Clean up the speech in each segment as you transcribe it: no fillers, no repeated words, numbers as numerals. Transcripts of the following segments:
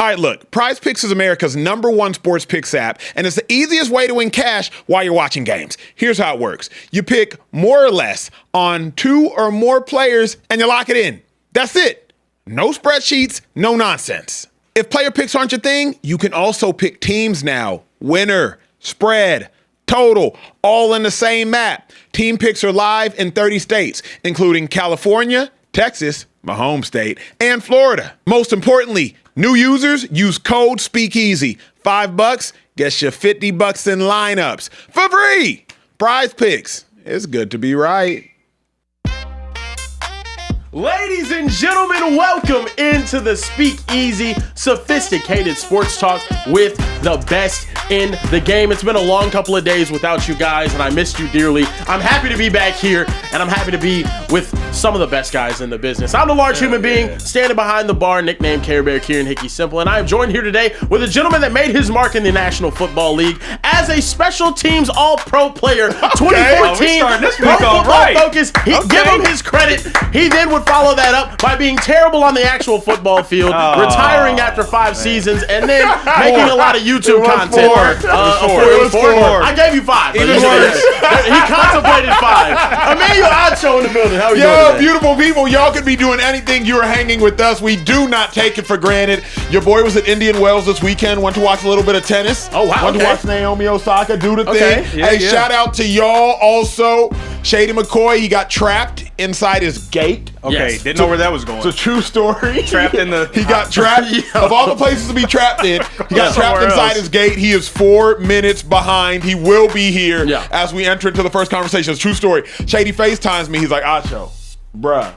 All right, look, PrizePicks is America's #1 sports picks app, and it's the easiest way to win cash while you're watching games. Here's how it works. You pick more or less on 2 or more players, and you lock it in. That's it. No spreadsheets, no nonsense. If player picks aren't your thing, you can also pick teams now. Winner, spread, total, all in the same app. Team picks are live in 30 states, including California, Texas, my home state, and Florida. Most importantly, new users use code Speakeasy. $5 gets you $50 in lineups for free. PrizePicks. It's good to be right. Ladies and gentlemen, welcome into the Speakeasy, sophisticated sports talk with the best in the game. It's been a long couple of days without you guys, and I missed you dearly. I'm happy to be back here, and I'm happy to be with some of the best guys in the business. I'm the large human being standing behind the bar, nicknamed Carebear, Kieran Hickey Simple, and I am joined here today with a gentleman that made his mark in the National Football League as a special teams all-pro player, 2014 Pro Football Focus. Give him his credit. He then would follow that up by being terrible on the actual football field, retiring after 5 seasons, and then making a lot of YouTube content. It was 4. I gave you 5. He contemplated 5. Emmanuel Acho in the building. How are you doing today? Beautiful people. Y'all could be doing anything. You are hanging with us. We do not take it for granted. Your boy was at Indian Wells this weekend. Went to watch a little bit of tennis. Oh, wow. Went to watch Naomi Osaka do the thing. Shout out to y'all also. Shady McCoy, he got trapped inside his gate. Okay, didn't know where that was going. It's a true story. Trapped in the... He got trapped. Of all the places to be trapped in, he got trapped inside his gate. He is 4 minutes behind. He will be here as we enter into the first conversation. It's a true story. Shady FaceTimes me. He's like, Acho, bruh,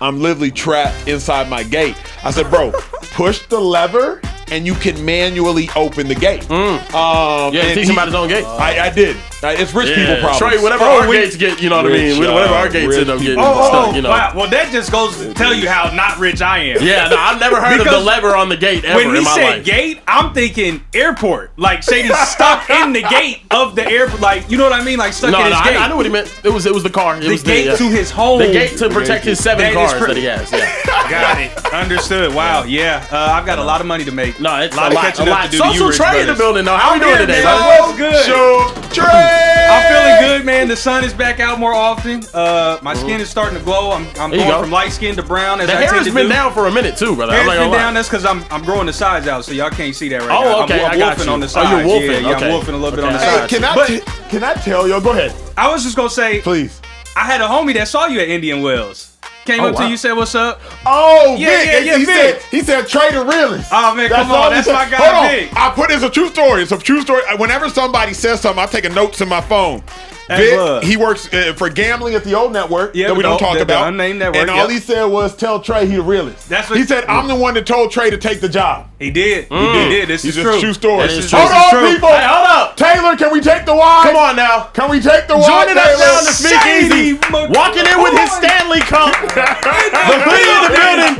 I'm literally trapped inside my gate. I said, bro, push the lever and you can manually open the gate. Teach him about his own gate. I did. It's rich people problems. Trey, whatever our gates get, you know what I mean? Whatever our gates end up getting stuck, you know. Wow. Well, that just goes to tell you how not rich I am. Yeah, no, I've never heard of the lever on the gate ever in my life. When he said gate, I'm thinking airport. Like Shady's stuck in the gate of the airport. Like, you know what I mean? Like stuck in his gate. I knew what he meant. It was the car. It was the gate to his home. The gate to protect his 7 cars that he has. Yeah. Got it. Understood. Wow. Yeah. I've got a lot of money to make. No, it's a lot of catching up to do. Social Trey in the building, though. How are we doing today? What's good? Trey! I'm feeling good, man. The sun is back out more often. My skin is starting to glow. I'm going from light skin to brown. As the I hair tend has to been do. down for a minute too, brother. Hair's been down. That's because I'm growing the sides out, so y'all can't see that right now. Oh, okay. I'm wolfing on the sides. Oh, you're wolfing. Yeah, I'm wolfing a little bit on the Hey, sides. can I tell you? Go ahead. I was just gonna say, Please. I had a homie that saw you at Indian Wells. Came up to you, said, "What's up?" Oh, Yeah, Vic. He said, "Trey the realist." Oh man, come on, that's my guy, Hold on. Vic. I put it's a true story. It's a true story. Whenever somebody says something, I take a notes in my phone. Vic, he works for gambling at the old network that we don't talk about. The unnamed network. And all he said was, "Tell Trey he the realist." That's what he said. I'm the one that told Trey to take the job. He did. He did. This is It's true. a true story. Hold on, people. Hey, hold up. Taylor, can we take the wide? Come on now. Can we take the wide? Joining us Taylor? down to Speakeasy, walking in with his Stanley Cup. The hoodie in the building.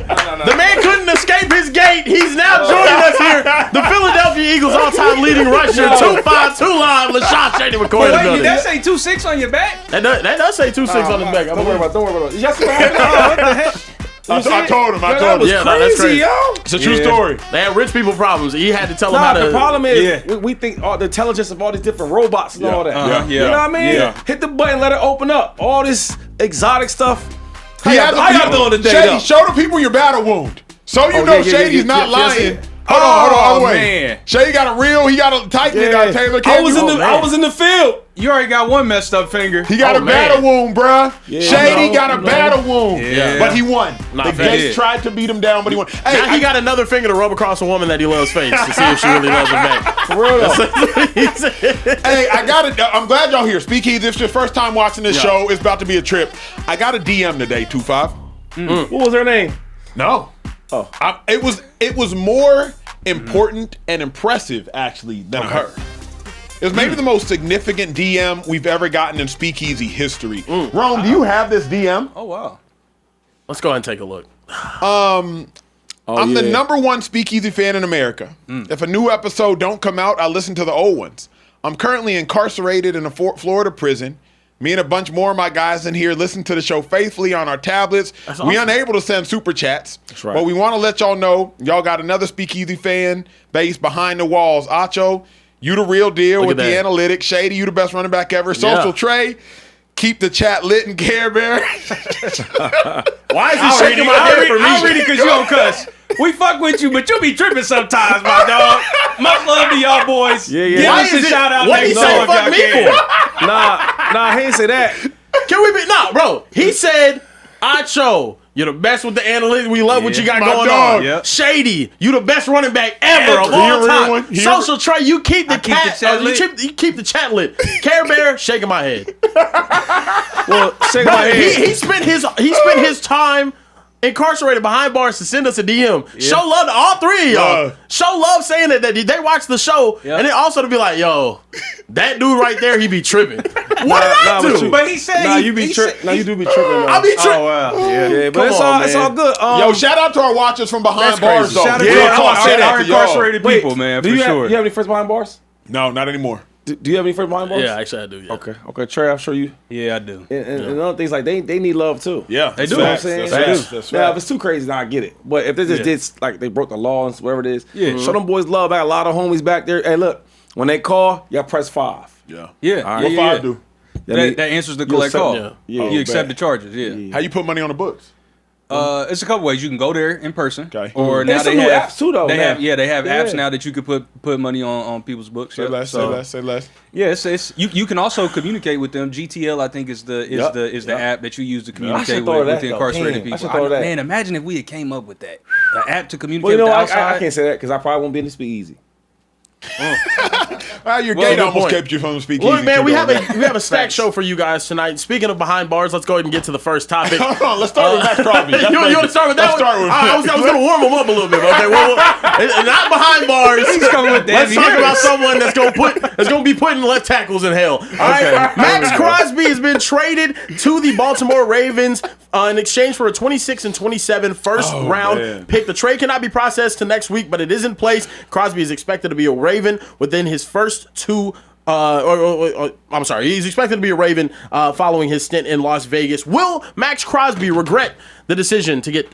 The man couldn't escape his gate. He's now joining us here. The Philadelphia Eagles all-time leading rusher, 252 live, LaShawn Shady McCoy in the Wait, building. did that say 2-6 on your back? That does say 2-6 on his back. Don't worry about it. Yes, man. What the heck? I told him. That was Yeah, no, that's crazy. crazy, yo. It's a true story. They had rich people problems. He had to tell them how to. The problem is we think all the intelligence of all these different robots and all that. You know what I mean? Yeah. Hit the button, let it open up. All this exotic stuff. How y'all doing today, Shady, though? show the people your battle wound. So you know Shady's not lying. Hold on, other way. Man. Shady got a real, he got a tight nigga. Taylor I was in the field. You already got one messed up finger. He got a battle wound, bruh. Shady got a battle wound. Yeah. But he won. Nah, The Gates tried to beat him down, but he won. Hey, Now he got another finger to rub across a woman that he loves face to see if she really loves him back. For real. hey, I'm glad y'all here. Speakeasy, if it's your first time watching this show, it's about to be a trip. I got a DM today, 25. What was her name? No. Oh. It was more important and impressive, actually, than her. It was maybe the most significant DM we've ever gotten in Speakeasy history. Rome, do you have this DM? Oh, wow. Let's go ahead and take a look. I'm the #1 Speakeasy fan in America. If a new episode don't come out, I listen to the old ones. I'm currently incarcerated in a Florida prison. Me and a bunch more of my guys in here listen to the show faithfully on our tablets. That's awesome. We unable to send super chats. That's right. But we want to let y'all know, y'all got another Speakeasy fan base behind the walls. Acho, you the real deal with the analytics. Shady, you the best running back ever. Social Trey, keep the chat lit and Carebear. Why is he shaking my head for me? I'll read it because you don't cuss. We fuck with you, but you be tripping sometimes, my dog. Much love to y'all boys. Yeah. Give us a shout out What next he door say if fuck y'all me can. for? Nah, he didn't say that. Can we be? Nah, bro. He said, Acho, you're the best with the analytics. We love what you got My going dog. on. Yep. Shady, you the best running back ever of He a all real time. one. He a Social Trey, you keep the keep the chat lit. you keep the chat lit. Carebear, shaking my head. Well, shake my Bro, head. he spent his time incarcerated behind bars to send us a DM. Show love to all three of y'all. Love. Show love saying that they watch the show, and then also to be like, yo, that dude right there, he be tripping. What did I do? But he said Nah, he, you be he tripping. said- Nah, you do be tripping. I be tripping. Oh, wow. Yeah. Yeah, but Come it's on, all it's man. all good. Yo, shout out to our watchers from behind That's bars, crazy. though. Shout out Real to talk, shout out our to y'all. incarcerated people, man, do for you sure. have any friends behind bars? No, not anymore. Do you have any friends behind bars? Yeah, actually I do. Yeah. Okay, Trey, I'll show you. Yeah, I do. And other things like they need love too. Yeah, They that's do. facts. You know what I'm That's saying? facts. That's Now, if facts. it's too crazy, then I get it. But if they just did like they broke the law and whatever it is, Yeah. show them boys love. I got a lot of homies back there. Hey, look, when they call, y'all press 5. Yeah. Yeah. right. What yeah, five do? That answers the collect accept- call. yeah. You accept bet. the charges, yeah. How you put money on the books? It's a couple ways. You can go there in person, Okay. or There's now some they new have apps too, though, They man. have Yeah. apps now that you could put money on people's books. Say yeah. less, say So, less, say less. Yeah, it's you can also communicate with them. GTL, I think, is the app that you use to I communicate should thought of with that, the though. incarcerated Damn, I people. should thought of that. Man, imagine if we had came up with that, an app to communicate Well, you know, with the I outside. can't say that because I probably won't be in the Speakeasy. Your Well, gate good almost point. kept you from the Speakeasy. Look, man, too, we though, have man. a stack show for you guys tonight. Speaking of behind bars, let's go ahead and get to the first topic. Hold on, let's start with Maxx Crosby. You want to start with that Let's one? start with I was going to warm him up a little bit. Okay, well, not behind bars. He's coming with that. Let's talk about someone that's going to be putting left tackles in hell. All right, Maxx Crosby has been traded to the Baltimore Ravens in exchange for a 26 and 27 first round man. pick. The trade cannot be processed to next week, but it is in place. Crosby is expected to be a Raven within his first two. I'm sorry. He's expected to be a Raven following his stint in Las Vegas. Will Maxx Crosby regret the decision to get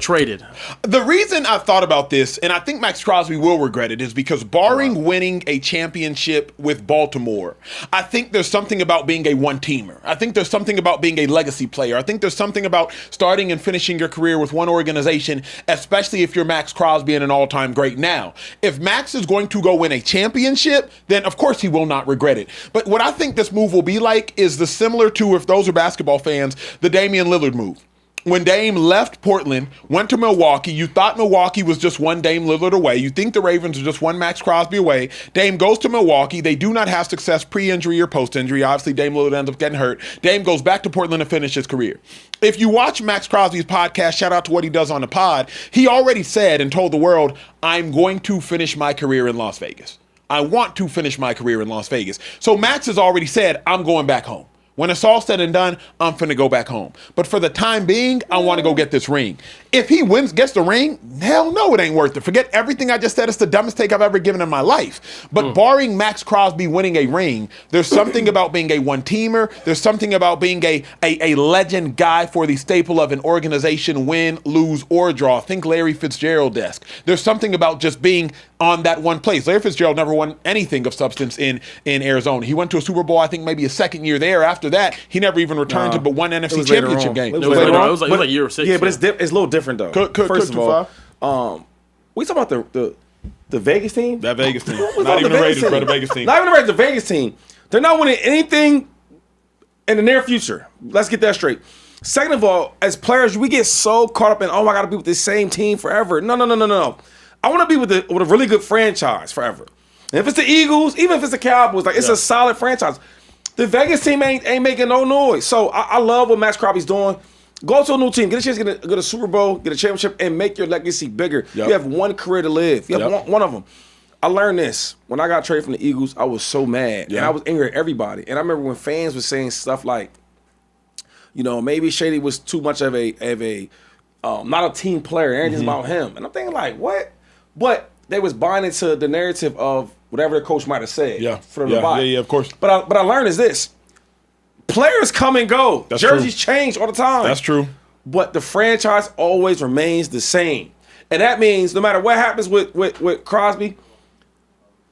traded? The reason I've thought about this, and I think Maxx Crosby will regret it, is because barring winning a championship with Baltimore, I think there's something about being a one-teamer. I think there's something about being a legacy player. I think there's something about starting and finishing your career with one organization, especially if you're Maxx Crosby and an all-time great now. If Max is going to go win a championship, then of course he will not regret it. But what I think this move will be like is the similar to, if those are basketball fans, the Damian Lillard move. When Dame left Portland, went to Milwaukee, you thought Milwaukee was just one Dame Lillard away. You think the Ravens are just one Maxx Crosby away. Dame goes to Milwaukee. They do not have success pre-injury or post-injury. Obviously, Dame Lillard ends up getting hurt. Dame goes back to Portland to finish his career. If you watch Maxx Crosby's podcast, shout out to what he does on the pod, he already said and told the world, I'm going to finish my career in Las Vegas. I want to finish my career in Las Vegas. So Maxx has already said, I'm going back home. When it's all said and done, I'm finna go back home. But for the time being, I want to go get this ring. If he gets the ring, hell no, it ain't worth it. Forget everything I just said. It's the dumbest take I've ever given in my life. But barring Maxx Crosby winning a ring, there's something about being a one-teamer. There's something about being a legend guy for the staple of an organization, win, lose, or draw. Think Larry Fitzgerald-esque. There's something about just being on that one place. Larry Fitzgerald never won anything of substance in Arizona. He went to a Super Bowl, I think maybe a second year there. After that, he never even returned to but one NFC championship game. It It was like year 6. Yeah, but it's a little different though. First of all, we talking about the Vegas team. That Vegas team. We're Not talking even the Raiders, but the Vegas team. Not even the Raiders, the Vegas team. They're not winning anything in the near future. Let's get that straight. Second of all, as players, we get so caught up in, I got to be with this same team forever. No. I want to be with a really good franchise forever. And if it's the Eagles, even if it's the Cowboys, it's a solid franchise. The Vegas team ain't making no noise. So I love what Maxx Crosby's doing. Go to a new team, get a chance to get a Super Bowl, get a championship, and make your legacy bigger. Yep. You have one career to live. You have one of them. I learned this. When I got traded from the Eagles, I was so mad. And I was angry at everybody. And I remember when fans were saying stuff like, maybe Shady was too much of a not a team player. Everything's about him. And I'm thinking like, what? But they was buying into the narrative of whatever the coach might have said. Yeah. For them to buy. Yeah, of course. But I learned is this. Players come and go. That's Jerseys true. change all the time. That's true. But the franchise always remains the same. And that means no matter what happens with Crosby,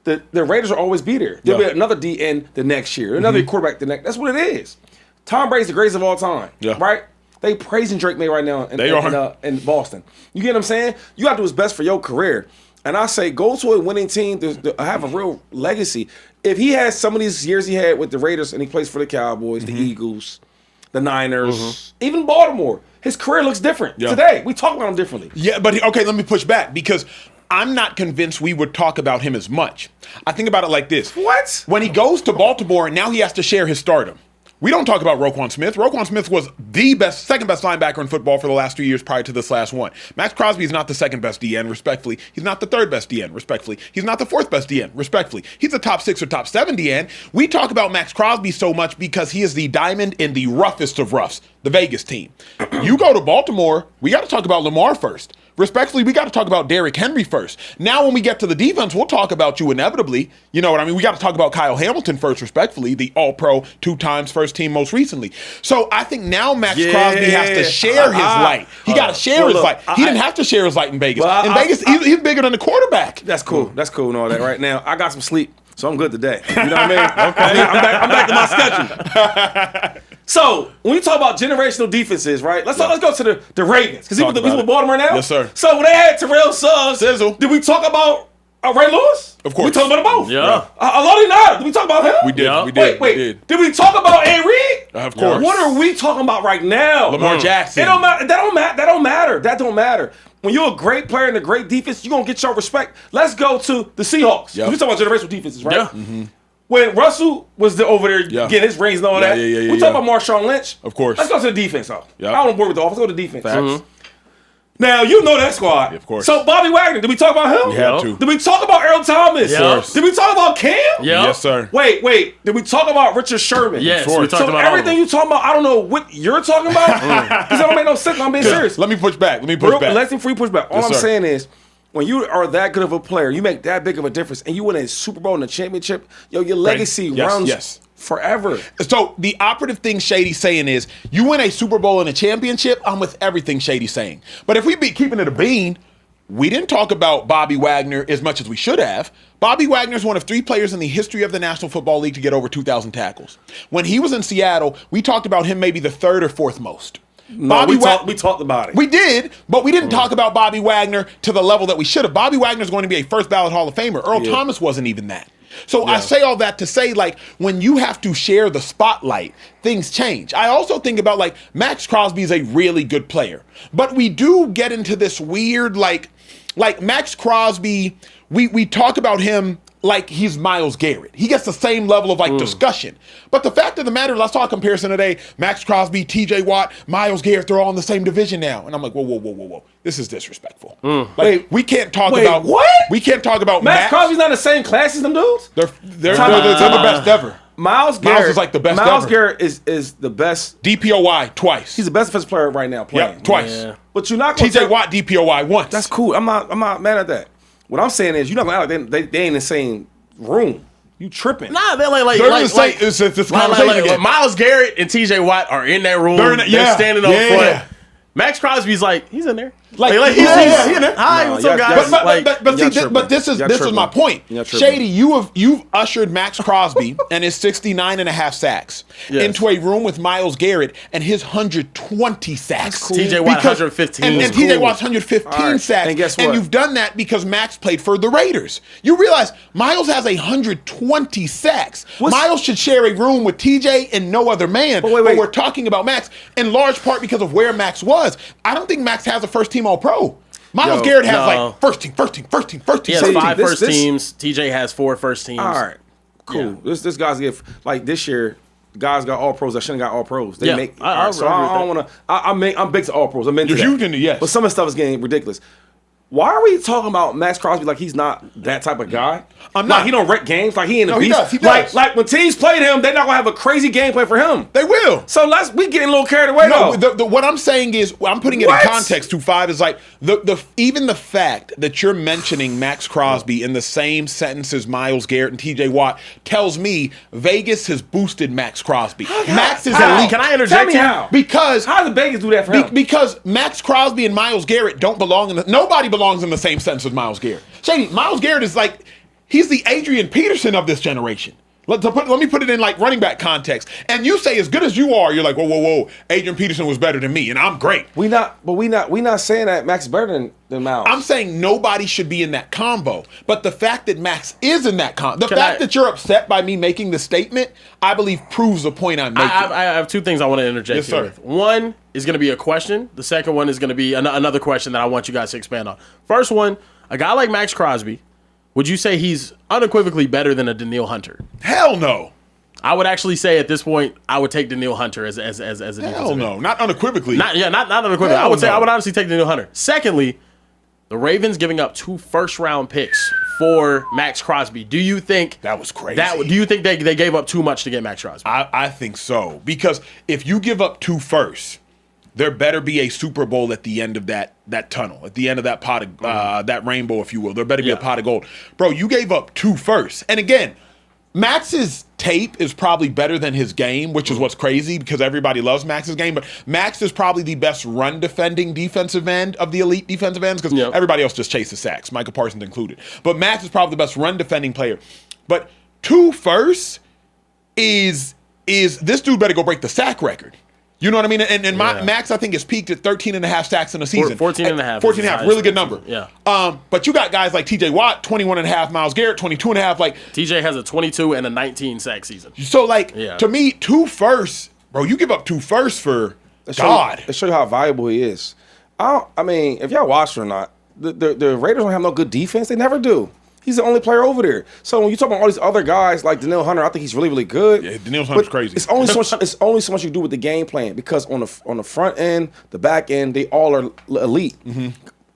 the Raiders will always be there. There'll be another DN the next year, another quarterback the next. That's what it is. Tom Brady's the greatest of all time, right? They praising Drake May right now in Boston. You get what I'm saying? You got to do what's best for your career. And I say go to a winning team to have a real legacy. If he has some of these years he had with the Raiders and he plays for the Cowboys, the Eagles, the Niners, even Baltimore, his career looks different today. We talk about him differently. Yeah, but okay, let me push back because I'm not convinced we would talk about him as much. I think about it like this. What? When he goes to Baltimore, now he has to share his stardom. We don't talk about Roquan Smith. Roquan Smith was the second best linebacker in football for the last 2 years prior to this last one. Maxx Crosby is not the second best DN, respectfully. He's not the third best DN, respectfully. He's not the fourth best DN, respectfully. He's a top 6 or top 7 DN. We talk about Maxx Crosby so much because he is the diamond in the roughest of roughs, the Vegas team. You go to Baltimore, we got to talk about Lamar first. Respectfully, we got to talk about Derrick Henry first. Now, when we get to the defense, we'll talk about you inevitably. You know what I mean? We got to talk about Kyle Hamilton first, respectfully, the All-Pro, 2 times first team most recently. So I think now Maxx Crosby has to share his light. He got to share his light. He didn't have to share his light in Vegas. In Vegas, he's bigger than the quarterback. That's cool. That's cool and all that. Right now, I got some sleep, so I'm good today. You know what I mean? Okay. I'm back to my schedule. So when you talk about generational defenses, right? Let's go to the Ravens because he's with Baltimore now. Yes, sir. So when they had Terrell Suggs, did we talk about Ray Lewis? Of course. We talked about them both. Yeah. Alani Nada, did we talk about him? We did. Yeah. We did. Wait. Did we talk about A. Reed? Of course. What are we talking about right now? Lamar Jackson. It don't matter. That don't matter. When you're a great player and a great defense, you're gonna get your respect. Let's go to the Seahawks. Yep. We talk about generational defenses, right? Yeah. Mm-hmm. When Russell was over there getting his rings and all that, we talk about Marshawn Lynch. Of course. Let's go to the defense, though. Yep. I don't board with the offense. Let's go to the defense. Facts. Now, you know that squad. Of course. So, Bobby Wagner, did we talk about him? We had to. Did we talk about Earl Thomas? Yes. Did we talk about Cam? Yeah. Yes, sir. Wait. Did we talk about Richard Sherman? Yes, Of course. we talked So about all of everything them. you talking about, I don't know what you're talking about. Because that don't make no sense. I'm being serious. Let me push back. Let's before you push back. All Yes, I'm sir. saying is, when you are that good of a player, you make that big of a difference, and you win a Super Bowl and a championship, your legacy runs forever. So the operative thing Shady's saying is, you win a Super Bowl and a championship, I'm with everything Shady's saying. But if we be keeping it a bean, we didn't talk about Bobby Wagner as much as we should have. Bobby Wagner is one of 3 players in the history of the National Football League to get over 2,000 tackles. When he was in Seattle, we talked about him maybe the 3rd or 4th most. No, we talked about it. We did, but we didn't talk about Bobby Wagner to the level that we should have. Bobby Wagner is going to be a first ballot Hall of Famer. Earl Thomas wasn't even that. So I say all that to say, like, when you have to share the spotlight, things change. I also think about, like, Maxx Crosby is a really good player. But we do get into this weird, like Maxx Crosby, we talk about him like he's Myles Garrett. He gets the same level of, like, discussion. But the fact of the matter, let's talk comparison today. Maxx Crosby, TJ Watt, Myles Garrett, they're all in the same division now. And I'm like, whoa. This is disrespectful. Like, we can't talk about what? We can't talk about Maxx Crosby's not in the same class as them dudes? They're the best ever. Myles Garrett is like the best Myles ever. Garrett is the best. DPOY twice. He's the best defensive player right now playing. Yep, twice. Yeah. But you're not going TJ Watt DPOY once. That's cool. I'm not mad at that. What I'm saying is you're not going to act like they ain't in the same room. You tripping. Nah, they're like this conversation again. Myles Garrett and TJ Watt are in that room. They're standing up front. Maxx Crosby's like, he's in there. Like he's in there. Hi, what's up, guys? But this is my point. Shady, you've ushered Maxx Crosby and his 69.5 sacks into a room with Myles Garrett and his 120 sacks. TJ Watt 115. And TJ Watt's 115 sacks. And guess what? And you've done that because Max played for the Raiders. You realize Myles has 120 sacks. Myles should share a room with TJ and no other man. But we're talking about Max in large part because of where Max was. I don't think Max has a first-team All-Pro. Myles Garrett has like first team. He has 5 first teams. TJ has 4 first teams. All right, cool. Yeah. This guy's get like this year. Guys got all pros. I shouldn't got all pros. They make. I don't want to. I'm big to all pros. I'm into that. Yes. But some of the stuff is getting ridiculous. Why are we talking about Maxx Crosby like he's not that type of guy? I'm not. Like he don't wreck games. Like he ain't a No, he beast. does, he does. Like when teams play him, they're not gonna have a crazy game plan for him. They will. So we getting a little carried away. No, though. what I'm saying is, I'm putting it What? in context. 2-5 is like even the fact that you're mentioning Maxx Crosby in the same sentence as Myles Garrett and T.J. Watt tells me Vegas has boosted Maxx Crosby. Max is elite. Can I Tell interject me here? how. Because How does Vegas do that for him? because Maxx Crosby and Myles Garrett don't belong in nobody belongs in the same sentence as Myles Garrett. Shady, Myles Garrett is like, he's the Adrian Peterson of this generation. Let me put it in like running back context. And you say, as good as you are, you're like, whoa, Adrian Peterson was better than me, and I'm great. we not saying that Max is better than Myles. I'm saying nobody should be in that combo. But the fact that Max is in that combo, the fact that you're upset by me making the statement, I believe proves the point I'm making. I have two things I want to interject Yes, here sir. with. One is going to be a question. The second one is going to be another question that I want you guys to expand on. First one, a guy like Maxx Crosby, would you say he's unequivocally better than a Danielle Hunter? Hell no. I would actually say at this point, I would take Danielle Hunter as a defensive Hell end. no. Not unequivocally. Not unequivocally. Hell no. I would honestly take Danielle Hunter. Secondly, the Ravens giving up 2 first-round picks for Maxx Crosby. Do you think That was crazy. Do you think they gave up too much to get Maxx Crosby? I think so. Because if you give up 2 firsts, there better be a Super Bowl at the end of that tunnel, at the end of that pot of, that rainbow, if you will. There better be a pot of gold. Bro, you gave up 2 firsts. And again, Max's tape is probably better than his game, which is what's crazy because everybody loves Max's game. But Maxx is probably the best run defending defensive end of the elite defensive ends because everybody else just chases sacks, Michael Parsons included. But Maxx is probably the best run defending player. But 2 firsts is this dude better go break the sack record. You know what I mean? And Maxx, I think, has peaked at 13.5 sacks in a season. 14.5. 14.5, really good number. Yeah. But you got guys like T.J. Watt, 21.5, Myles Garrett, 22.5. Like, TJ has a 22 and a 19 sack season. so, like, to me, 2 firsts, bro, you give up 2 firsts for God. Let's show you how valuable he is. I mean, if y'all watch it or not, the Raiders don't have no good defense. They never do. He's the only player over there. So when you talk about all these other guys like Danielle Hunter, I think he's really, really good. Yeah, Danielle Hunter's crazy. It's only so much you do with the game plan because on the front end, the back end, they all are elite. Mm-hmm.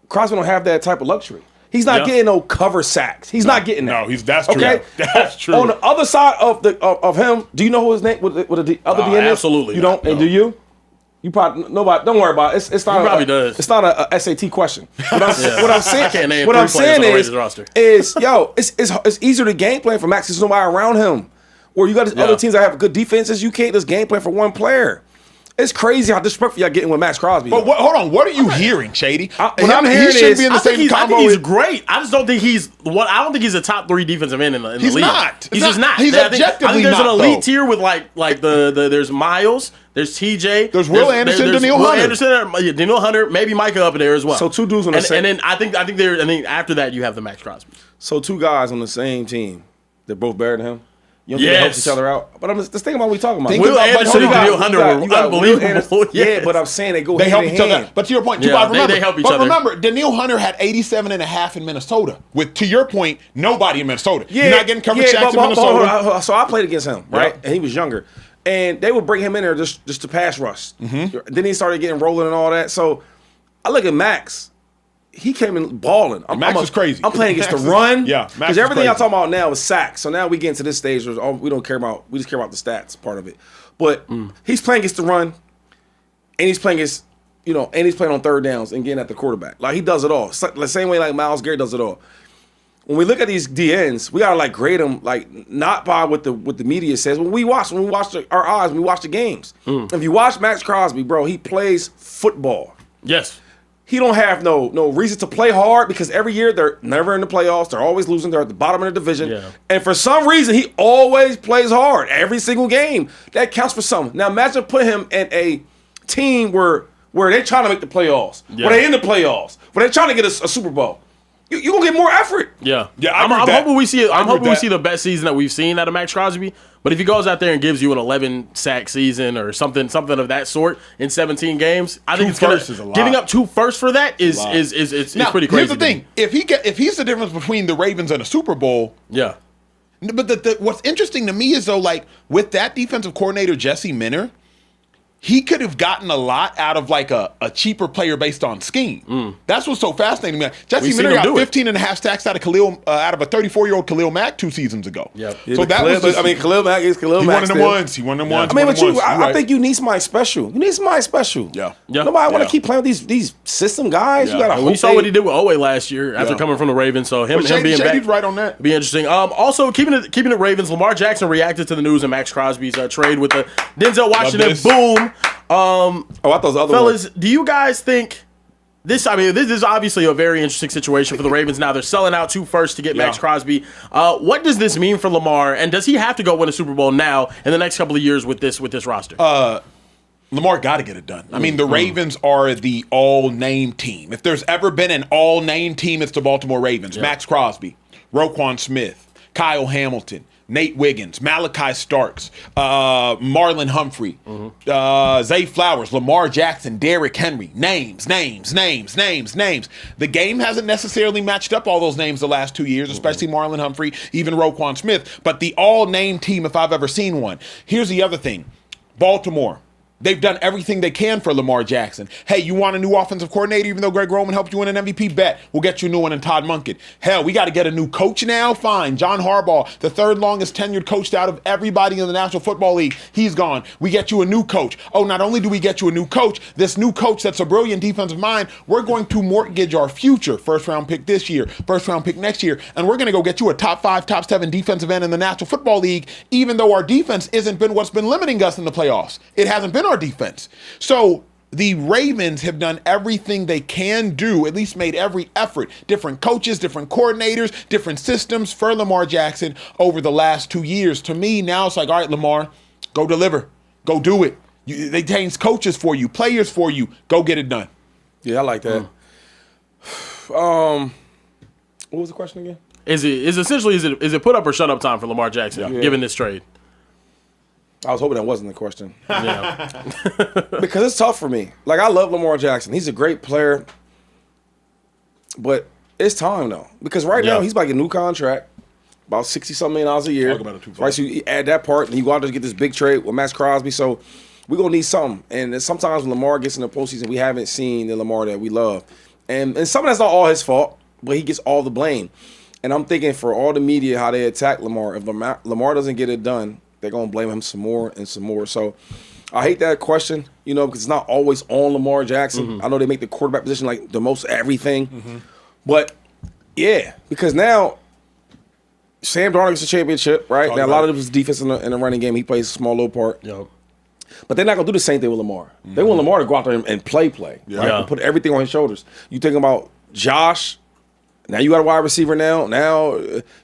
Crosby don't have that type of luxury. He's not getting no cover sacks. He's not getting that. No, that's true. Okay, That's true. On the other side of him, do you know who his name? What the other DN is? absolutely You not, don't? And no. do you? You probably nobody. Don't worry about it. It's not. He probably does. It's not a SAT question. What I'm saying. I can't name What 3 I'm players saying on the is, Raiders roster. it's easier to game plan for Max because there's nobody around him. Where you got these other teams that have good defenses, you can't just game plan for one player. It's crazy how disrespectful y'all getting with Maxx Crosby. But hold on, what are you hearing, Shady? What I'm hearing he shouldn't is- be in the I think same combo. he's great. I just don't think he's I don't think he's a top 3 defensive end in the He's league. not. He's just not. He's I think objectively there's not, an elite though. tier with like the there's Myles, there's TJ, There's Will Anderson, there's Danielle Will Hunter. Anderson, Danielle Hunter, maybe Micah up in there as well. So 2 dudes on the same. and then I think after that you have the Maxx Crosby. So 2 guys on the same team, they're both better than him. You don't think they help Yes. each other out. But I'm just think about what we talking about. Think Will about- but Anderson hold and on. Danielle Hunter were You got Will unbelievable. Anderson. Yes. Yeah, but I'm saying they go They hand help in each other. hand. But to your point, Yeah, remember, they help each but other. remember, Danielle Hunter had 87.5 in Minnesota. With, to your point, nobody in Minnesota. You're not getting coverage sacks in but Minnesota. so I played against him, right? Yeah. And he was younger. And they would bring him in there just to pass rush. Mm-hmm. Then he started getting rolling and all that. So I look at Max. He came in balling. Max is crazy. I'm playing against Max the is- run. yeah, Max Because is everything y'all crazy. talking about now is sacks. So now we get into this stage where we just care about the stats part of it. But he's playing against the run, and he's playing against, and he's playing on third downs and getting at the quarterback. Like he does it all. The same way like Myles Garrett does it all. When we look at these DNs, we gotta grade them not by what the media says. When we watch our eyes, when we watch the games. If you watch Maxx Crosby, bro, he plays football. Yes. He don't have no reason to play hard because every year they're never in the playoffs. They're always losing. They're at the bottom of the division. Yeah. And for some reason, he always plays hard every single game. That counts for something. Now imagine putting him in a team where they're trying to make the playoffs, where they're in the playoffs, where they're trying to get a Super Bowl. You gonna get more effort. Yeah, Yeah, I I'm agree with that. hoping we see. I'm agree hoping with we that. see the best season that we've seen out of Maxx Crosby. But if he goes out there and gives you an 11 sack season or something of that sort in 17 games, I think 2 it's gonna, firsts is a lot. giving up 2 firsts for that is Now, pretty crazy. here's the thing: if he's the difference between the Ravens and a Super Bowl. Yeah, But what's interesting to me is though, with that defensive coordinator Jesse Minner, he could have gotten a lot out of like a cheaper player based on scheme. That's what's so fascinating to me. Jesse Minter got 15 and a half stacks out of out of a 34-year-old Khalil Mack 2 seasons ago. Yep. So that was just, Khalil Mack is Khalil Mack. He won them ones. I mean, but I think you need somebody special. You need somebody special. Yeah. Nobody want to keep playing with these system guys. Yeah. You got to. We saw what he did with Owe last year after coming from the Ravens. So him being Shady's back, right on that. Be interesting. Also, keeping it Ravens. Lamar Jackson reacted to the news of Maxx Crosby's trade with the Denzel Washington. Boom. I thought those other fellas, ones. do you guys think this? I mean, this is obviously a very interesting situation for the Ravens. Now they're selling out 2 firsts to get Maxx Crosby. What does this mean for Lamar? And does he have to go win a Super Bowl now in the next couple of years with this roster? Lamar got to get it done. I mean, the Ravens are the all-name team. If there's ever been an all-name team, it's the Baltimore Ravens. Yeah. Maxx Crosby, Roquan Smith, Kyle Hamilton, Nate Wiggins, Malachi Starks, Marlon Humphrey, Zay Flowers, Lamar Jackson, Derrick Henry. Names. The game hasn't necessarily matched up all those names the last 2 years, especially Marlon Humphrey, even Roquan Smith. But the all-name team, if I've ever seen one. Here's the other thing. Baltimore. They've done everything they can for Lamar Jackson. Hey, you want a new offensive coordinator, even though Greg Roman helped you win an MVP? Bet. We'll get you a new one in Todd Monken. Hell, we got to get a new coach now? Fine. John Harbaugh, the 3rd longest tenured coach out of everybody in the National Football League. He's gone. We get you a new coach. Oh, not only do we get you a new coach, this new coach that's a brilliant defensive mind, we're going to mortgage our future. 1st-round pick this year, 1st-round pick next year, and we're going to go get you a top 5, top 7 defensive end in the National Football League, even though our defense isn't been what's been limiting us in the playoffs. It hasn't been our defense. So the Ravens have done everything they can do, at least made every effort. Different coaches, different coordinators, different systems for Lamar Jackson over the last 2 years. To me, now it's like, all right, Lamar, go deliver. Go do it. They change coaches for you, players for you. Go get it done. Yeah, I like that. What was the question again? Is it put up or shut up time for Lamar Jackson, given this trade? I was hoping that wasn't the question. Yeah. Because it's tough for me. Like, I love Lamar Jackson. He's a great player. But it's time, though. Because right now, he's about to get a new contract, about $60-something million a year. Talk about it too far. Right, so you add that part, and you go out there to get this big trade with Maxx Crosby. So we're going to need something. And sometimes when Lamar gets in the postseason, we haven't seen the Lamar that we love. And some of that's not all his fault, but he gets all the blame. And I'm thinking for all the media, how they attack Lamar, if Lamar doesn't get it done, they're going to blame him some more and some more. So I hate that question, because it's not always on Lamar Jackson. I know they make the quarterback position like the most everything. But, yeah, because now Sam Darnold gets a championship, right? Now, a lot of it was defense in the running game. He plays a small little part. Yep. But they're not going to do the same thing with Lamar. They want Lamar to go out there and play, right? And put everything on his shoulders. You think about Josh. Now you got a wide receiver now. Now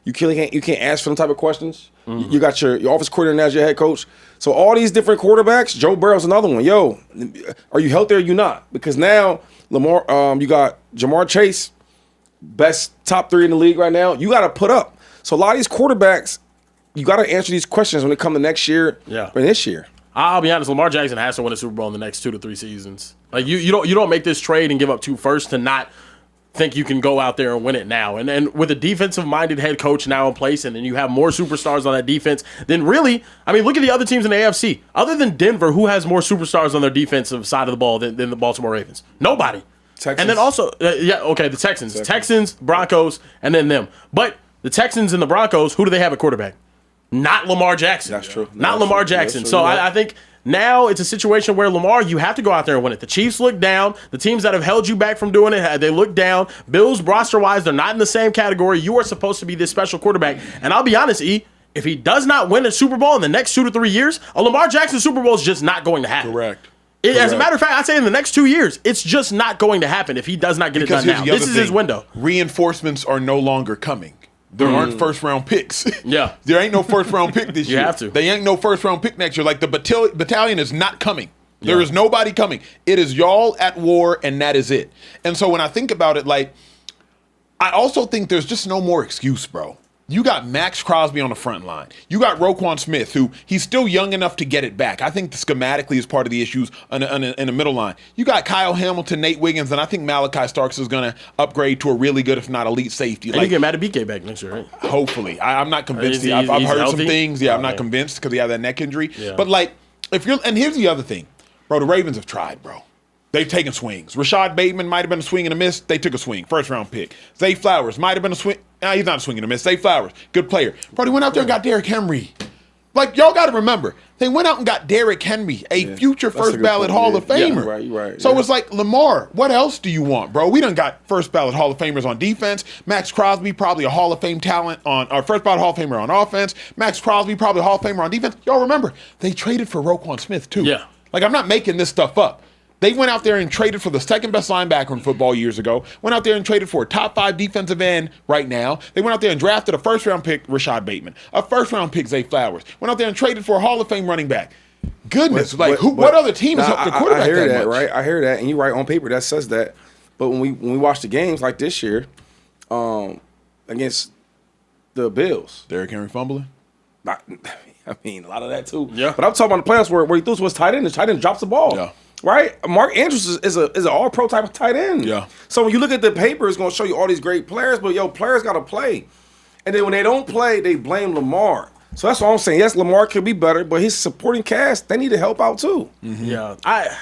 you can't ask for them type of questions. You got your offensive coordinator now as your head coach. So all these different quarterbacks, Joe Burrow's another one. Yo, are you healthy or are you not? Because now Lamar, you got Jamar Chase, best top 3 in the league right now. You got to put up. So a lot of these quarterbacks, you got to answer these questions when they come to next year or this year. I'll be honest, Lamar Jackson has to win a Super Bowl in the next 2 to 3 seasons. Like you don't make this trade and give up 2 firsts to not think you can go out there and win it now. And with a defensive-minded head coach now in place, and then you have more superstars on that defense, then really, I mean, look at the other teams in the AFC. Other than Denver, who has more superstars on their defensive side of the ball than the Baltimore Ravens? Nobody. Texans. And then also, the Texans. Texans, Broncos, and then them. But the Texans and the Broncos, who do they have at quarterback? Not Lamar Jackson. That's true. Not Lamar Jackson. So I think now it's a situation where Lamar, you have to go out there and win it. The Chiefs look down. The teams that have held you back from doing it, they look down. Bills, roster-wise, they're not in the same category. You are supposed to be this special quarterback. And I'll be honest, if he does not win a Super Bowl in the next 2 to 3 years, a Lamar Jackson Super Bowl is just not going to happen. Correct. As a matter of fact, I'd say in the next 2 years, it's just not going to happen if he does not get it done now. This is his window. Reinforcements are no longer coming. There aren't first-round picks. Yeah. There ain't no first-round pick this year. You have to. There ain't no first-round pick next year. Like, the battalion is not coming. There is nobody coming. It is y'all at war, and that is it. And so when I think about it, like, I also think there's just no more excuse, bro. You got Maxx Crosby on the front line. You got Roquan Smith, who he's still young enough to get it back. I think schematically is part of the issues in the middle line. You got Kyle Hamilton, Nate Wiggins, and I think Malachi Starks is going to upgrade to a really good, if not elite, safety. And you get Madubuike back next year, right? Hopefully. I'm not convinced. He's I've heard healthy? some things. Yeah, I'm not convinced because he had that neck injury. Yeah. But, like, and here's the other thing. Bro, the Ravens have tried, bro. They've taken swings. Rashad Bateman might have been a swing and a miss. They took a swing. First-round pick. Zay Flowers might have been a swing. Nah, he's not a swing and a miss. Zay Flowers, good player. Bro, they went out there and got Derrick Henry. Like, y'all got to remember, they went out and got Derrick Henry, a future first ballot Hall of Famer. Yeah, you're right. So it's like, Lamar, what else do you want, bro? We done got first ballot Hall of Famers on defense. Maxx Crosby, probably a Hall of Fame talent or first ballot Hall of Famer on offense. Maxx Crosby, probably a Hall of Famer on defense. Y'all remember, they traded for Roquan Smith, too. Yeah. Like, I'm not making this stuff up. They went out there and traded for the second best linebacker in football years ago. Went out there and traded for a top 5 defensive end right now. They went out there and drafted a first-round pick, Rashad Bateman. A first-round pick, Zay Flowers. Went out there and traded for a Hall of Fame running back. Goodness, what other team has helped the quarterback I hear that much? right? I hear that, and you're right on paper. That says that. But when we watch the games like this year, against the Bills, Derrick Henry fumbling? I mean, a lot of that too. Yeah. But I'm talking about the playoffs where he threw to his tight end. The tight end drops the ball. Yeah. Right? Mark Andrews is an all-pro type of tight end. Yeah. So when you look at the paper, it's going to show you all these great players, but, players got to play. And then when they don't play, they blame Lamar. So that's what I'm saying. Yes, Lamar could be better, but his supporting cast, they need to help out too. Mm-hmm. Yeah.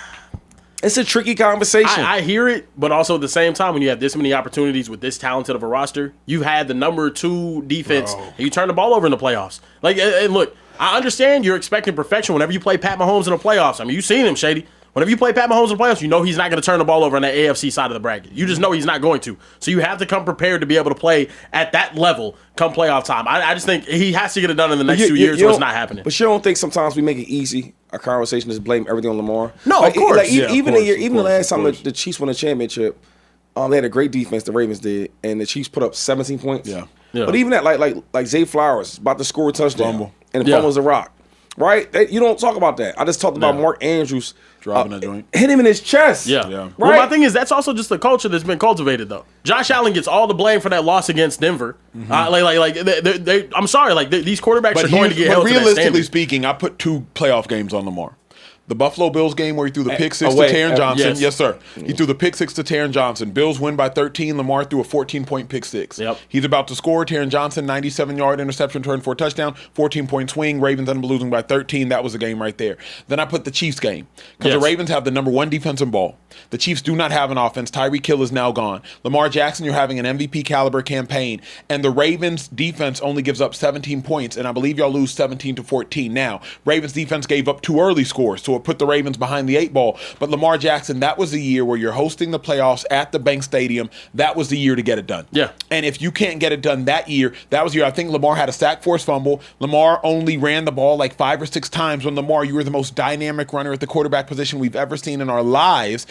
It's a tricky conversation. I hear it, but also at the same time, when you have this many opportunities with this talented of a roster, you've had the number 2 defense, and you turn the ball over in the playoffs. Like, and look, I understand you're expecting perfection whenever you play Pat Mahomes in the playoffs. I mean, you've seen him, Shady. Whenever you play Pat Mahomes in the playoffs, you know he's not going to turn the ball over on the AFC side of the bracket. You just know he's not going to. So you have to come prepared to be able to play at that level come playoff time. I just think he has to get it done in the next 2 years or it's not happening. But you don't think sometimes we make it easy, our conversation is blame everything on Lamar? No, of course. Even the last time the Chiefs won the championship, they had a great defense, the Ravens did, and the Chiefs put up 17 points. Yeah. But even that, like Zay Flowers, about to score a touchdown. Fumble. And the fumbles a rock. Right? You don't talk about that. I just talked about Mark Andrews dropping that joint. Hit him in his chest. Yeah. Right? Well, my thing is that's also just the culture that's been cultivated, though. Josh Allen gets all the blame for that loss against Denver. I'm sorry, these quarterbacks are going to get held to that realistically standard. speaking, I put 2 playoff games on Lamar. The Buffalo Bills game where he threw the pick 6 away. to Taron Johnson. Yes. Sir. He threw the pick 6 to Taron Johnson. Bills win by 13. Lamar threw a 14-point pick 6. Yep. He's about to score. Taron Johnson, 97-yard interception return for a touchdown. 14-point swing. Ravens end up losing by 13. That was the game right there. Then I put the Chiefs game because the Ravens have the number 1 defensive ball. The Chiefs do not have an offense. Tyreek Hill is now gone. Lamar Jackson, you're having an MVP caliber campaign. And the Ravens defense only gives up 17 points. And I believe y'all lose 17-14. Now, Ravens defense gave up 2 early scores. So it put the Ravens behind the 8 ball. But Lamar Jackson, that was the year where you're hosting the playoffs at the Bank Stadium. That was the year to get it done. Yeah. And if you can't get it done that year, that was the year I think Lamar had a sack forced fumble. Lamar only ran the ball like 5 or 6 times. When Lamar, you were the most dynamic runner at the quarterback position we've ever seen in our lives.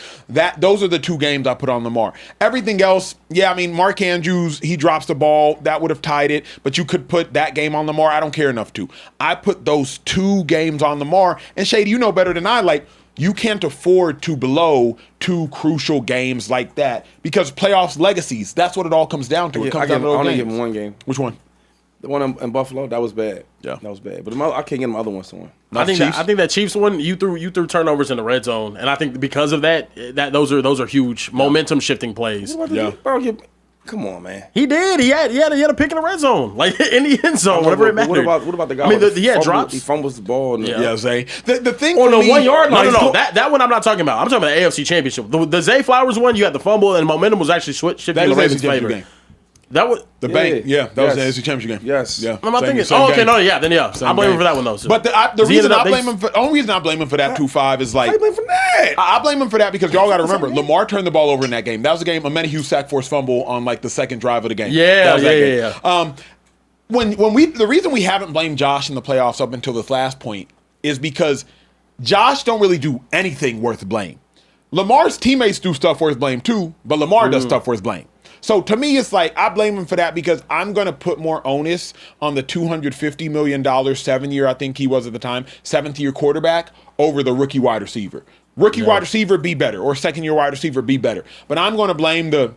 Those are the 2 games I put on Lamar. Everything else, Mark Andrews, he drops the ball. That would have tied it. But you could put that game on Lamar. I don't care enough to. I put those 2 games on Lamar. And Shady, you know better than I, you can't afford to blow 2 crucial games like that because playoffs legacies. That's what it all comes down to. It comes down to those I only games. give him 1 game. Which one? The one in Buffalo, that was bad. Yeah. That was bad. But I can't get him other ones to win. I think that Chiefs one, you threw turnovers in the red zone, and I think because of that those are huge momentum shifting plays. Bro, come on, man. He did. He had a pick in the red zone, in the end zone, whenever it mattered. What about the guy? Drops. He fumbles the ball. And Zay. The thing on for the me, 1 yard line. No. That one I'm not talking about. I'm talking about the AFC Championship. The Zay Flowers one, you had the fumble, and momentum was actually shifting in the Ravens' favor. game. That was The bank, that was the Yes. AFC Championship game. Yes. Yeah. I'm not thinking. Same Oh, okay, game. no, yeah, then I blame him for that one though. But the He reason ended up- I blame him for only reason I blame him for that 2-5 is I blame for that. I blame him for that because y'all got to remember Lamar turned the ball over in that game. That was a game. Amenahue sack forced fumble on the second drive of the game. That was that game. The reason we haven't blamed Josh in the playoffs up until this last point is because Josh don't really do anything worth blame. Lamar's teammates do stuff worth blame too, but Lamar does stuff worth blame. So to me, it's I blame him for that because I'm going to put more onus on the $250 million 7-year, I think he was at the time, 7th-year quarterback over the rookie wide receiver. Wide receiver, be better, or second-year wide receiver, be better. But I'm going to blame the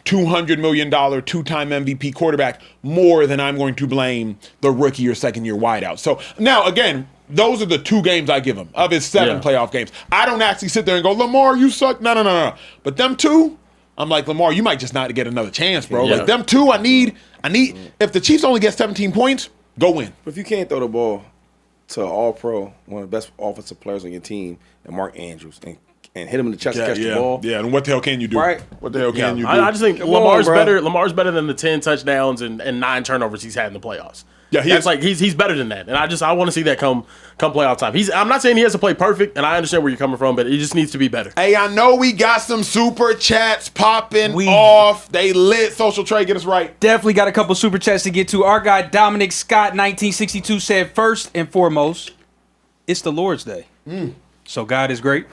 $200 million 2-time MVP quarterback more than I'm going to blame the rookie or second-year wideout. So now, again, those are the 2 games I give him of his 7 playoff games. I don't actually sit there and go, Lamar, you suck. No. But them 2, I'm like, Lamar, you might just not get another chance, bro. Yeah. Them 2, I need. If the Chiefs only get 17 points, go win. But if you can't throw the ball, to an All-Pro, one of the best offensive players on your team, and Mark Andrews, and hit him in the chest to catch the ball. Yeah, and what the hell can you do? Right. What the hell can you do? I just think Come Lamar's on, bro. better. Lamar's better than the 10 touchdowns and 9 turnovers he's had in the playoffs. Yeah, that's like he's better than that, and I want to see that come playoff time. I'm not saying he has to play perfect, and I understand where you're coming from, but he just needs to be better. Hey, I know we got some super chats popping off. They lit. Social Trade, get us right. Definitely got a couple super chats to get to. Our guy Dominic Scott 1962 said, first and foremost, it's the Lord's Day. So God is great.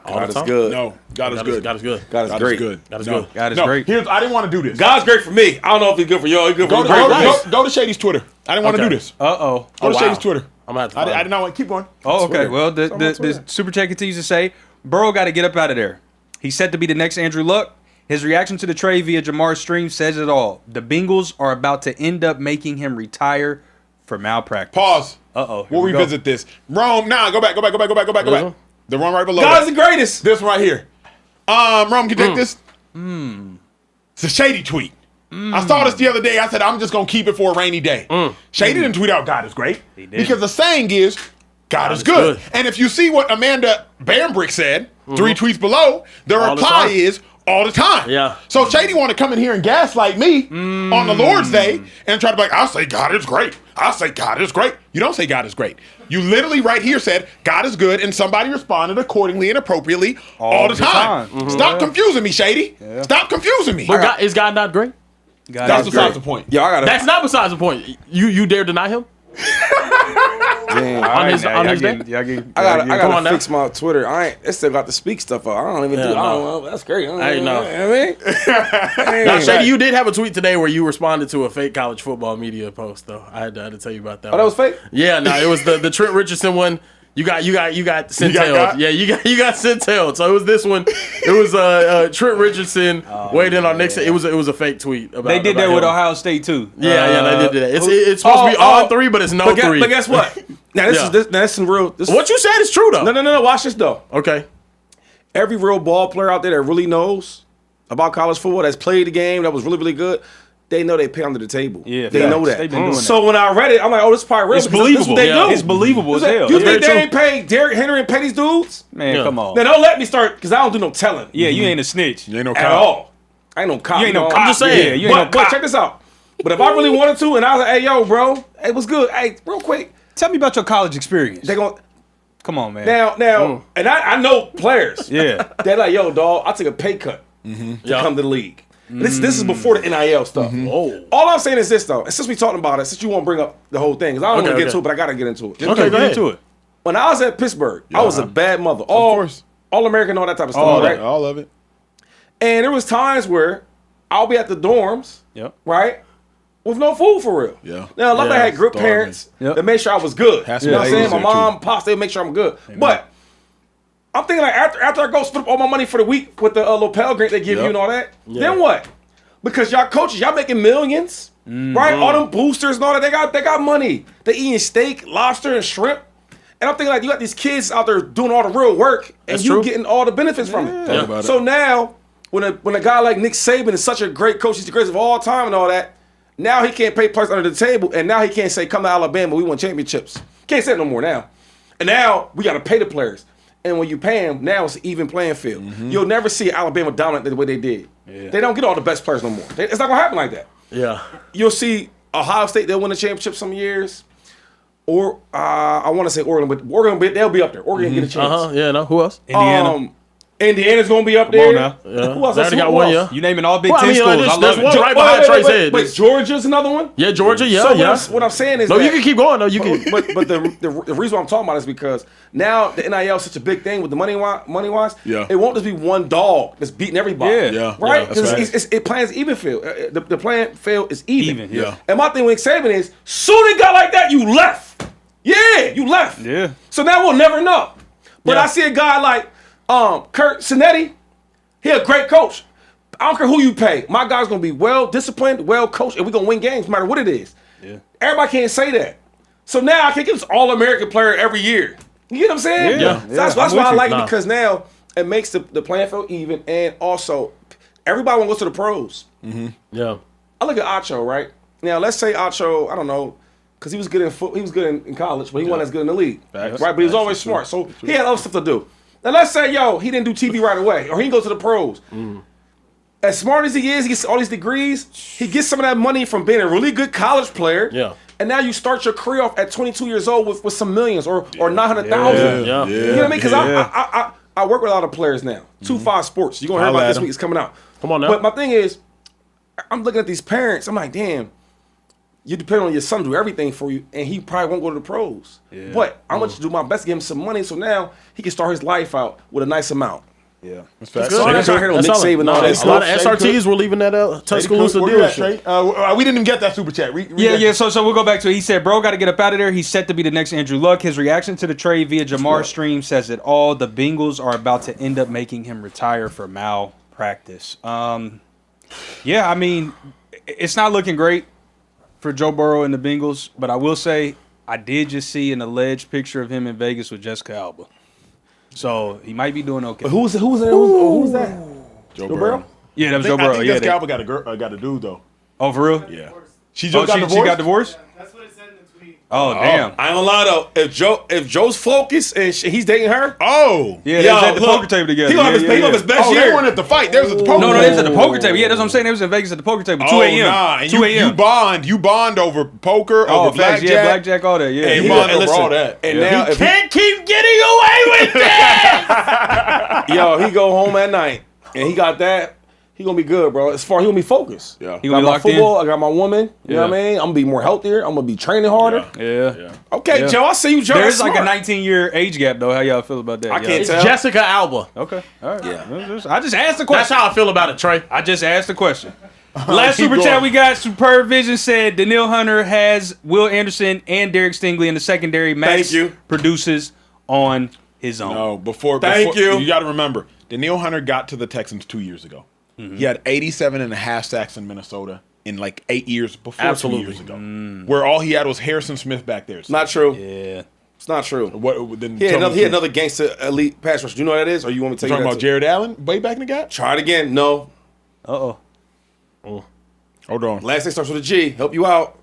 God is good. No, God is good. God is good. God is great. God is good. God is great. I didn't want to do this. God's great for me. I don't know if he's good for y'all. He's good for Go to Shady's Twitter. I didn't want to do this. Uh-oh. Go to Shady's Twitter. I'm gonna have to find I did not want to keep going. Oh, okay. Twitter. Well, It's on my the Twitter. super chat continues to say, Burrow got to get up out of there. He's set to be the next Andrew Luck. His reaction to the trade via Jamar's stream says it all. The Bengals are about to end up making him retire for malpractice. Pause. Uh-oh. We'll revisit this. Rome, go back. The one right below God is that. the greatest. This one right here. Rome, can you take this? It's a Shady tweet. I saw this the other day. I said, I'm just going to keep it for a rainy day. Shady didn't tweet out God is great. He did. Because the saying is, God is good. And if you see what Amanda Bambrick said, 3 tweets below, the All the reply time. is all the time. Yeah. So Shady want to come in here and gaslight me on the Lord's Day and try to be like, I'll say God is great. I'll say God is great. You don't say God is great. You literally right here said God is good, and somebody responded accordingly and appropriately all the time. Stop confusing me, Shady. Stop confusing me. But is God not great? That's besides the point. Yo, I gotta. That's not besides the point. You dare deny him? Damn. On his day? I gotta now. fix my Twitter. It still got the speak stuff up. I don't even do. I don't know. That's great. I Hey, no. I mean, Now, Shady, you did have a tweet today where you responded to a fake college football media post, though. I had to tell you about that. Oh, that was fake. Yeah, no, it was the Trent Richardson one. You got sent got tailed. got? Yeah, you got sent tailed. So it was this one. It was Trent Richardson weighed in on Nick. It was a fake tweet. About, They did about that with him. Ohio State, too. Yeah, they did that. It's supposed to be on 3, but it's no 3. But guess what? Now that's some real. What you said is true though. No. Watch this though. Okay. Every real ball player out there that really knows about college football, that's played the game, that was really, really good, they know they pay under the table. Yeah, they facts. know that. They've been doing that. So when I read it, I'm like, oh, this is probably real. It's because this is believable. what they Yeah. do. It's believable as hell. You Yeah. think Very they ain't paid Derrick Henry and pay these dudes? Man, Yeah. come on. Then don't let me start, because I don't do no telling. Yeah, you ain't a snitch. You ain't no At cop. all. I ain't no cop. You ain't no know. cop. I'm just saying. Yeah, you ain't no But cop. check this out. But if I really wanted to, and I was like, hey, yo, bro, hey, what's good? Hey, real quick. Tell me about your college experience. They going Come on, man. now, and I know players. Yeah. They're like, yo, dog, I took a pay cut to come to the league. This is before the NIL stuff. Oh. All I'm saying is this, though, and since we talking about it, since you won't bring up the whole thing, because I don't want to Okay, get into okay. it, but I got to get into it. Okay, go Get ahead. into it. When I was at Pittsburgh, I was a bad mother. course. All American, all that type of stuff, All right? of it. All of it. And there was times where I'll be at the dorms, Yep. right? With no food for real. Yeah. Now, luckily Yeah, I had good starving. parents Yep. that made sure I was good. Has to You know what I'm be saying? My easier, too. mom, pops, they make sure I'm good. But I'm thinking like after I go split up all my money for the week with the little Pell Grant they give you Yep. and all that, then what? Because y'all coaches, y'all making millions, right? All them boosters and all that, they got money. They eating steak, lobster, and shrimp. And I'm thinking like you got these kids out there doing all the real work, and That's you true. getting all the benefits from it. Talk about it. So now, when a guy like Nick Saban is such a great coach, he's the greatest of all time and all that, now he can't pay players under the table, and now he can't say, come to Alabama, we won championships. Can't say it no more now. And now we got to pay the players. And when you pay them, now it's an even playing field. You'll never see Alabama dominant the way they did. They don't get all the best players no more. It's not going to happen like that. Yeah. You'll see Ohio State, they'll win the championship some years. Or I want to say Oregon, but they'll be up there. Oregon get a chance. Yeah. No. Who else? Indiana. Indiana's going to be up on there. now. Yeah. Who else? They already got Who one. else? Yeah. You naming all Big Well, I Ten mean, schools. there's- I love there's it. one right behind Trey's head. Wait, Georgia's another one? Yeah, Georgia. Yeah. So yeah. what I'm saying is No, that, you can keep going though. You can. But the reason why I'm talking about it is because now the NIL is such a big thing with the money wise. Yeah. It won't just be one dog that's beating everybody. Yeah. Yeah. Right? Yeah, that's Because right. it plans even field. The playing field is even. Even, yeah. And my thing with Saban is, soon it got like that, you left. Yeah, you left. Yeah. So now we'll never know. But Yeah. I see a guy like Kurt Cinetti. He a great coach. I don't care who you pay. My guy's gonna be well disciplined, well coached, and we're gonna win games no matter what it is. Yeah. Everybody can't say that. So now I can get this all-American player every year. You get what I'm saying? Yeah. So that's I'm why I with like you. it, because now it makes the playing field even, and also everybody wanna go to the pros. Yeah. I look at Acho, right? Now let's say Acho, I don't know, because he was good he was good in college, but he wasn't as good in the league. Facts. Right, but he was always smart. So he had other stuff to do. Now let's say, he didn't do TV right away, or he didn't go to the pros. As smart as he is, he gets all these degrees. He gets some of that money from being a really good college player. Yeah. And now you start your career off at 22 years old with some millions or 900,000. Yeah. You know what I mean? Because I work with a lot of players now. 2-5 Sports. You're going to hear about this week. It's coming out. Come on now. But my thing is, I'm looking at these parents. I'm like, damn, you depend on your son to do everything for you, and he probably won't go to the pros. Yeah. But I'm going to do my best to give him some money so now he can start his life out with a nice amount. Yeah, that's That's facts. good. That's right here on Nick Saban and all that A lot of stuff. SRTs were leaving that Tuscaloosa Where you at, dealership. Trey? We didn't even get that super chat. Yeah. So we'll go back to it. He said, bro, got to get up out of there. He's set to be the next Andrew Luck. His reaction to the trade via Jamar stream says it all. The Bengals are about to end up making him retire for malpractice. Yeah, I mean, it's not looking great for Joe Burrow and the Bengals, but I will say I did just see an alleged picture of him in Vegas with Jessica Alba. So he might be doing okay. But who's that? Joe Burrow. Yeah, that was I Joe Burrow. think Yeah, Jessica Alba got a dude though. Oh, for real? Yeah. She just got divorced. She got divorced? That's what it said in the tweet. Oh, damn. I ain't gonna lie though. If Joe's focused and he's dating her, Oh. Yeah, they was at the poker table together. He gonna have his best Oh, year. they weren't at the fight. They was at the poker. No, table. they was at the poker table. Yeah, that's what I'm saying. They was in Vegas at the poker table. 2 Oh, a.m. nah. And 2 a.m. You bond over poker, Oh, over facts. blackjack. Yeah, blackjack, all that. Yeah. And Yeah. you bond over listen, all that. and Yeah. now He if can't keep getting away with this. he go home at night and he got that, he gonna be good, bro. As far he gonna be focused. Yeah. He I gonna got be my locked in. football, I got my woman. You know Yeah. what I mean? I'm gonna be more healthier. I'm gonna be training harder. Yeah. Okay, Yeah. Joe, I see you, Joe. There's That's like a smart. 19-year age gap, though. How y'all feel about that? I y'all? can't It's tell. Jessica Alba. Okay. All right. Yeah. I just asked the That's question. how I feel about it, Trey. I just asked the question. Last Keep super going. chat we got, Superb Vision said Daniil Hunter has Will Anderson and Derek Stingley in the secondary. Max Thank you. produces on his own. No, before Thank you. You got to remember, Daniil Hunter got to the Texans 2 years ago. He had 87.5 sacks in Minnesota in like 8 years before Absolutely. 2 years ago. Where all he had was Harrison Smith back there. Not true. Yeah. It's not true. What? Then He had tell me another gangster elite pass rusher. Do you know what that is? Or you want me to tell you talking that about too? Jared Allen way back in the gap? Try it again. No. Uh-oh. Hold on. Last name starts with a G. Help you out.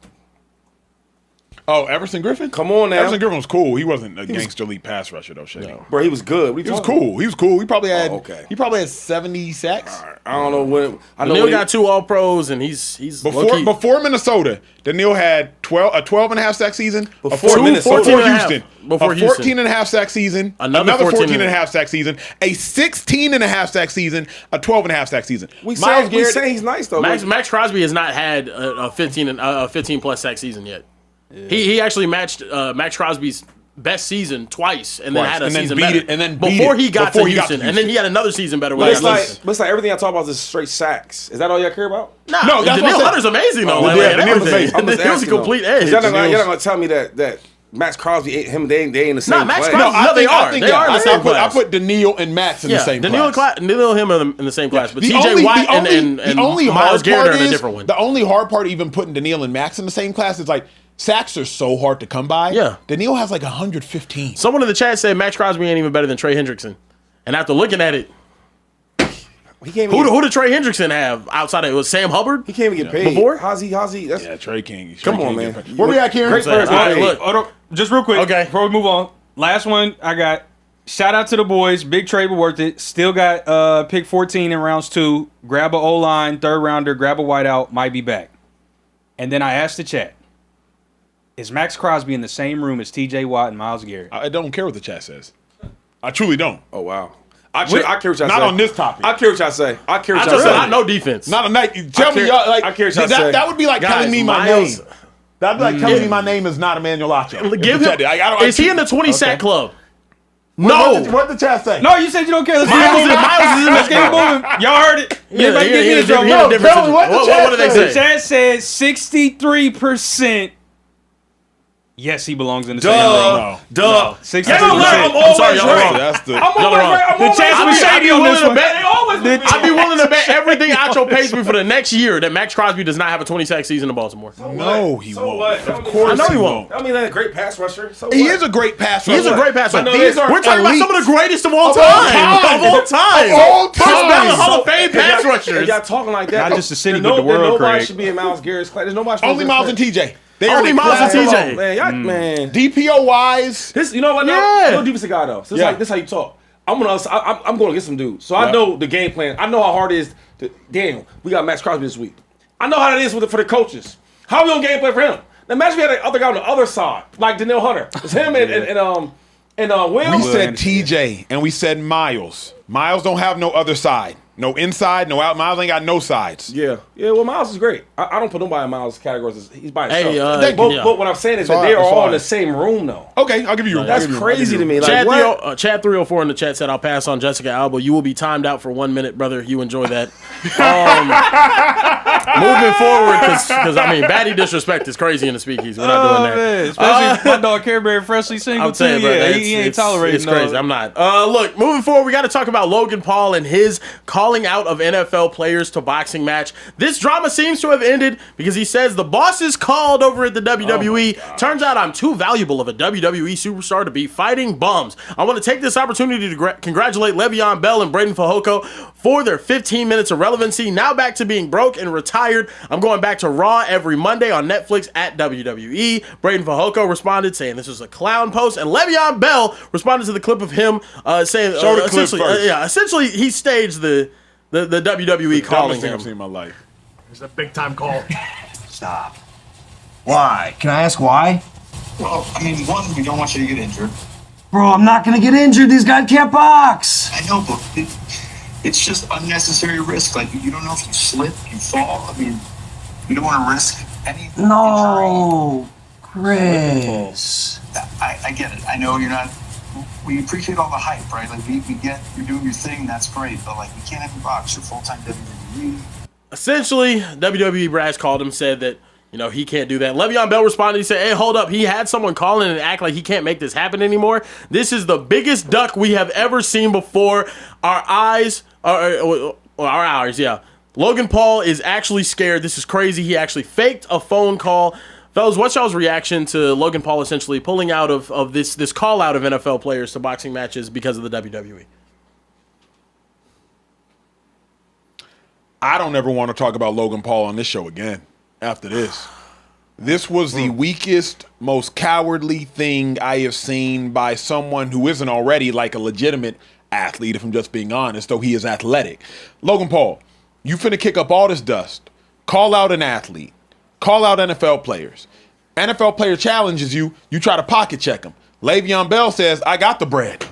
Oh, Everson Griffin? Come on now. Everson Griffin was cool. He wasn't a gangster elite pass rusher though, Shady. Bro, he was good. What are you He was talking cool. He was cool. He probably had okay. He probably had 70 sacks. about? I don't know when. I know Neil when he- got 2 All-Pros, and he's Before Minnesota, Daniil had a 12.5 sack season. Before Minnesota. 14 14.5 Houston. before a Houston. 14.5 sack season. Another 14.5 sack season. A 16.5 sack season. A 12.5 sack season. We Miles say he's nice though. Max Crosby has not had a 15 plus sack season yet. He actually matched Max Crosby's best season twice, and then Twice, had a and then season beat better. it, and then beat before it, he got before to he got to Houston, and then he had another season better. But with it's like, Houston. but it's like everything I talk about is straight sacks. Is that all y'all care about? Nah, No, that's what Daniil I said. Hunter's amazing though. Oh, Like, yeah, and Daniil's everything. amazing. I'm just He was a asking, complete though. edge. You're not gonna tell me that Max Crosby, they ain't in the same Nah, Max class. Crosby- No, they are. They are in the same I class. put Daniil and Max in the same Daniil class. and him are in the same class, but The TJ only- Watt the only- and the only Myles hard Garrett part are in a is- different one. The only hard part, even putting Daniil and Max in the same class, is like sacks are so hard to come by. Yeah. Daniil has like 115. Someone in the chat said Max Crosby ain't even better than Trey Hendrickson, and after looking at it, He can't even who did Trey Hendrickson have outside of it? Was Sam Hubbard? he can't even get paid. Before? How's he? That's Yeah, Trey King. Come on, man. Where we at, Kieran? Great players. All right, look. Hold on. Just real quick. Okay. Before we move on. Last one I got. Shout out to the boys. Big trade, but worth it. Still got pick 14 in rounds 2. Grab a O-line, 3rd rounder. Grab a wideout. Might be back. And then I asked the chat. Is Maxx Crosby in the same room as TJ Watt and Myles Garrett? I don't care what the chat says. I truly don't. Oh wow. I care what y'all say. Not on this topic. I care what y'all say. I care I what just y'all said say. no defense. Not a night. Tell me, care- y'all, like I care what y'all say. that would be like Guys, telling me my Miles- name. That'd be like telling me my name is not Emmanuel Acho. Give him. Is he in the 20 sack club? No. What the chat say? No, you said you don't care. Let's get it Miles moving. is in Let's the get it moving. Y'all heard it. Everybody give me the drum. No, tell me what the chat What do they said. The say? chat said 63%. Yes, he belongs in the same room. Duh. 63%. Y'all don't learn. I'm I'm sorry, always y'all right. wrong. That's the. I'm always wrong. right. I'm The always chance right. was Shady on this one. I'd I'd be willing to bet everything Acho pays me for the next year that Max Crosby does not have a 20 sack season in Baltimore. No, he So won't. what? Of course, I know he won't. I mean, that's a great pass rusher. So He what? is a great passer. He is a great passer. But these are We're talking about some of the greatest of all Of all time. time. Of all time. Of all First ballot time. Hall of Fame pass If rushers. y'all talking like that, Not just the city, then but the world, Nobody Craig. should be in Myles Garrett's class. There's nobody. Only Miles and TJ. They are Only the Miles and class. TJ. Man, y'all, man. DPO wise, This, you know what? Yeah. No defensive guy though. So this how you talk. I'm going to get some dudes. So I Yep. know the game plan. I know how hard it is. Damn, we got Maxx Crosby this week. I know how it is for the coaches. How we gonna game plan for him? Now imagine we had the other guy on the other side, like Danielle Hunter. It's him and Will. we said TJ and we said Miles. Miles don't have no other side. No inside, no out. Miles ain't got no sides. Yeah. Well, Miles is great. I don't put nobody in Miles' categories. He's by himself. Hey, but what I'm saying is that they are all in the same room, though. Okay, I'll give you. That's crazy to me. Like, Chad 304 in the chat said, "I'll pass on Jessica Alba. You will be timed out for 1 minute, brother. You enjoy that." Moving forward, because I mean, baddie disrespect is crazy in the speakeasy. We're not doing that. Man. Especially my dog Carebear freshly single I'm saying, too. bro, Yeah, he ain't tolerating. It's crazy. no. I'm not. Look, moving forward, we got to talk about Logan Paul and his calling out of NFL players to boxing match. This drama seems to have ended because he says the bosses called over at the WWE. Turns out I'm too valuable of a WWE superstar to be fighting bums. I want to take this opportunity to congratulate Le'Veon Bell and Braden Fajoko for their 15 minutes of relevancy. Now back to being broke and retired. I'm going back to Raw every Monday on Netflix at WWE. Braden Fajoko responded saying this was a clown post, and Le'Veon Bell responded to the clip of him saying Show the clip first. essentially he staged the WWE calling Dumbest thing him. I've seen in my life. It's a big time call. Stop. Why? Can I ask why? Well, I mean, one, we don't want you to get injured. Bro, I'm not gonna get injured. These guys can't box. I know, but it's just unnecessary risk. Like, you don't know if you slip, you fall. I mean, you don't want to risk anything. No, Chris. I get it. I know you're not. We appreciate all the hype, right? Like, we get you're doing your thing. That's great. But, like, we can't have you box. You're full-time WWE. Essentially, WWE brass called him, said that, you know, he can't do that. Le'Veon Bell responded. He said, hey, hold up. He had someone call in and act like he can't make this happen anymore. This is the biggest duck we have ever seen before. Our eyes. Logan Paul is actually scared. This is crazy. He actually faked a phone call. Fellas, what's y'all's reaction to Logan Paul essentially pulling out of this call out of NFL players to boxing matches because of the WWE? I don't ever want to talk about Logan Paul on this show again after this. This was the weakest, most cowardly thing I have seen by someone who isn't already like a legitimate athlete, if I'm just being honest, though he is athletic. Logan Paul, you finna kick up all this dust, call out an athlete, call out NFL players. NFL player challenges you, you try to pocket check him. Le'Veon Bell says, I got the bread.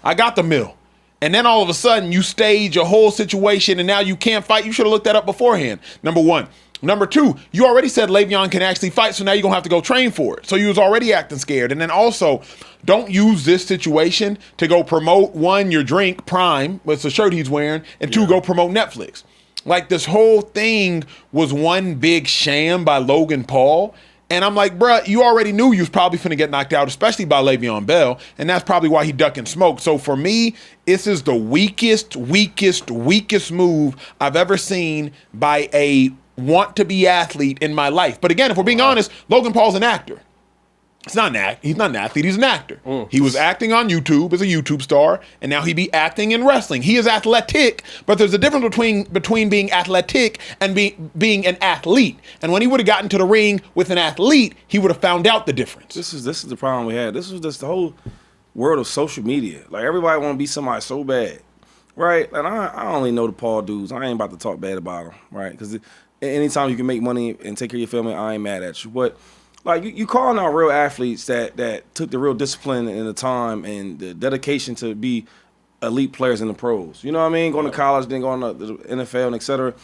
I got the mill. And then all of a sudden you stage a whole situation and now you can't fight. You should have looked that up beforehand. Number one. Number two, you already said Le'Veon can actually fight, so now you're going to have to go train for it. So you was already acting scared. And then also, don't use this situation to go promote, one, your drink, Prime, it's the shirt he's wearing, and two, go promote Netflix. Like, this whole thing was one big sham by Logan Paul. And I'm like, bruh, you already knew you was probably finna get knocked out, especially by Le'Veon Bell, and that's probably why he ducking smoke. So for me, this is the weakest move I've ever seen by a want-to-be athlete in my life. But again, if we're being honest, Logan Paul's an actor. He's not an athlete, he's an actor. He was acting on YouTube as a YouTube star, and now he be acting in wrestling. He is athletic, but there's a difference between being athletic and being an athlete. And when he would have gotten to the ring with an athlete, he would have found out the difference. This is the problem we had. This was just the whole world of social media. Like, everybody want to be somebody so bad, right? And I only know the Paul dudes. I ain't about to talk bad about them, right? Because anytime you can make money and take care of your family, I ain't mad at you. But like, you calling out real athletes that took the real discipline and the time and the dedication to be elite players in the pros. You know what I mean? Going to college, then going to the NFL, and et cetera.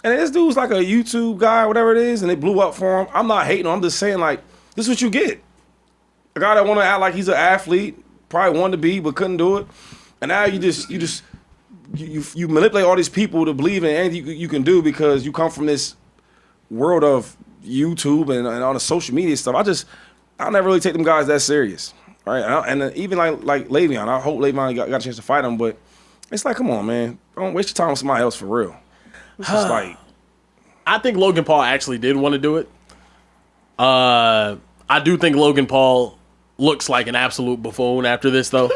And this dude's like a YouTube guy, whatever it is, and they blew up for him. I'm not hating on him. I'm just saying, like, this is what you get. A guy that want to act like he's an athlete, probably wanted to be, but couldn't do it. And now you manipulate all these people to believe in anything you can do because you come from this world of YouTube and all the social media stuff. I never really take them guys that serious, right? And even like Le'Veon, I hope Le'Veon got a chance to fight him, but it's like, come on, man, don't waste your time with somebody else for real. It's just like, I think Logan Paul actually did want to do it. I do think Logan Paul looks like an absolute buffoon after this, though.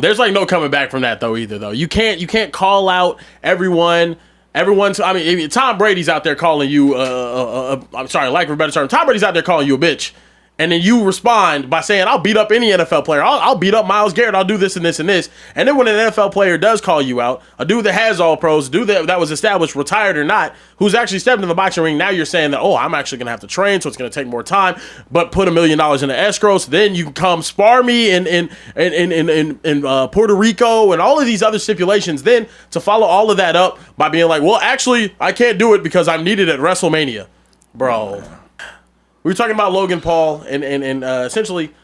There's like no coming back from that though either. Though you can't call out everyone everyone's. I mean, Tom Brady's out there calling you. I'm sorry, lack of a better term. Tom Brady's out there calling you a bitch. And then you respond by saying, I'll beat up any NFL player. I'll beat up Myles Garrett. I'll do this and this and this. And then when an NFL player does call you out, a dude that has all pros, a dude that was established, retired or not, who's actually stepped in the boxing ring, now you're saying that, I'm actually going to have to train, so it's going to take more time, but put $1 million in the escrow, so then you can come spar me in Puerto Rico and all of these other stipulations. Then to follow all of that up by being like, well, actually, I can't do it because I'm needed at WrestleMania. Bro. We were talking about Logan Paul and essentially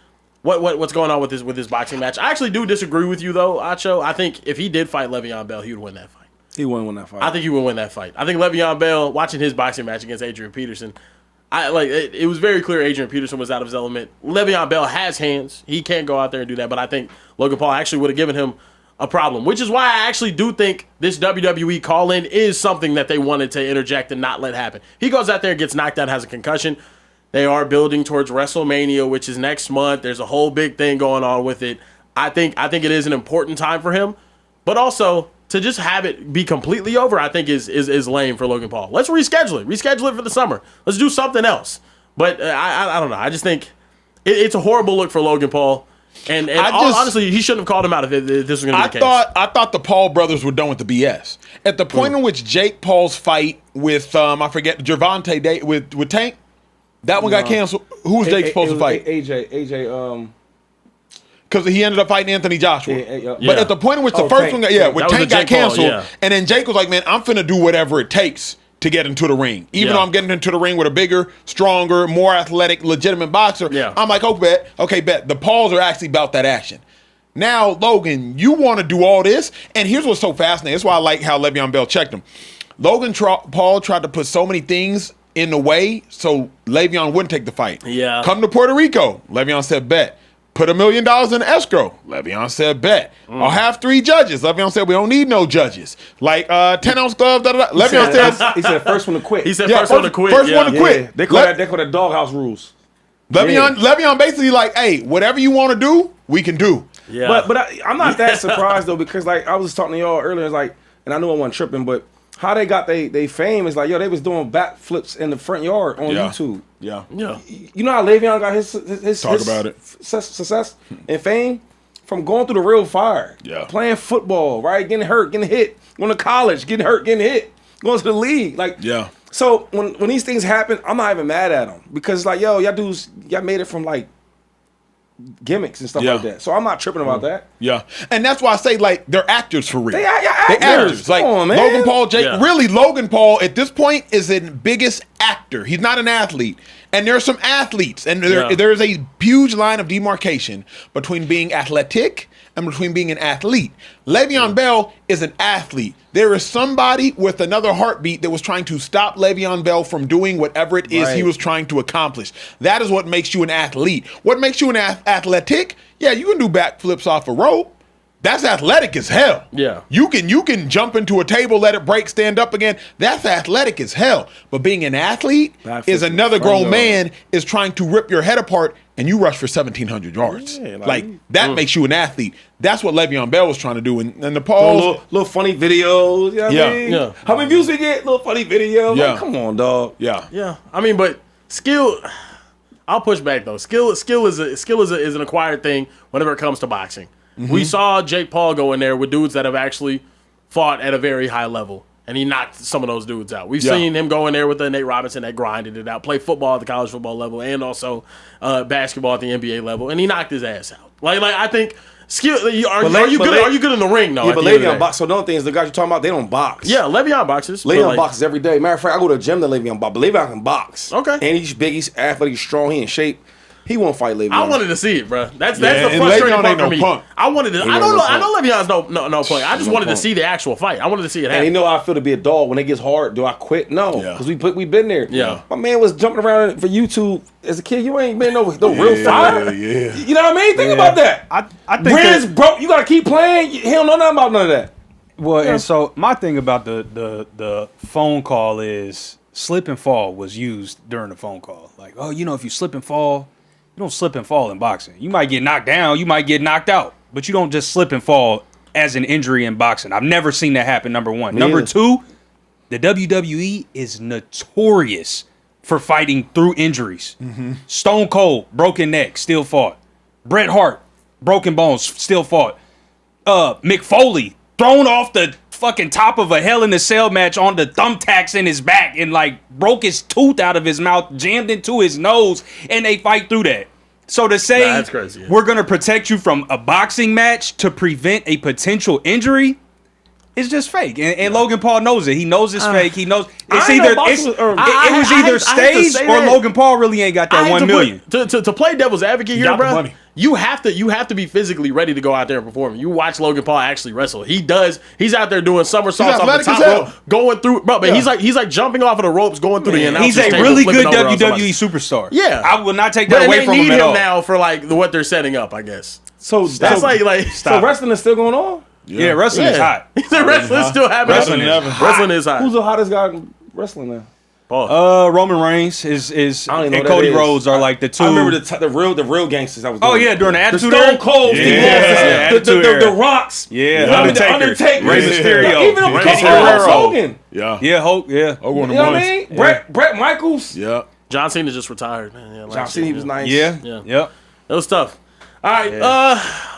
what's going on with this boxing match. I actually do disagree with you though, Acho. I think if he did fight Le'Veon Bell, he would win that fight. He wouldn't win that fight. I think he would win that fight. I think Le'Veon Bell, watching his boxing match against Adrian Peterson, it was very clear Adrian Peterson was out of his element. Le'Veon Bell has hands. He can't go out there and do that, but I think Logan Paul actually would have given him a problem, which is why I actually do think this WWE call-in is something that they wanted to interject and not let happen. He goes out there and gets knocked out, has a concussion. They are building towards WrestleMania, which is next month. There's a whole big thing going on with it. I think it is an important time for him, but also to just have it be completely over, I think is lame for Logan Paul. Let's reschedule it. Reschedule it for the summer. Let's do something else. But I don't know. I just think it's a horrible look for Logan Paul. And honestly, he shouldn't have called him out if this was going to be the case. I thought the Paul brothers were done with the BS. At the point in which Jake Paul's fight with, I forget, Gervonta with Tank, that one got canceled. Who was Jake supposed to fight? AJ. Because he ended up fighting Anthony Joshua. Yeah. But at the point in which the first Tank. one, with Tank got canceled, Paul, and then Jake was like, man, I'm finna do whatever it takes to get into the ring. Even though I'm getting into the ring with a bigger, stronger, more athletic, legitimate boxer, I'm like, okay, bet. The Pauls are actually about that action. Now, Logan, you want to do all this, and here's what's so fascinating. That's why I like how Le'Veon Bell checked him. Paul tried to put so many things in the way so Le'Veon wouldn't take the fight. Yeah. Come to Puerto Rico. Le'Veon said, bet. Put $1 million in escrow. Le'Veon said, bet. I'll have 3 judges. Le'Veon said, we don't need no judges. Like 10-ounce gloves. Le'Veon said, he said first one to quit. He said first one to quit. First one to quit. They call that doghouse rules. Le'Veon basically like, hey, whatever you want to do, we can do. Yeah. But I'm not that surprised though, because like I was talking to y'all earlier, it's like, and I knew I wasn't tripping, but how they got they fame is like, they was doing backflips in the front yard on YouTube. Yeah. You know how Le'Veon got his Talk about it. Success and fame? From going through the real fire. Yeah. Playing football, right? Getting hurt, getting hit. Going to college, getting hurt, getting hit. Going to the league. Like, so when these things happen, I'm not even mad at them. Because it's like, y'all dudes, y'all made it from like gimmicks and stuff like that. So I'm not tripping about that. Yeah. And that's why I say, like, they're actors for real. They actors. Like, come on, man. Logan Paul, really, Logan Paul, at this point, is the biggest actor. He's not an athlete. And there are some athletes. And there's a huge line of demarcation between being athletic and between being an athlete. Le'Veon Bell is an athlete. There is somebody with another heartbeat that was trying to stop Le'Veon Bell from doing whatever it is he was trying to accomplish. That is what makes you an athlete. What makes you an athletic? Yeah, you can do backflips off a rope. That's athletic as hell. Yeah. You can jump into a table, let it break, stand up again. That's athletic as hell. But being an athlete is another grown man is trying to rip your head apart and you rush for 1,700 yards. Yeah, like that makes you an athlete. That's what Le'Veon Bell was trying to do. And the Pauls. Little funny videos. You know what I mean? How many views we get? Little funny videos. Yeah. Like, come on, dog. Yeah. I mean, but skill. I'll push back though. Skill is an acquired thing whenever it comes to boxing. Mm-hmm. We saw Jake Paul go in there with dudes that have actually fought at a very high level, and he knocked some of those dudes out. We've seen him go in there with Nate Robinson that grinded it out, play football at the college football level, and also basketball at the NBA level, and he knocked his ass out. Like I think skill. Are you good in the ring? No, but Le'Veon box. So another thing is the guys you're talking about, they don't box. Yeah, Le'Veon boxes. Le'Veon boxes every day. Matter of fact, I go to the gym to Le'Veon box, but Le'Veon can box. Okay, and he's big, he's athletic, he's strong, he in shape. He won't fight Le'Veon. I wanted to see it, bro. That's the frustrating part for me. Punk. I wanted to. I know Le'Veon's no punk. I just wanted to see the actual fight. I wanted to see it happen. And you know how I feel to be a dog when it gets hard. Do I quit? No, because we been there. Yeah, my man was jumping around for YouTube as a kid. You ain't been no real fire. Yeah. You know what I mean? Think about that. I think Riz broke. You gotta keep playing. He don't know nothing about none of that. Well, and so my thing about the phone call is slip and fall was used during the phone call. Like, if you slip and fall. You don't slip and fall in boxing. You might get knocked down. You might get knocked out. But you don't just slip and fall as an injury in boxing. I've never seen that happen, number one. Number two, The WWE is notorious for fighting through injuries. Stone Cold, broken neck, still fought. Bret Hart, broken bones, still fought. Mick Foley, thrown off the fucking top of a Hell in a Cell match on the thumbtacks in his back and like broke his tooth out of his mouth, jammed into his nose, and they fight through that. So to say that's crazy, yeah. We're gonna protect you from a boxing match to prevent a potential injury is just fake. And Logan Paul knows it. He knows it's fake. He knows it's either it was either staged or Logan Paul really ain't got that 1 million. To play devil's advocate here, got the bro. money. You have to be physically ready to go out there and perform. You watch Logan Paul actually wrestle. He does. He's out there doing somersaults off the athletic top as hell. rope, going through. Bro, but he's like jumping off of the ropes, going through the announcers He's a table, really flipping good over on somebody. WWE superstar. Yeah. I will not take But that away they from need him at all. now for like what they're setting up, I guess. So That's like so wrestling is still going on. Yeah, wrestling is hot. The wrestling's still happening. Wrestling is hot. Who's the hottest guy in wrestling now? Roman Reigns is I don't even know and what Cody that is. Rhodes are like the two. I remember the real gangsters. I was. Oh doing. yeah, during the the Attitude Stone Era. Cold, Yeah, the Rocks, Yeah, the Undertaker, Rey Mysterio, even Randy Hulk Guerrero. Hogan. Yeah. Yeah, Hulk. Yeah, Oh, one You of know what the I ones. mean? Brett Michaels. Yeah. John Cena just retired. Man, yeah, John Cena, he was nice. yeah, Yeah. yep. It was tough. All right,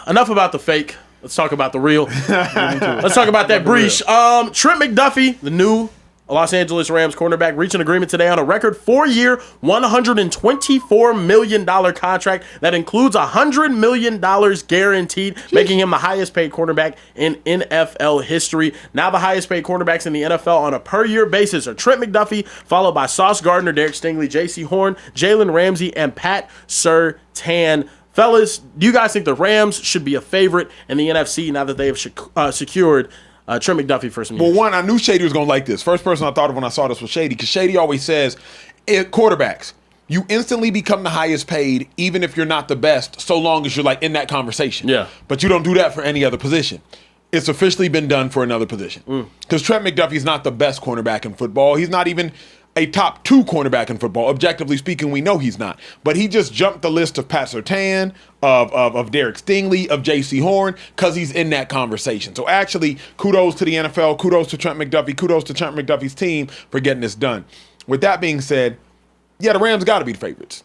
enough about the fake. Let's talk about the real. Let's talk about that breach. Trent McDuffie, the new Los Angeles Rams cornerback, reached an agreement today on a record 4-year, $124 million contract that includes $100 million guaranteed, making him the highest paid cornerback in NFL history. Now the highest paid cornerbacks in the NFL on a per-year basis are Trent McDuffie, followed by Sauce Gardner, Derek Stingley, J.C. Horn, Jalen Ramsey, and Pat Surtain. Fellas, do you guys think the Rams should be a favorite in the NFC now that they have secured Trent McDuffie for some years? Well, one, I knew Shady was going to like this. First person I thought of when I saw this was Shady, because Shady always says, quarterbacks, you instantly become the highest paid, even if you're not the best, so long as you're like in that conversation. Yeah. But you don't do that for any other position. It's officially been done for another position. Because Trent McDuffie's not the best cornerback in football. He's not even a top 2 cornerback in football. Objectively speaking, we know he's not. But he just jumped the list of Pat Surtain, of Derek Stingley, of J.C. Horn, because he's in that conversation. So actually, kudos to the NFL, kudos to Trent McDuffie, kudos to Trent McDuffie's team for getting this done. With that being said, yeah, the Rams got to be the favorites.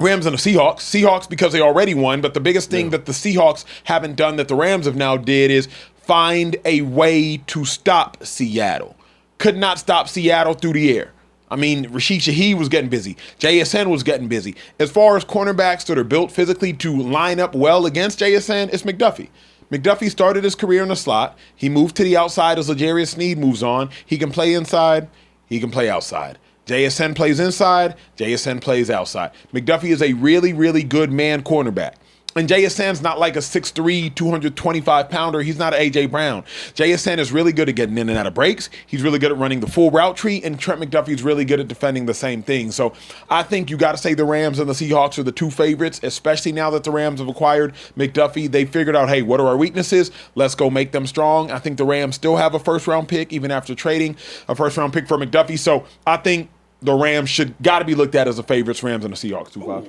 Rams and the Seahawks. Seahawks because they already won, but the biggest thing that the Seahawks haven't done that the Rams have now did is find a way to stop Seattle. Could not stop Seattle through the air. I mean, Rashid Shaheed was getting busy. JSN was getting busy. As far as cornerbacks that are built physically to line up well against JSN, it's McDuffie. McDuffie started his career in the slot. He moved to the outside as L'Jarius Sneed moves on. He can play inside. He can play outside. JSN plays inside. JSN plays outside. McDuffie is a really, really good man cornerback. And JSN's not like a 6'3", 225-pounder. He's not an A.J. Brown. JSN is really good at getting in and out of breaks. He's really good at running the full route tree, and Trent McDuffie's really good at defending the same thing. So I think you got to say the Rams and the Seahawks are the 2 favorites, especially now that the Rams have acquired McDuffie. They figured out, hey, what are our weaknesses? Let's go make them strong. I think the Rams still have a first-round pick, even after trading a first-round pick for McDuffie. So I think the Rams got to be looked at as the favorites, Rams and the Seahawks. 2-5.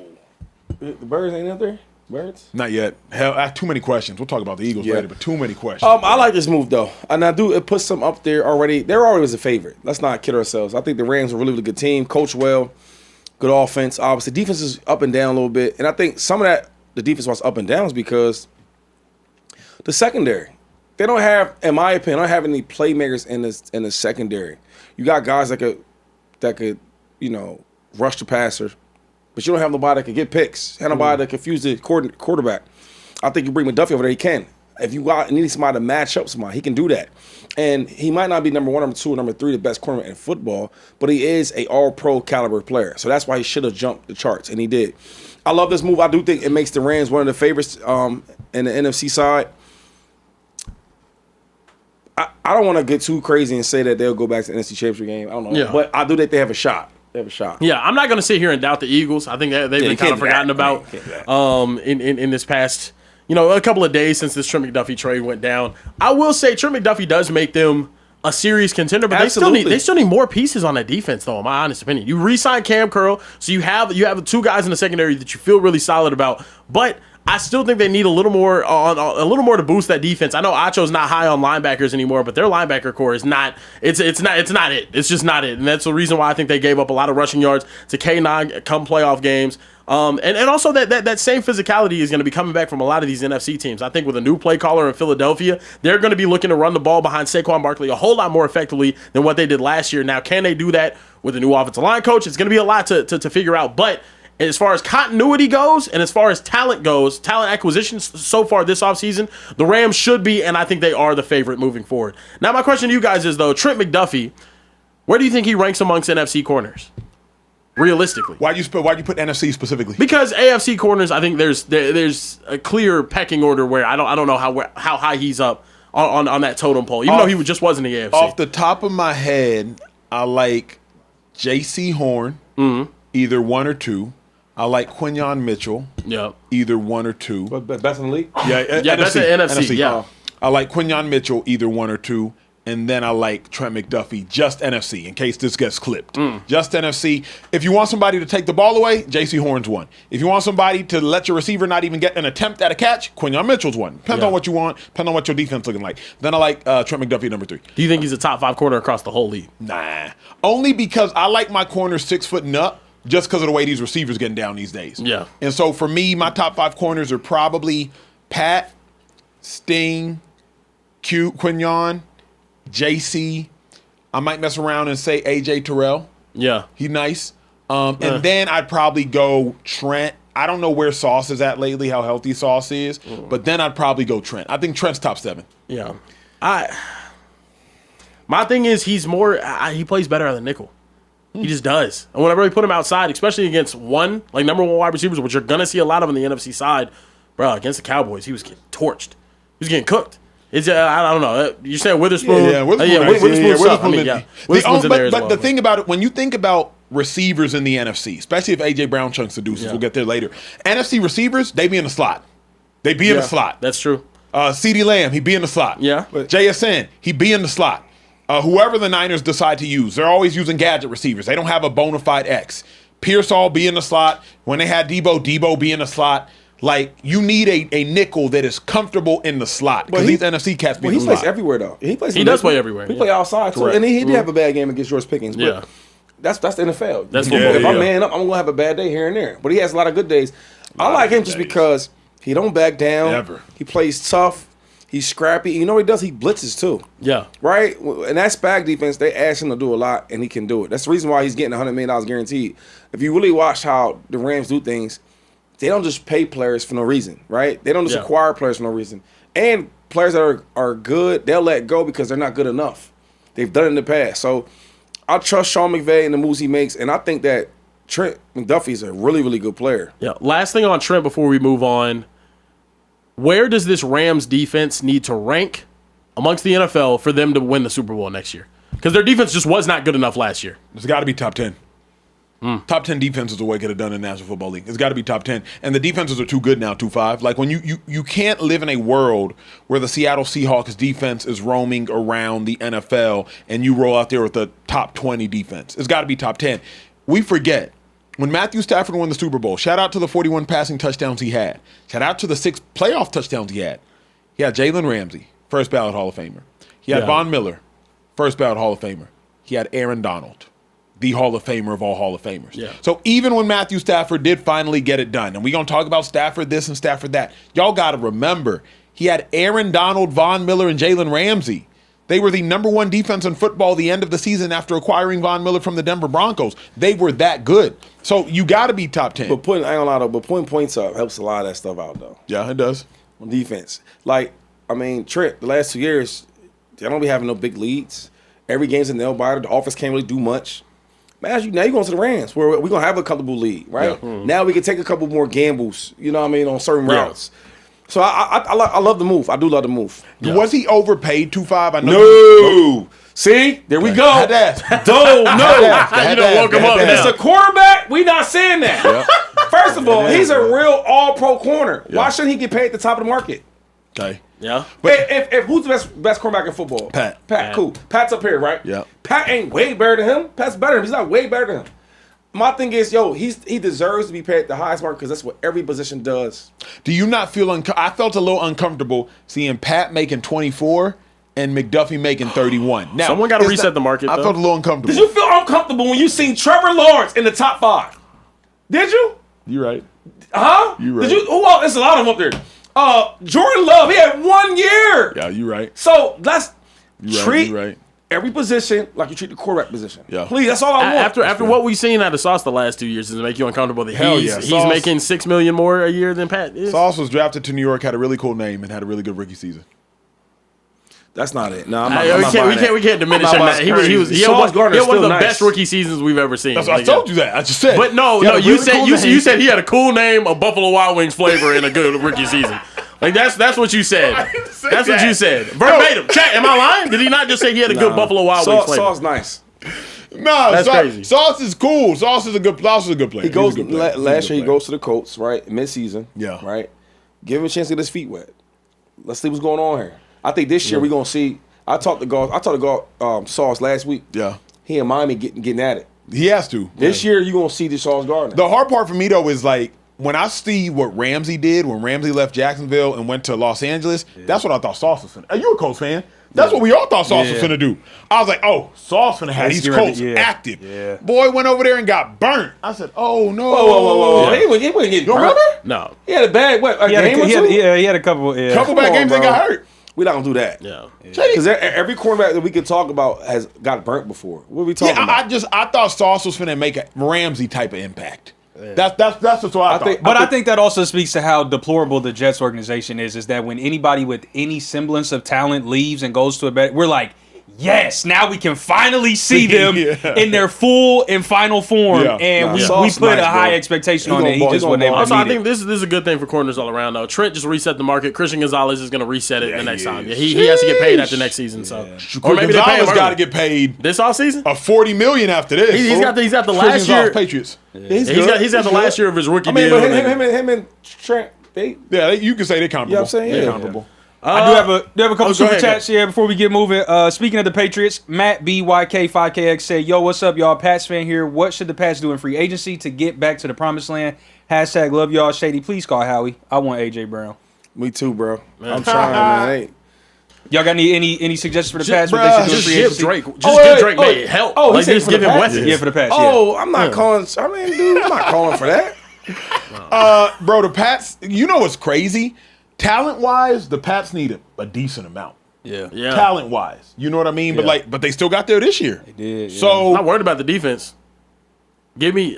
The Birds ain't up there. Birds? Not yet. Hell, I have too many questions. We'll talk about the Eagles later, but too many questions. I like this move though, and I do. It puts them up there already. They're already was a favorite. Let's not kid ourselves. I think the Rams are a really, really good team, coach well, good offense. Obviously, defense is up and down a little bit, and I think some of that the defense was up and down is because the secondary. They don't have, in my opinion, don't have any playmakers in the secondary. You got guys that could rush the passer. But you don't have nobody that can get picks. Have nobody that confuse the quarterback. I think you bring McDuffie over there, he can. If you need somebody to match up somebody, he can do that. And he might not be number 1, number 2, or number 3, the best cornerback in football, but he is a all-pro caliber player. So that's why he should have jumped the charts, and he did. I love this move. I do think it makes the Rams one of the favorites in the NFC side. I don't want to get too crazy and say that they'll go back to the NFC Championship game. I don't know. Yeah. But I do think they have a shot. They have a shot. Yeah, I'm not going to sit here and doubt the Eagles. I think they've been kind of forgotten about in this past, a couple of days since this Trent McDuffie trade went down. I will say Trent McDuffie does make them a serious contender, but they still need more pieces on that defense, though, in my honest opinion. You re-sign Cam Curl, so you have the 2 guys in the secondary that you feel really solid about. But I still think they need a little more to boost that defense. I know Acho's not high on linebackers anymore, but their linebacker core is not. It's not it. It's just not it, and that's the reason why I think they gave up a lot of rushing yards to K9 come playoff games. And also that same physicality is going to be coming back from a lot of these NFC teams. I think with a new play caller in Philadelphia, they're going to be looking to run the ball behind Saquon Barkley a whole lot more effectively than what they did last year. Now, can they do that with a new offensive line coach? It's going to be a lot to figure out, but as far as continuity goes and as far as talent goes, talent acquisitions so far this offseason, the Rams should be, and I think they are the favorite moving forward. Now, my question to you guys is, though, Trent McDuffie, where do you think he ranks amongst NFC corners? Realistically. Why'd you put NFC specifically? Because AFC corners, I think there's a clear pecking order where I don't know how high he's up on that totem pole, even though he just wasn't in the AFC. Off the top of my head, I like J.C. Horn, either 1 or 2. I like Quinyon Mitchell. Yeah. Either 1 or 2. But best in the league? Yeah, that's the NFC. Yeah. I like Quinyon Mitchell, either 1 or 2. And then I like Trent McDuffie, just NFC, in case this gets clipped. Just NFC. If you want somebody to take the ball away, J.C. Horn's 1. If you want somebody to let your receiver not even get an attempt at a catch, Quinyon Mitchell's 1. Depends on what you want. Depends on what your defense looking like. Then I like Trent McDuffie, number 3. Do you think he's a top 5 corner across the whole league? Nah. Only because I like my corners 6 foot and up, just because of the way these receivers getting down these days. Yeah. And so for me, my top 5 corners are probably Pat, Sting, Quinyon, JC. I might mess around and say AJ Terrell. Yeah. He's nice. And then I'd probably go Trent. I don't know where Sauce is at lately, how healthy Sauce is, but then I'd probably go Trent. I think Trent's top 7. Yeah. My thing is he plays better on the nickel. He just does. And whenever we put him outside, especially against number 1 wide receivers, which you're going to see a lot of on the NFC side, bro, against the Cowboys, he was getting torched. He was getting cooked. It's I don't know. You're saying Witherspoon? Yeah, Witherspoon's in there as well. But the thing about it, when you think about receivers in the NFC, especially if A.J. Brown chunks the deuces, we'll get there later. NFC receivers, they be in the slot. They be in the slot. That's true. CeeDee Lamb, he be in the slot. Yeah. JSN, he be in the slot. Whoever the Niners decide to use, they're always using gadget receivers. They don't have a bona fide X. Pearsall be in the slot. When they had Debo be in the slot. Like, you need a nickel that is comfortable in the slot. Because these NFC cats be in the slot. He plays everywhere, though. He does play everywhere. He play outside, too. And he did have a bad game against George Pickens. But that's the NFL. That's football. If I'm man up, I'm going to have a bad day here and there. But he has a lot of good days. I like him just because he don't back down. Never. He plays tough. He's scrappy. You know what he does? He blitzes, too. Yeah. Right? And that SPAG defense, they asked him to do a lot, and he can do it. That's the reason why he's getting $100 million guaranteed. If you really watch how the Rams do things, they don't just pay players for no reason, right? They don't just acquire players for no reason. And players that are good, they'll let go because they're not good enough. They've done it in the past. So I trust Sean McVay and the moves he makes, and I think that Trent McDuffie is a really, really good player. Yeah. Last thing on Trent before we move on. Where does this Rams defense need to rank amongst the NFL for them to win the Super Bowl next year? Because their defense just was not good enough last year. It's got to be top 10. Top 10 defense is the way it could have done in the National Football League. It's got to be top 10. And the defenses are too good now, 2-5. Like, when you can't live in a world where the Seattle Seahawks defense is roaming around the NFL and you roll out there with the top 20 defense. It's got to be top 10. We forget. When Matthew Stafford won the Super Bowl, shout out to the 41 passing touchdowns he had. Shout out to the 6 playoff touchdowns he had. He had Jalen Ramsey, first ballot Hall of Famer. He had Von Miller, first ballot Hall of Famer. He had Aaron Donald, the Hall of Famer of all Hall of Famers. Yeah. So even when Matthew Stafford did finally get it done, and we're going to talk about Stafford this and Stafford that, y'all got to remember, he had Aaron Donald, Von Miller, and Jalen Ramsey. They were the number 1 defense in football the end of the season after acquiring Von Miller from the Denver Broncos. They were that good. So you got to be top 10. But putting points up helps a lot of that stuff out, though. Yeah, it does. On defense. Like, I mean, Trent, the last 2 years, they don't be having no big leads. Every game's a nail biter. The offense can't really do much. Man, now you're going to the Rams, where we're going to have a comfortable lead, right? Yeah. Now we can take a couple more gambles, you know what I mean, on certain routes. So I love the move. I do love the move. Yeah. Was he overpaid 2.5? I know. No. See, there we go. No. Woke him up. It's a quarterback. We not saying that. Yep. First of all, he's a real all-pro corner. Yeah. Why shouldn't he get paid at the top of the market? Okay. Yeah. But if who's the best quarterback in football? Pat. Cool. Pat's up here, right? Yeah. Pat ain't way better than him. Pat's better than him. He's not way better than him. My thing is, he deserves to be paid the highest mark because that's what every position does. Do you not feel I felt a little uncomfortable seeing Pat making 24 and McDuffie making 31. Now, Someone got to reset the market, I though. felt a little uncomfortable. Did you feel uncomfortable when you seen Trevor Lawrence in the top 5? Did you? You're right. Huh? You right. Did you? Who else? There's a lot of them up there. Jordan Love, he had 1 year. Yeah, you're right. So let's You're treat right. every position like you treat the quarterback position. Yeah. Please, that's all I want. After what we've seen out of Sauce the last 2 years, does it make you uncomfortable that Hell he's yeah. he's Sauce- making $6 million more a year than Pat is? Sauce was drafted to New York, had a really cool name, and had a really good rookie season. That's not it. No, I'm We not can't buying that. we can't diminish I'm him. not That. buying He that. was Sauce Gardner's he had one of still the nice. best rookie seasons we've ever seen. That's what I told you that. I just said. But no, He had a you really said cool you name. said he had a cool name, a Buffalo Wild Wings flavor, and a good rookie season. Like that's what you said. didn't say That's what that. you said. Verbatim. Chat. Am I lying? Did he not just say he had a good Buffalo Wild Wings flavor? Sauce nice. No, That's crazy. Sauce is cool. Sauce is a good player. He goes He's a good player. last year. He goes to the Colts, right? Mid-season. Yeah. Right. Give him a chance to get his feet wet. Let's see what's going on here. I think this year we're gonna see. I talked to Sauce last week. Yeah. He and Miami getting at it. He has to. This year you're gonna see the Sauce Gardner. The hard part for me though is like when I see what Ramsey did when Ramsey left Jacksonville and went to Los Angeles. That's what I thought Sauce was finna. Are you a Colts fan? That's what we all thought Sauce was finna do. I was like, oh, Sauce finna have these Colts active. Yeah. Boy went over there and got burnt. I said, oh no. Whoa. He wasn't getting You burnt. remember? No. He had a bad game or two? He had a couple. Yeah. Couple Come bad on, games and bro. got hurt. We're not gonna do that. Yeah. Because every quarterback that we can talk about has got burnt before. What are we talking about? I thought Sauce was finna make a Ramsey type of impact. That's just what I thought. think- But I think that also speaks to how deplorable the Jets organization is that when anybody with any semblance of talent leaves and goes to a bet, we're like, yes, now we can finally see them Yeah. in their full and final form. Yeah. And we Sauce put nice, a high bro. expectation He on gonna it. He ball- just he wasn't gonna able ball. to Also, I meet think it. this is a good thing for corners all around, though. Trent just reset the market. Christian Gonzalez is going to reset it the next time. Yeah, he has to get paid after next season. So, or maybe they pay him Gonzalez got to early. get paid This all season. a $40 million after this. He's got the last Christian year. Gonzalez, Patriots. He's got the last year of his rookie I mean, deal. but and then- him and Trent, they You can say they're comparable. You know what I'm saying? They're Yeah. comparable. I do have a couple go super ahead, chats here before we get moving. Speaking of the Patriots, Matt BYK5KX said, "Yo, what's up, y'all? Pats fan here. What should the Pats do in free agency to get back to the promised land? Hashtag love y'all. Shady, please call Howie. I want AJ Brown. Me too, bro. I'm trying, man. Hey. Y'all got any suggestions for the Pats? What bruh, they should do in Just free give agency? Drake. Just Oh, give wait, Drake oh, man help. oh, he Like, said just for give the him Pats? weapons. Yeah, for the Pats. Oh, I'm not calling. I mean, dude, I'm not calling for that. Bro, the Pats, you know what's crazy? Talent-wise, the Pats need a decent amount. Yeah. Yeah. Talent-wise. You know what I mean? But they still got there this year. They did, yeah. So, I'm not worried about the defense. Give me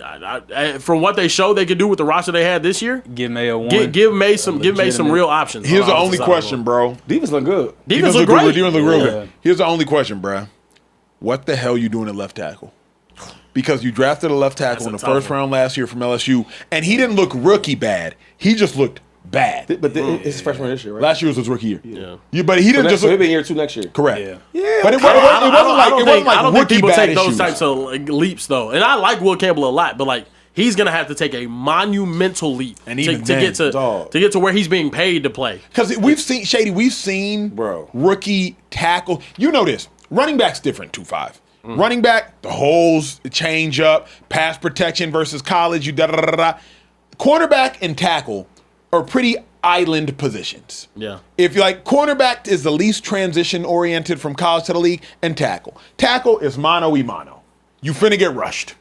from what they showed they could do with the roster they had this year. Give Mayo one. Give May some legitimate- real options. here's on the the only offensive side of the question, ball. bro. Defense look good. Defense look great. Defense look real Yeah. good. Here's the only question, bro. What the hell you doing at left tackle? Because you drafted a left tackle in the That's a tough first one. round last year from LSU, and he didn't look rookie bad. He just looked bad. But it's his freshman this year, right? Last year was his rookie year. Yeah. But he didn't just So he'll look be year 2 next year. correct. Yeah. Yeah, But it okay. wasn't I don't think rookie people bad take those issues. types of leaps though. And I like Will Campbell a lot, but like he's gonna have to take a monumental leap And to even then, get to where he's being paid to play. Because we've seen Bro. rookie tackle. You know this. Running back's different, 2-5. Running back, the holes, the change up, pass protection versus college, Cornerback and tackle are pretty island positions. Yeah. If you like, cornerback is the least transition oriented from college to the league, and tackle. Tackle is mano-y-mano. You finna get rushed.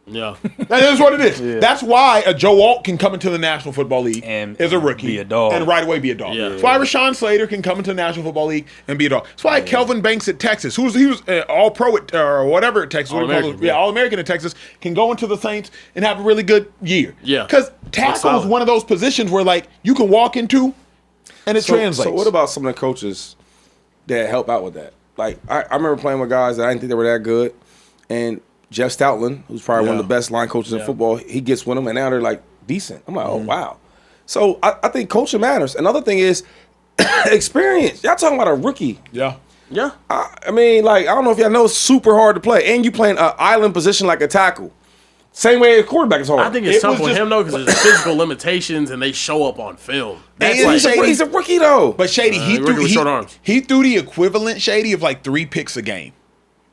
Yeah. That is what it is. That's why a Joe Alt can come into the National Football League And as a rookie be a dog. and right away be a dog. Yeah. That's why Rashawn Slater can come into the National Football League and be a dog. That's why Kelvin Banks at Texas, he was All-Pro at or whatever at Texas, All-American, All-American at Texas, can go into the Saints and have a really good year. Yeah. Because tackle is solid. one of those positions where like you can walk into and it translates. So what about some of the coaches that help out with that? Like I remember playing with guys that I didn't think they were that good, and Jeff Stoutland, who's probably one of the best line coaches in football, he gets with them, and now they're like decent. I'm like, oh wow. So I think coaching matters. Another thing is experience. Y'all talking about a rookie? Yeah. Yeah. I mean, like I don't know if y'all know, it's super hard to play, and you playing an island position like a tackle. Same way a quarterback is hard. I think it's It tough was with just- him though because there's physical limitations and they show up on film. That's And like, he's a rookie though. But Shady, rookie with short arms. he threw the equivalent, Shady, of like 3 picks a game.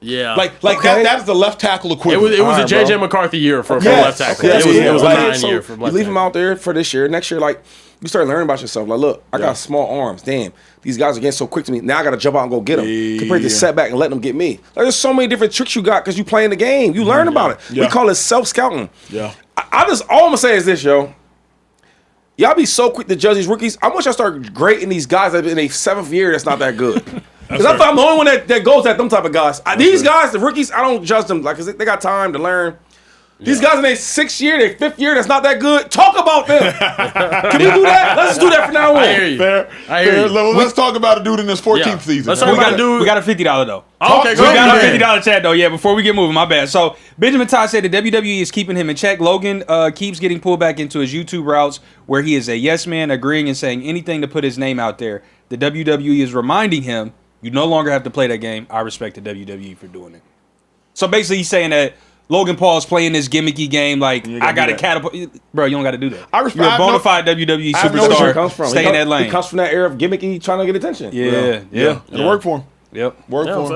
Yeah. Like Okay. that is the left tackle It equivalent. was a Alright, J.J. bro. McCarthy year for Yes. left tackle. Okay. It was a Like, 9-year for You left leave him tackle. out there for this year. Next year, like, you start learning about yourself. Like, look, I got small arms. Damn, these guys are getting so quick to me. Now I got to jump out and go get them. Compared to setback and letting them get me. Like, there's so many different tricks you got because you playing the game. You learn about it. Yeah. We call it self-scouting. Yeah. I just, all I'm going to say is this, yo. Y'all be so quick to judge these rookies. I want y'all start grading these guys that in their 7th year that's not that good. Because I thought I'm the only one that goes at them type of guys. These guys, the rookies, I don't judge them. Like, 'cause they got time to learn. These guys in their 6th year, their 5th year, that's not that good. Talk about them. Can we do that? Let's do that from now on. I hear you. Fair. I hear you. Let's talk about a dude in his 14th Yeah. season. Let's man. talk about a dude. We got a $50 though. Okay, go We got a ahead. $50 chat though. Yeah, before we get moving, my bad. So Benjamin Todd said the WWE is keeping him in check. Logan keeps getting pulled back into his YouTube routes where he is a yes man, agreeing and saying anything to put his name out there. The WWE is reminding him, you no longer have to play that game. I respect the WWE for doing it. So basically, he's saying that Logan Paul's playing this gimmicky game. Like, I got to catapult. Bro, you don't got to do that. I respect- You're I a know- bona fide WWE I have no Where superstar. he comes from. Stay in that lane. He comes from that era of gimmicky trying to get attention. Yeah. It'll work for him. Yep. Work Yeah, for I'm him.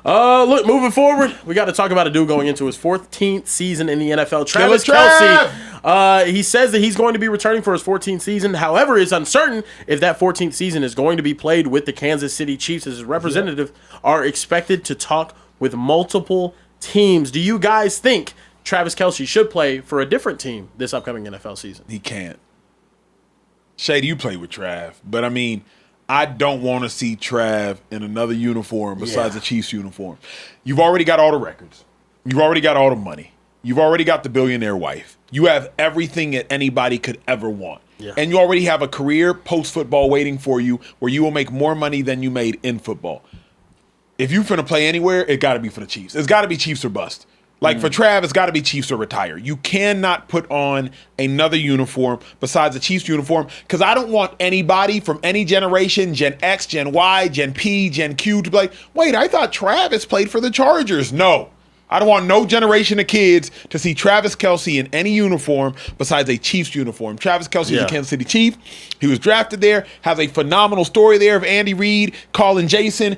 saying. Look, moving forward, we got to talk about a dude going into his 14th season in the NFL. Travis Trav! Kelce. He says that he's going to be returning for his 14th season. However, it's uncertain if that 14th season is going to be played with the Kansas City Chiefs, as his representatives are expected to talk with multiple teams. Do you guys think Travis Kelce should play for a different team this upcoming NFL season? He can't. Shady, you play with Trav, but I mean, I don't want to see Trav in another uniform besides the Chiefs uniform. You've already got all the records. You've already got all the money. You've already got the billionaire wife. You have everything that anybody could ever want. Yeah. And you already have a career post-football waiting for you where you will make more money than you made in football. If you're finna play anywhere, it got to be for the Chiefs. It's got to be Chiefs or bust. Like for Trav, it's got to be Chiefs or retire. You cannot put on another uniform besides the Chiefs uniform because I don't want anybody from any generation, Gen X, Gen Y, Gen P, Gen Q, to be like, wait, I thought Travis played for the Chargers. No. I don't want no generation of kids to see Travis Kelce in any uniform besides a Chiefs uniform. Travis Kelce is a Kansas City Chief. He was drafted there, has a phenomenal story there of Andy Reid calling Jason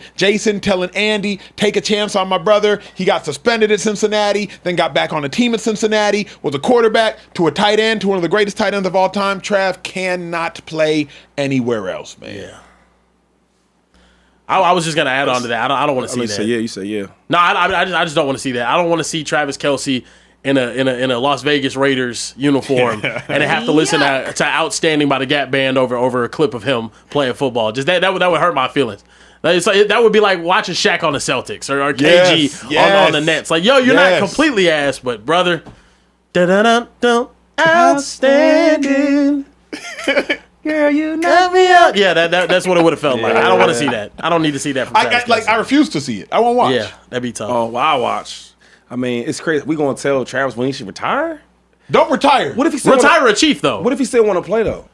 telling Andy, take a chance on my brother. He got suspended at Cincinnati, then got back on the team at Cincinnati, was a quarterback to a tight end, to one of the greatest tight ends of all time. Trav cannot play anywhere else, man. Yeah. I was just going to add on to that. I don't want to see that. You say yeah. No, I just don't want to see that. I don't want to see Travis Kelce in a Las Vegas Raiders uniform and have to listen to "Outstanding" by the Gap Band over a clip of him playing football. Just that would hurt my feelings. That would be like watching Shaq on the Celtics or KG on the Nets. Like, yo, you're not completely ass, but brother, outstanding. Girl, you knock me out. Yeah, that's what it would have felt like. I don't want to see that. I don't need to see that from Travis Kelce. I refuse to see it. I won't watch. Yeah, that'd be tough. Oh, well, I watch. I mean, it's crazy. We gonna tell Travis when he should retire? Don't retire. What if he still Retire a Chief, though. What if he still want to play though?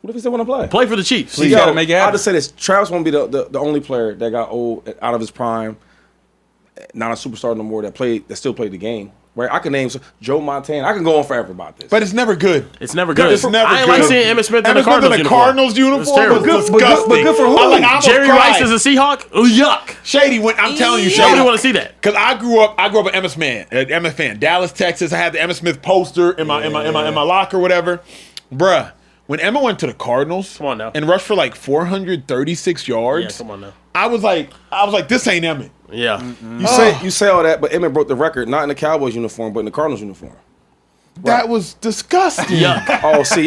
What if he still want to play? Play for the Chiefs. You got to make it happen. I'll just say this: Travis won't be the only player that got old out of his prime, not a superstar no more that still played the game. Right? I can name Joe Montana. I can go on forever about this. But it's never good. It's never good. It's never I ain't good. like seeing Emmitt Smith in the Emmitt Smith in Cardinals uniform. Cardinals It's uniform terrible. was But disgusting. good for who? I almost Jerry cried. Rice is a Seahawk? Oh, yuck. Shady, I'm telling you, I Shady. don't want to see that. Because I grew up an Emmitt fan. Dallas, Texas. I had the Emmitt Smith poster in my locker, whatever. Bruh, when Emmitt went to the Cardinals Come on now. and rushed for like 436 yards, Yeah, come on now. I was like, this ain't Emmitt. Yeah. You say all that, but Emmett broke the record not in the Cowboys uniform, but in the Cardinals uniform. That was disgusting. Yuck. Oh, see,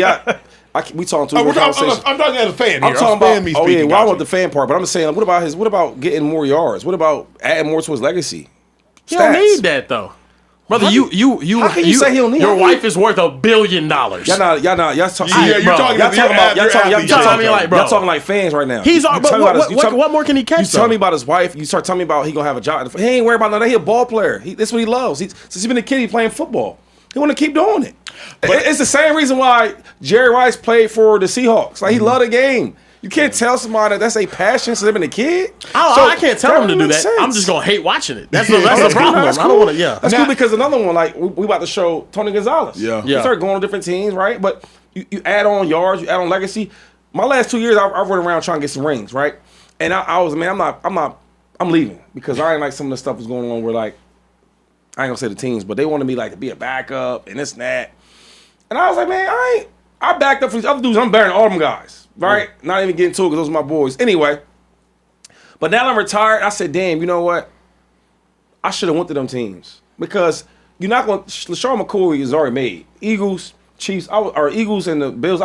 we talking I'm to conversation. talking as a fan here. I'm talking fan about. me Oh yeah, speaking, well, I gotcha. want the fan part, but I'm just saying, what about getting more yards? What about adding more to his legacy? You don't need that, though. Brother, you how can you say he don't need your it? wife is worth $1 billion. Y'all talking. Yeah, you're talking Y'all talking about. Y'all talking like fans right now. He's You but talking about his- what more can he catch? You tell me about his wife. You start telling me about he gonna have a job. He ain't worried about none of that. He a ball player. That's what he loves. Since he's been a kid, he playing football. He want to keep doing it. But it's the same reason why Jerry Rice played for the Seahawks. Like he loved the game. You can't tell somebody that's a passion since they've been a kid. I can't tell him to do makes that. sense. I'm just gonna hate watching it. That's the That's problem. That's I cool. don't want to. Yeah. That's cool because another one, like we about to show Tony Gonzalez. Yeah. You start going to different teams, right? But you add on yards, you add on legacy. My last 2 years, I run around trying to get some rings, right? And I was, man, I'm not I'm leaving because I ain't like some of the stuff was going on where like I ain't gonna say the teams, but they wanted me like to be a backup and this and that. And I was like, man, I backed up for these other dudes. I'm better than all them guys, right? Not even getting to it because those are my boys. Anyway, but now that I'm retired, I said, damn, you know what? I should have went to them teams because you're not going. LaShawn McCoy is already made. Eagles, Chiefs, or Eagles and the Bills.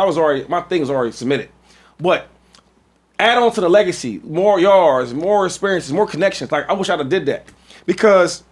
My thing was already submitted, but add on to the legacy, more yards, more experiences, more connections. Like I wish I'd have did that because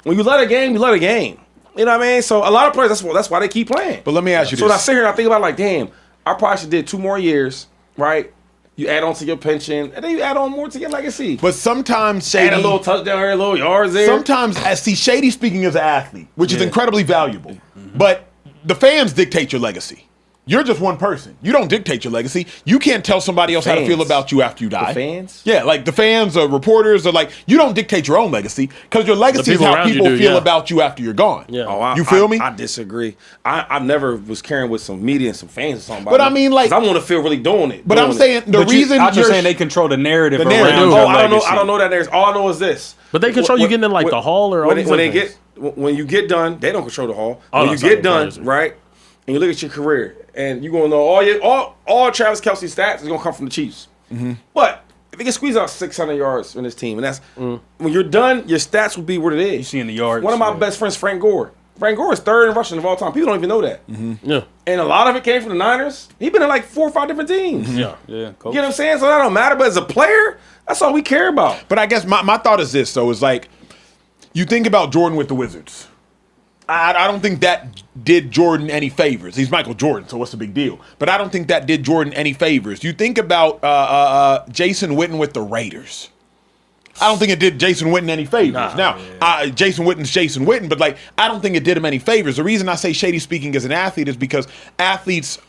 when you let a game, you let a game. You know what I mean? So a lot of players, that's why they keep playing. But let me ask you so this. when I sit here and I think about it, like, damn, I probably should did 2 more years, right? You add on to your pension, and then you add on more to your legacy. But sometimes Shady, add a little touchdown here, a little yards there. Sometimes, Shady speaking as an athlete, which is incredibly valuable. But the fans dictate your legacy. You're just one person. You don't dictate your legacy. You can't tell somebody else how to feel about you after you die. The fans? Yeah, like the fans or reporters are like, you don't dictate your own legacy because your legacy is how people feel about you after you're gone. Yeah. Oh, you feel me? I disagree. I never was caring with some media and some fans or something. But I mean, like, I want to feel really doing it. But I'm saying the reason I'm just saying they control the narrative. The narrative. Around Oh, your I don't know. legacy. I don't know that narrative. All I know is this. But they control you getting in like the hall or all these other things. When you get done, they don't control the hall. Oh, when you get done, right, and you look at your career, and you're gonna know all Travis Kelce's stats is gonna come from the Chiefs. But if he can squeeze out 600 yards in this team, and that's when you're done, your stats will be what it is. You see in the yards. One of my best friends, Frank Gore. Frank Gore is 3rd in rushing of all time. People don't even know that. Yeah. And a lot of it came from the Niners. He's been in like 4 or 5 different teams. Yeah. Yeah, You know what I'm saying? So that don't matter. But as a player, that's all we care about. But I guess my thought is this, though, is like, you think about Jordan with the Wizards. I don't think that did Jordan any favors. He's Michael Jordan, so what's the big deal? But I don't think that did Jordan any favors. You think about Jason Witten with the Raiders. I don't think it did Jason Witten any favors. Jason Witten's Jason Witten, but like I don't think it did him any favors. The reason I say Shady speaking as an athlete is because athletes,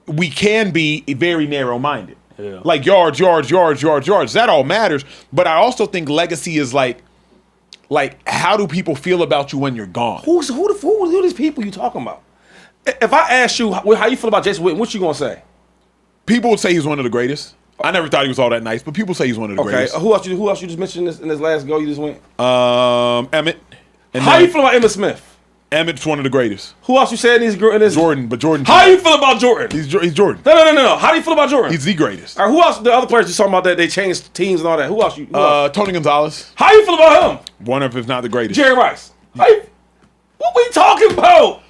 we can be very narrow-minded. Yeah. Like yards. That all matters. But I also think legacy is like how do people feel about you when you're gone? Who are these people you talking about? If I ask you how you feel about Jason Witten, what you gonna say? People would say he's one of the greatest. I never thought he was all that nice, but people say he's one of the greatest. Who else you just mentioned in this last go you just went? Emmett. How you feel about Emmitt Smith? Emmett's one of the greatest. Who else you said in this? Jordan, but Jordan. How you feel about Jordan? He's Jordan. No. How do you feel about Jordan? He's the greatest. All right, who else? The other players you talking about that they changed teams and all that. Who else? Who else? Tony Gonzalez. How you feel about him? One of, if not the greatest. Jerry Rice. What we talking about?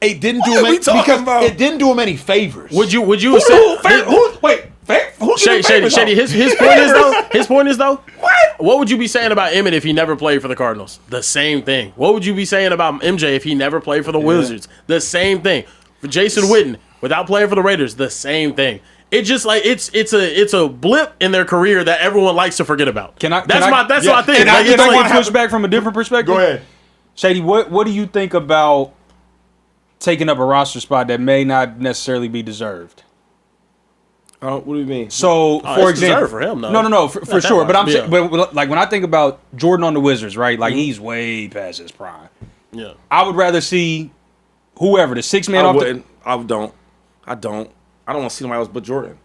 It didn't do him any, because it didn't do him any favors. Would you have said Shady, his point is though, what would you be saying about Emmett if he never played for the Cardinals? The same thing. What would you be saying about MJ if he never played for the Wizards? The same thing. For Jason Witten, without playing for the Raiders, the same thing. It just like it's a blip in their career that everyone likes to forget about. That's my thing. Can I push back from a different perspective? Go ahead. Shady, what do you think about taking up a roster spot that may not necessarily be deserved? What do you mean? So, for example, for him, though. No, for sure. But I'm saying, but like when I think about Jordan on the Wizards, right? Like he's way past his prime. Yeah, I would rather see whoever the 6 man. I don't want to see nobody else but Jordan.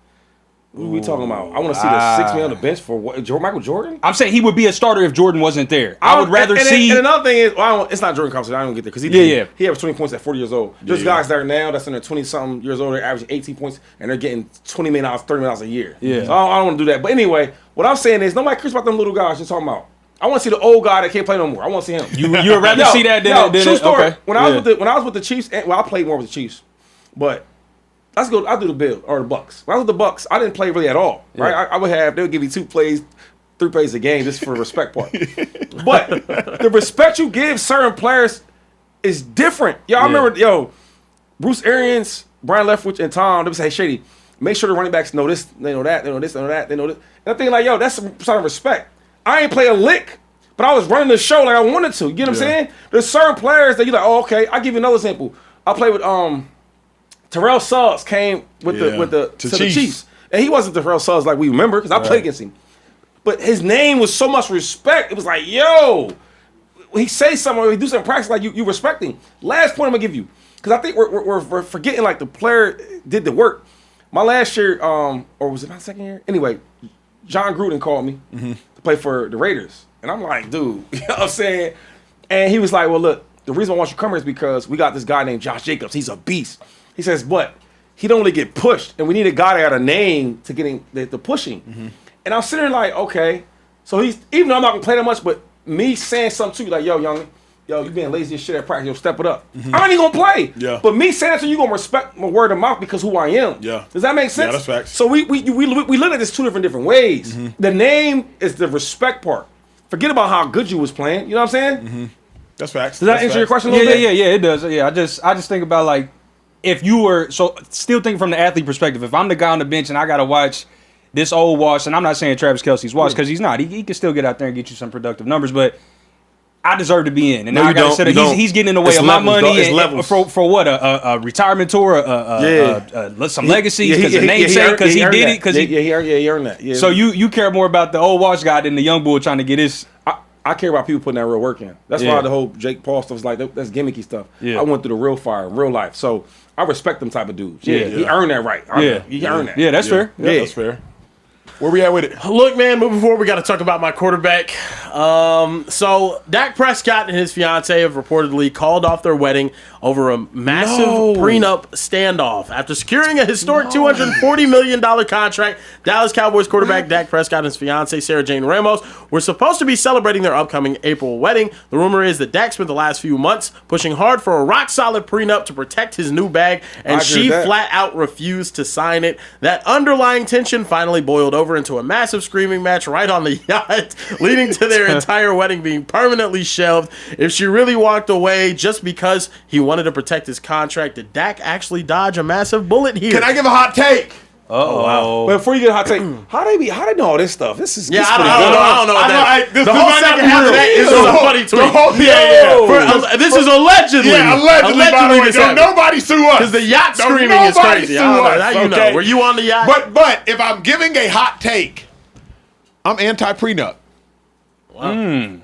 What are we talking about? I want to see the 6 man on the bench for what? Michael Jordan? I'm saying he would be a starter if Jordan wasn't there. I would rather see. And another thing is, it's not Jordan conversation. I don't get there because he has 20 points at 40 years old. There's guys that are now that's in their 20-something years old. They're averaging 18 points and they're getting $20 million, $30 million a year. Yeah. So I don't want to do that. But anyway, what I'm saying is nobody cares about them little guys you're talking about. I want to see the old guy that can't play no more. I want to see him. You would rather see that than true story. Okay. When I was with the Chiefs, I played more with the Chiefs, but. Let's go. I'll do the Bills or the Bucks. When I was with the Bucks, I didn't play really at all. Right? I would have. They would give you 2 plays, 3 plays a game just for the respect part. But the respect you give certain players is different. I remember. Bruce Arians, Brian Leftwich, and Tom. They would say, "Hey, Shady, make sure the running backs know this, they know that, they know this, they know that, they know this." And I'm thinking like, that's some sort of respect. I ain't play a lick, but I was running the show like I wanted to. You get what I'm saying? There's certain players that you're like, oh, okay. I'll give you another example. I played with Terrell Suggs came with the Chiefs. And he wasn't Terrell Suggs like we remember because I played against him. But his name was so much respect. It was like, he say something or he do something practice like you respect him. Last point I'm gonna give you because I think we're forgetting like the player did the work. My last year, or was it my second year? Anyway, John Gruden called me to play for the Raiders. And I'm like, dude, you know what I'm saying? And he was like, well, look, the reason I want you to come here is because we got this guy named Josh Jacobs. He's a beast. He says, but he don't really get pushed. And we need a guy that got a name to get the pushing. And I'm sitting there like, okay. So he's, even though I'm not going to play that much, but me saying something to you like, yo, young, you being lazy as shit at practice, step it up. I ain't even going to play. Yeah. But me saying that to you, going to respect my word of mouth because who I am. Yeah. Does that make sense? Yeah, that's facts. So we look at this two different ways. The name is the respect part. Forget about how good you was playing. You know what I'm saying? That's facts. Does that answer your question a little bit? Yeah, it does. Yeah, I just think about like if you were still thinking from the athlete perspective. If I'm the guy on the bench and I gotta watch this old wash, and I'm not saying Travis Kelce's wash because he's not. He can still get out there and get you some productive numbers, but I deserve to be in. And now I gotta say that he's getting in the way of my money for what a retirement tour, some legacies because the namesake because he did it because he earned that. Yeah. So you care more about the old wash guy than the young bull trying to get his. I care about people putting that real work in. That's why the whole Jake Paul stuff is like, that's gimmicky stuff. Yeah. I went through the real fire in real life. So I respect them type of dudes. Yeah. He earned that right. He earned that. Yeah, that's fair. Yeah, that's fair. Where we at with it? Look, man, moving forward, we got to talk about my quarterback. So Dak Prescott and his fiance have reportedly called off their wedding over a massive prenup standoff. After securing a historic $240 million contract, Dallas Cowboys quarterback Dak Prescott and his fiance Sarah Jane Ramos were supposed to be celebrating their upcoming April wedding. The rumor is that Dak spent the last few months pushing hard for a rock-solid prenup to protect his new bag, and she flat out refused to sign it. That underlying tension finally boiled over into a massive screaming match right on the yacht, leading to their entire wedding being permanently shelved. If she really walked away just because he wanted to protect his contract, did Dak actually dodge a massive bullet here? Can I give a hot take? Wow. But before you get a hot take, how they know all this stuff? This is I don't know what that. The whole second half of that is a funny tweet. This is allegedly. Yeah, allegedly. This Don't nobody sue us. Because the yacht screaming is crazy. I don't know. How you know? Were you on the yacht? But if I'm giving a hot take, I'm anti-prenup. Wow. I'm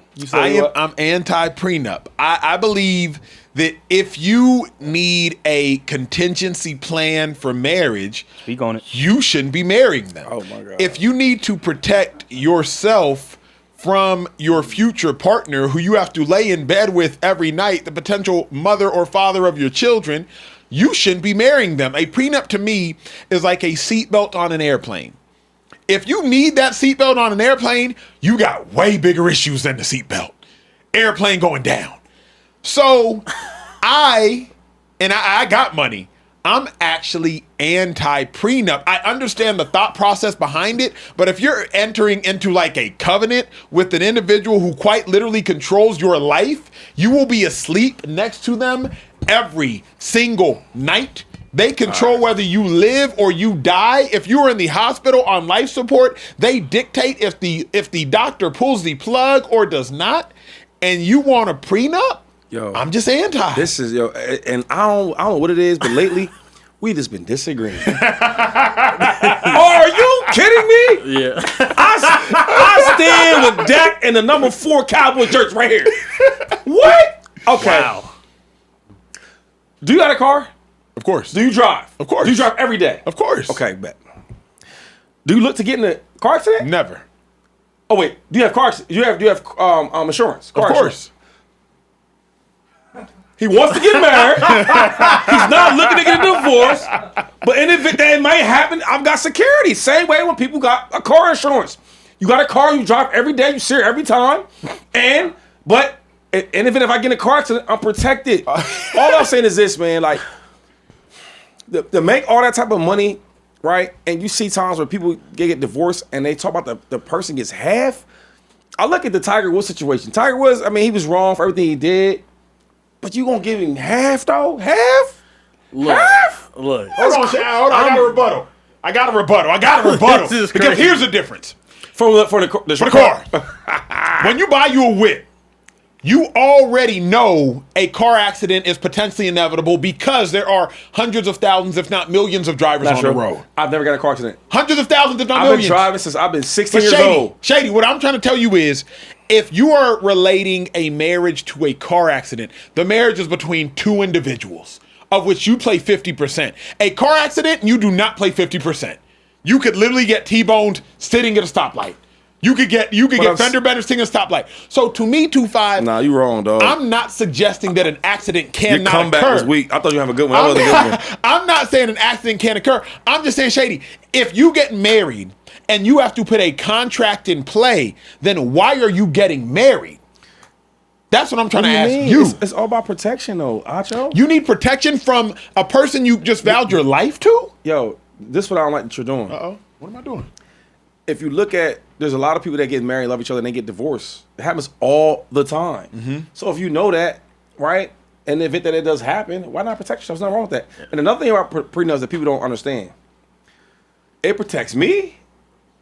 anti-prenup. I believe that if you need a contingency plan for marriage, Speak on it. you shouldn't be marrying them. Oh my God. If you need to protect yourself from your future partner who you have to lay in bed with every night, the potential mother or father of your children, you shouldn't be marrying them. A prenup to me is like a seatbelt on an airplane. If you need that seatbelt on an airplane, you got way bigger issues than the seatbelt. Airplane going down. So I got money. I'm actually anti-prenup. I understand the thought process behind it, but if you're entering into like a covenant with an individual who quite literally controls your life, you will be asleep next to them every single night. They control whether you live or you die. If you're in the hospital on life support, they dictate if the doctor pulls the plug or does not. And you want a prenup? Yo, I'm just anti. This is and I don't know what it is, but lately we just been disagreeing. Are you kidding me? Yeah. I stand with Dak and the number 4 Cowboy church right here. What? Okay. Wow. Do you got a car? Of course. Do you drive? Of course. Do you drive every day? Of course. Okay, bet. Do you look to get in a car accident? Never. Oh wait, do you have car? Do you have insurance? Car Of course. Insurance. He wants to get married. He's not looking to get a divorce. But in the event that it might happen, I've got security. Same way when people got a car insurance. You got a car, you drive every day, you see it every time. But in the event if I get in a car accident, I'm protected. All I'm saying is this, man. Like, to make all that type of money, right? And you see times where people get divorced and they talk about the person gets half. I look at the Tiger Woods situation. Tiger Woods, I mean, he was wrong for everything he did. But you gonna give him half though? Half? Half? Look. Hold on, I got a rebuttal. I got a rebuttal. This is because crazy. here's the difference. For the car. When you buy you a whip, you already know a car accident is potentially inevitable because there are hundreds of thousands, if not millions, of drivers on the road. I've never got a car accident. Hundreds of thousands, if not I've millions. been driving since I've been 16 But years old. Shady, what I'm trying to tell you is, if you are relating a marriage to a car accident, the marriage is between two individuals, of which you play 50%. A car accident, you do not play 50%. You could literally get T-boned sitting at a stoplight. You could get fender benders sitting at a stoplight. So to me, 2-5. Nah, you wrong, dog. I'm not suggesting that an accident Your cannot comeback occur. was weak. I thought you have a good one. That wasn't a good one. I'm not saying an accident can't occur. I'm just saying, Shady, if you get married and you have to put a contract in play, then why are you getting married? That's what I'm trying to ask you. It's all about protection, though, Acho. You need protection from a person you just vowed your life to? Yo, this is what I don't like that you're doing. Uh-oh. What am I doing? If you look at, there's a lot of people that get married, love each other, and they get divorced. It happens all the time. Mm-hmm. So if you know that, right, in the event that it does happen, why not protect yourself? There's nothing wrong with that. And another thing about prenups that people don't understand, it protects me,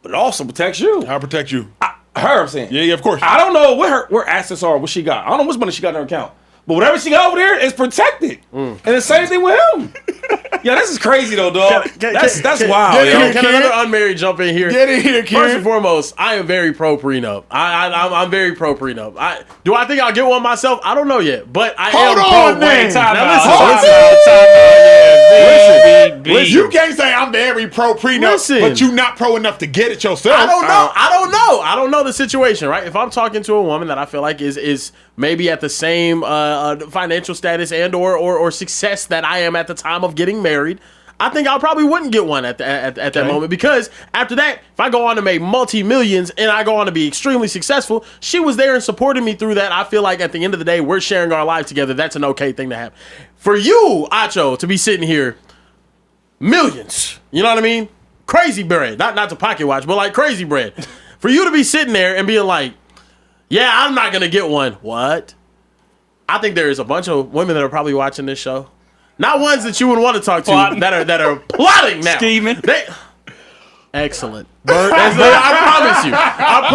but it also protects you. I'll protect you. Her, I'm saying. Yeah, of course. I don't know what her assets are, what she got. I don't know what money she got in her account. But whatever she got over there is protected. And the same thing with him. Yeah, this is crazy though, dog. That's wild. Can another unmarried jump in here? Get in here, Karen. First and foremost, I am very pro prenup. I'm very pro prenup. Do I think I'll get one myself? I don't know yet, but I Hold am on, pro. man. Time Now out. Listen, you can't say I'm very pro prenup, Listen. but you not pro enough to get it yourself. I don't know. I don't know the situation, right? If I'm talking to a woman that I feel like is maybe at the same financial status and or success that I am at the time of getting married, I think I probably wouldn't get one at that moment, because after that, if I go on to make multi-millions and I go on to be extremely successful, she was there and supported me through that. I feel like at the end of the day, we're sharing our life together. That's an okay thing to have. For you, Acho, to be sitting here, millions, you know what I mean? Crazy bread, not to pocket watch, but like crazy bread. For you to be sitting there and being like, yeah, I'm not going to get one. What? I think there is a bunch of women that are probably watching this show. Not ones that you would want to talk to that are plotting now. Scheming. Excellent. I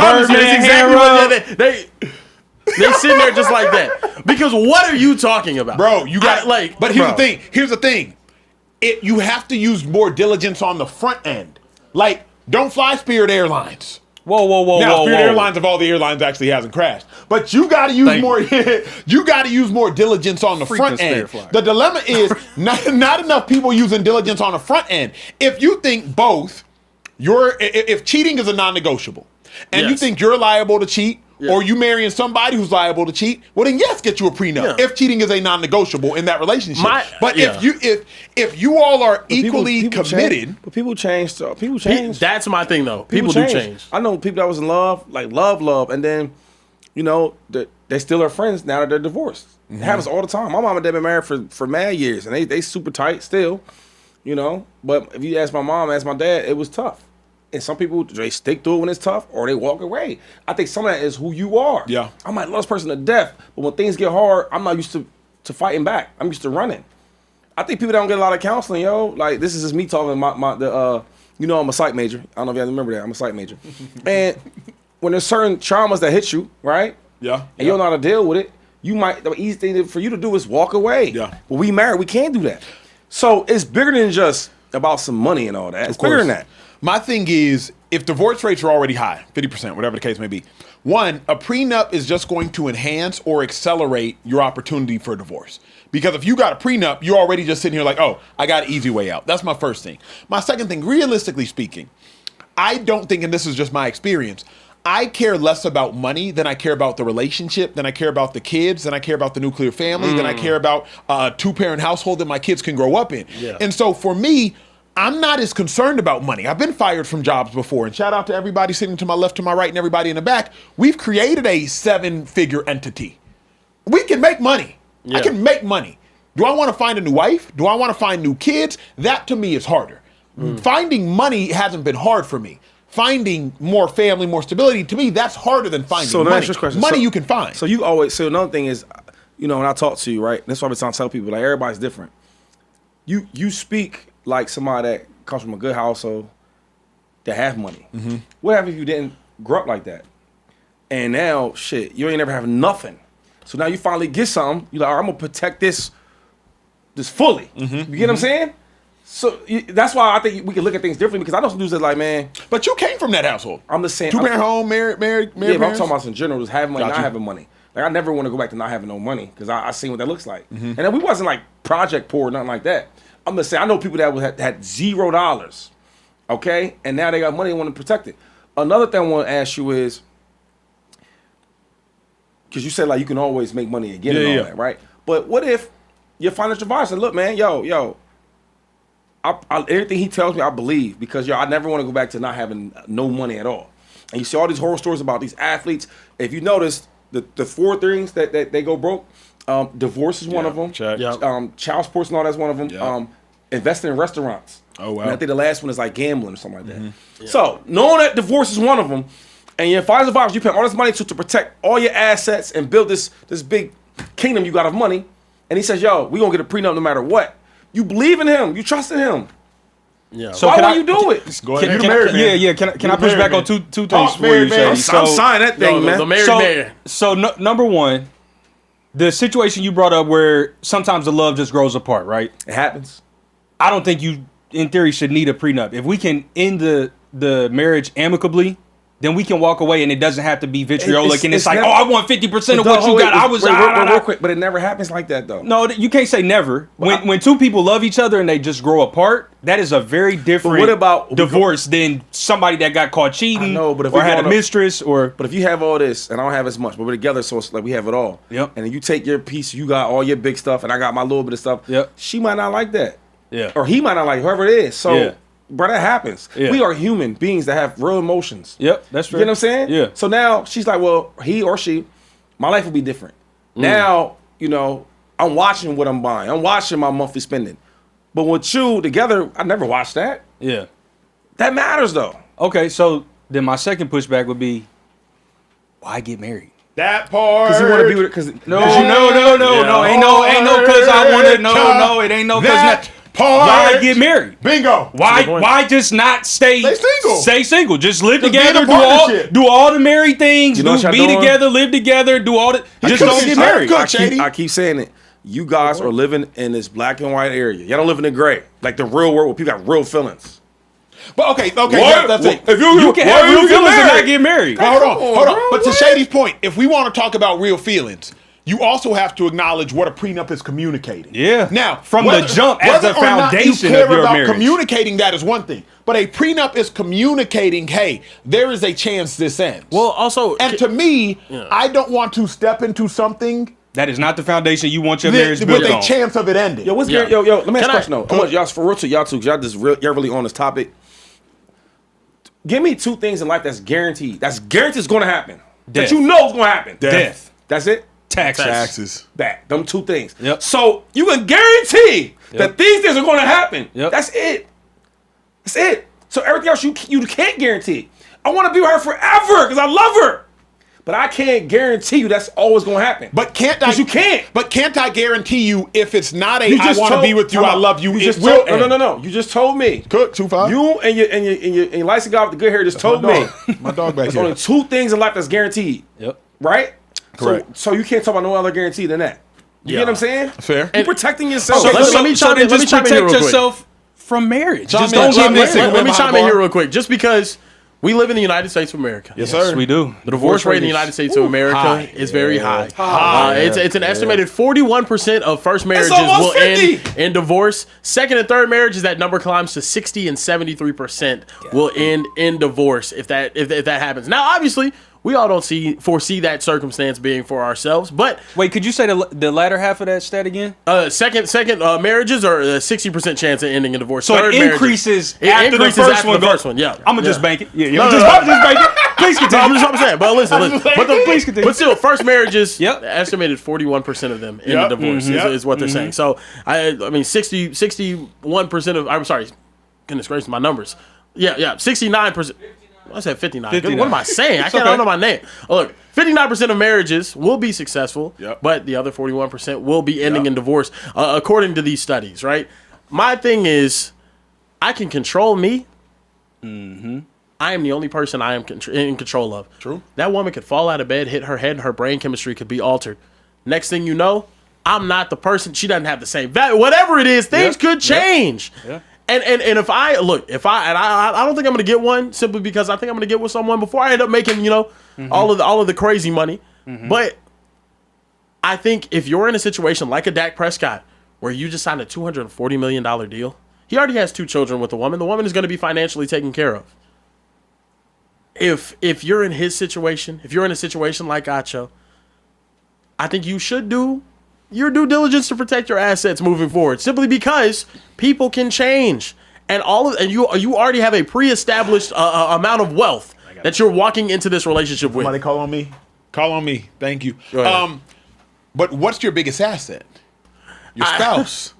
promise you. It's exactly what they sitting there just like that. Because what are you talking about? Bro, you got but here's bro. the thing. Here's the thing. You have to use more diligence on the front end. Like, don't fly Spirit Airlines. Whoa. Now, Spirit Airlines of all the airlines actually hasn't crashed, but you got to use more. You got to use more diligence on the front end. The dilemma is not enough people using diligence on the front end. If you think both, if cheating is a non-negotiable, and you think you're liable to cheat, or you marrying somebody who's liable to cheat, well then yes, get you a prenup. If cheating is a non-negotiable in that relationship, if you all are equally committed, but people change. People change. That's my thing though. People do change. I know people that was in love, like love, and then they still are friends now that they're divorced. It happens all the time. My mom and dad been married for mad years, and they super tight still, But if you ask my mom, ask my dad, it was tough. And some people, they stick to it when it's tough, or they walk away. I think some of that is who you are. Yeah. I might love this person to death, but when things get hard, I'm not used to fighting back. I'm used to running. I think people don't get a lot of counseling, yo. Like, this is just me talking I'm a psych major. I don't know if you guys remember that. I'm a psych major. And when there's certain traumas that hit you, right? Yeah. And you don't know how to deal with it, the easy thing for you to do is walk away. Yeah. But we married, we can't do that. So it's bigger than just about some money and all that. It's bigger than that. My thing is, if divorce rates are already high, 50%, whatever the case may be, one, a prenup is just going to enhance or accelerate your opportunity for divorce. Because if you got a prenup, you're already just sitting here like, oh, I got an easy way out. That's my first thing. My second thing, realistically speaking, I don't think, and this is just my experience, I care less about money than I care about the relationship, than I care about the kids, than I care about the nuclear family, than I care about a two-parent household that my kids can grow up in. Yeah. And so for me, I'm not as concerned about money. I've been fired from jobs before, and shout out to everybody sitting to my left, to my right, and everybody in the back. We've created a 7-figure entity. We can make money. Yeah. I can make money. Do I want to find a new wife? Do I want to find new kids? That to me is harder. Finding money hasn't been hard for me. Finding more family, more stability, to me, that's harder than finding money. Money you can find. So another thing is, when I talk to you, right? That's why I tell people, like, everybody's different. You speak like somebody that comes from a good household that have money. What happens if you didn't grow up like that? And now, you ain't never have nothing. So now you finally get something. You're like, all right, I'm gonna protect this fully. You get what I'm saying? So that's why I think we can look at things differently, because I know some dudes that like, man. But you came from that household. I'm just saying. Two-parent home, married Yeah, but I'm talking about in general, just having money, not having money. Like, I never want to go back to not having no money, because I seen what that looks like. And then we wasn't like project poor or nothing like that. I'm just saying, I know people that had $0, Okay? And now they got money, they want to protect it. Another thing I want to ask you is, because you said like you can always make money again and all that, right? But what if your financial advisor said, look, man, everything he tells me, I believe, because I never want to go back to not having no money at all. And you see all these horror stories about these athletes. If you notice, the 4 things that they go broke, divorce is one of them. Child sports and all that's one of them. Investing in restaurants. Oh, wow. And I think the last one is like gambling or something like that. So knowing that divorce is one of them, and your financial advisor, you pay all this money to protect all your assets and build this big kingdom you got of money. And he says, yo, we gonna get a prenup no matter what. You believe in him. You trust in him. Yeah. So why won't you do it? Go ahead. Can I push back on two things for you, Shady? I'm signing that thing, man. The married man. So number one, the situation you brought up where sometimes the love just grows apart, right? It happens. I don't think you, in theory, should need a prenup. If we can end the marriage amicably, then we can walk away and it doesn't have to be vitriolic. It's like, never, I want 50% of what you got. Real quick, but it never happens like that, though. No, you can't say never. When two people love each other and they just grow apart, that is a very different what about divorce than somebody that got caught cheating but if or had a mistress. But if you have all this, and I don't have as much, but we're together, so it's like we have it all. Yep. And then you take your piece, you got all your big stuff, and I got my little bit of stuff. Yep. She might not like that. Yeah. Or he might not like whoever it is. So, bro, that happens. Yeah. We are human beings that have real emotions. Yep, that's true. You know what I'm saying? Yeah. So now she's like, well, he or she, my life will be different. Now, I'm watching what I'm buying. I'm watching my monthly spending. But with you together, I never watched that. Yeah. That matters, though. Okay, so then my second pushback would be, why get married? That part. Because you want to be with it. Because No. Ain't no because I want it. No, it ain't no because That part. why get married? Bingo. Why just not stay single? Stay single. Just live Just be in together. a partnership. Do all the married things. You know what y'all Be doing? together. Live together. Do all the. Just could don't see get how married. good- Shady. I keep saying it. You guys are living in this black and white area. Y'all don't live in the gray. Like the real world where people got real feelings. But okay, yeah, that's it. If You can have real feelings and not get married. But hold on. But to Shady's point, if we want to talk about real feelings, you also have to acknowledge what a prenup is communicating. Yeah. Now, From the jump as whether the or not foundation you care of your about marriage. communicating that is one thing, but a prenup is communicating, hey, there is a chance this ends. Well, also, and to me, I don't want to step into something that is not the foundation you want your marriage built with a on. chance of it ending. Yo, what's Yeah. yo? Let me ask a question though. Go ahead. Y'all for real to y'all too, because y'all really on this topic. Give me 2 things in life that's guaranteed. That's guaranteed is going to happen. Death. That you know is going to happen. Death. That's it. Taxes. That them 2 things. Yep. So you can guarantee that these things are going to happen. Yep. That's it. That's it. So everything else you can't guarantee. I want to be with her forever because I love her. But I can't guarantee you that's always going to happen. But can't I? You can't. But can't I guarantee you if it's not a You I just want to told- be with you, Come I on. love you, You it just will told, end. no. You just told me. Good, 2-5. You and your license guy with the good hair just told me. My dog back There's only here. 2 things in life that's guaranteed. Yep. Right? Correct. So you can't talk about no other guarantee than that. You get what I'm saying? Fair. You're protecting yourself. So, Okay, let me so chime in. then Just protect here real quick. yourself from marriage. Chime Just in. don't get Listen, married. Let me behind chime the in bar. here real quick. Just because we live in the United States of America. Yes, sir. We do. The divorce rate in the United States of America high. is very high. High. It's an estimated 41% of first marriages almost will end 50. in divorce. Second and third marriages, that number climbs to 60 and 73% will end in divorce if that happens. Now, obviously, we all don't foresee that circumstance being for ourselves, but Wait, could you say the latter half of that stat again? second marriages are a 60% chance of ending in divorce. So Third it marriages- increases it after increases the first after one. the first one. Yeah, I'm gonna Yeah. just bank it. Yeah, No, I'm no, just no. bank it. Please No, continue. I'm saying, but listen. Please continue. But still, first marriages, Yep. the estimated 41% of them end Yep. in divorce is what they're saying. So I mean, 61% of, I'm sorry, goodness gracious, my numbers. Yeah, 69%. I said 59. 59. What am I saying? I can't okay. know my name. Oh, look, 59% of marriages will be successful, Yep. but the other 41% will be ending in divorce, according to these studies, right? My thing is, I can control me. I am the only person I am in control of. True. That woman could fall out of bed, hit her head, and her brain chemistry could be altered. Next thing you know, I'm not the person. She doesn't have the same value. Whatever it is, things could change. Yeah. And if I don't think I'm gonna get one simply because I think I'm gonna get with someone before I end up making all of the crazy money. But I think if you're in a situation like a Dak Prescott where you just signed a $240 million deal He already has 2 children with a woman. The woman is going to be financially taken care of. If you're in his situation, if you're in a situation like Acho, I think you should do your due diligence to protect your assets moving forward. Simply because people can change, and you already have a pre-established amount of wealth that you're walking into this relationship with. Somebody call on me. Call on me. Thank you. But what's your biggest asset? Your spouse.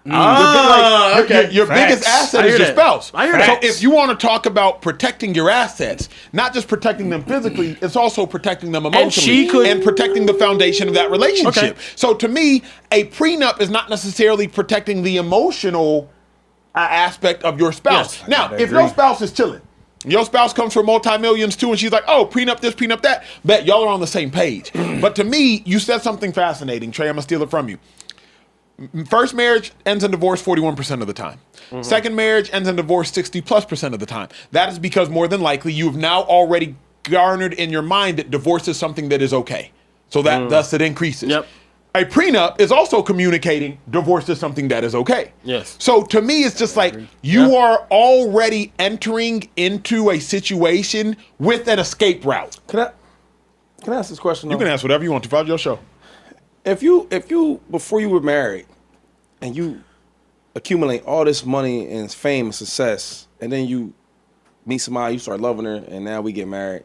Okay. Your biggest asset is your spouse. I hear that. So if you want to talk about protecting your assets, not just protecting them physically, it's also protecting them emotionally and protecting the foundation of that relationship. Okay. So to me, a prenup is not necessarily protecting the emotional aspect of your spouse. Yes, now, if your spouse is chilling, your spouse comes from multi-millions too, and she's like, oh, prenup this, prenup that, bet y'all are on the same page. But to me, you said something fascinating. Trey, I'm going to steal it from you. First marriage ends in divorce 41% of the time. Second marriage ends in divorce 60+% of the time. That is because more than likely you have now already garnered in your mind that divorce is something that is okay. So that thus it increases. Yep. A prenup is also communicating divorce is something that is okay. Yes. So to me, it's just like you are already entering into a situation with an escape route. Can I ask this question? You can ask whatever you want to. Follow your show. If you before you were married and you accumulate all this money and fame and success, and then you meet somebody, you start loving her, and now we get married,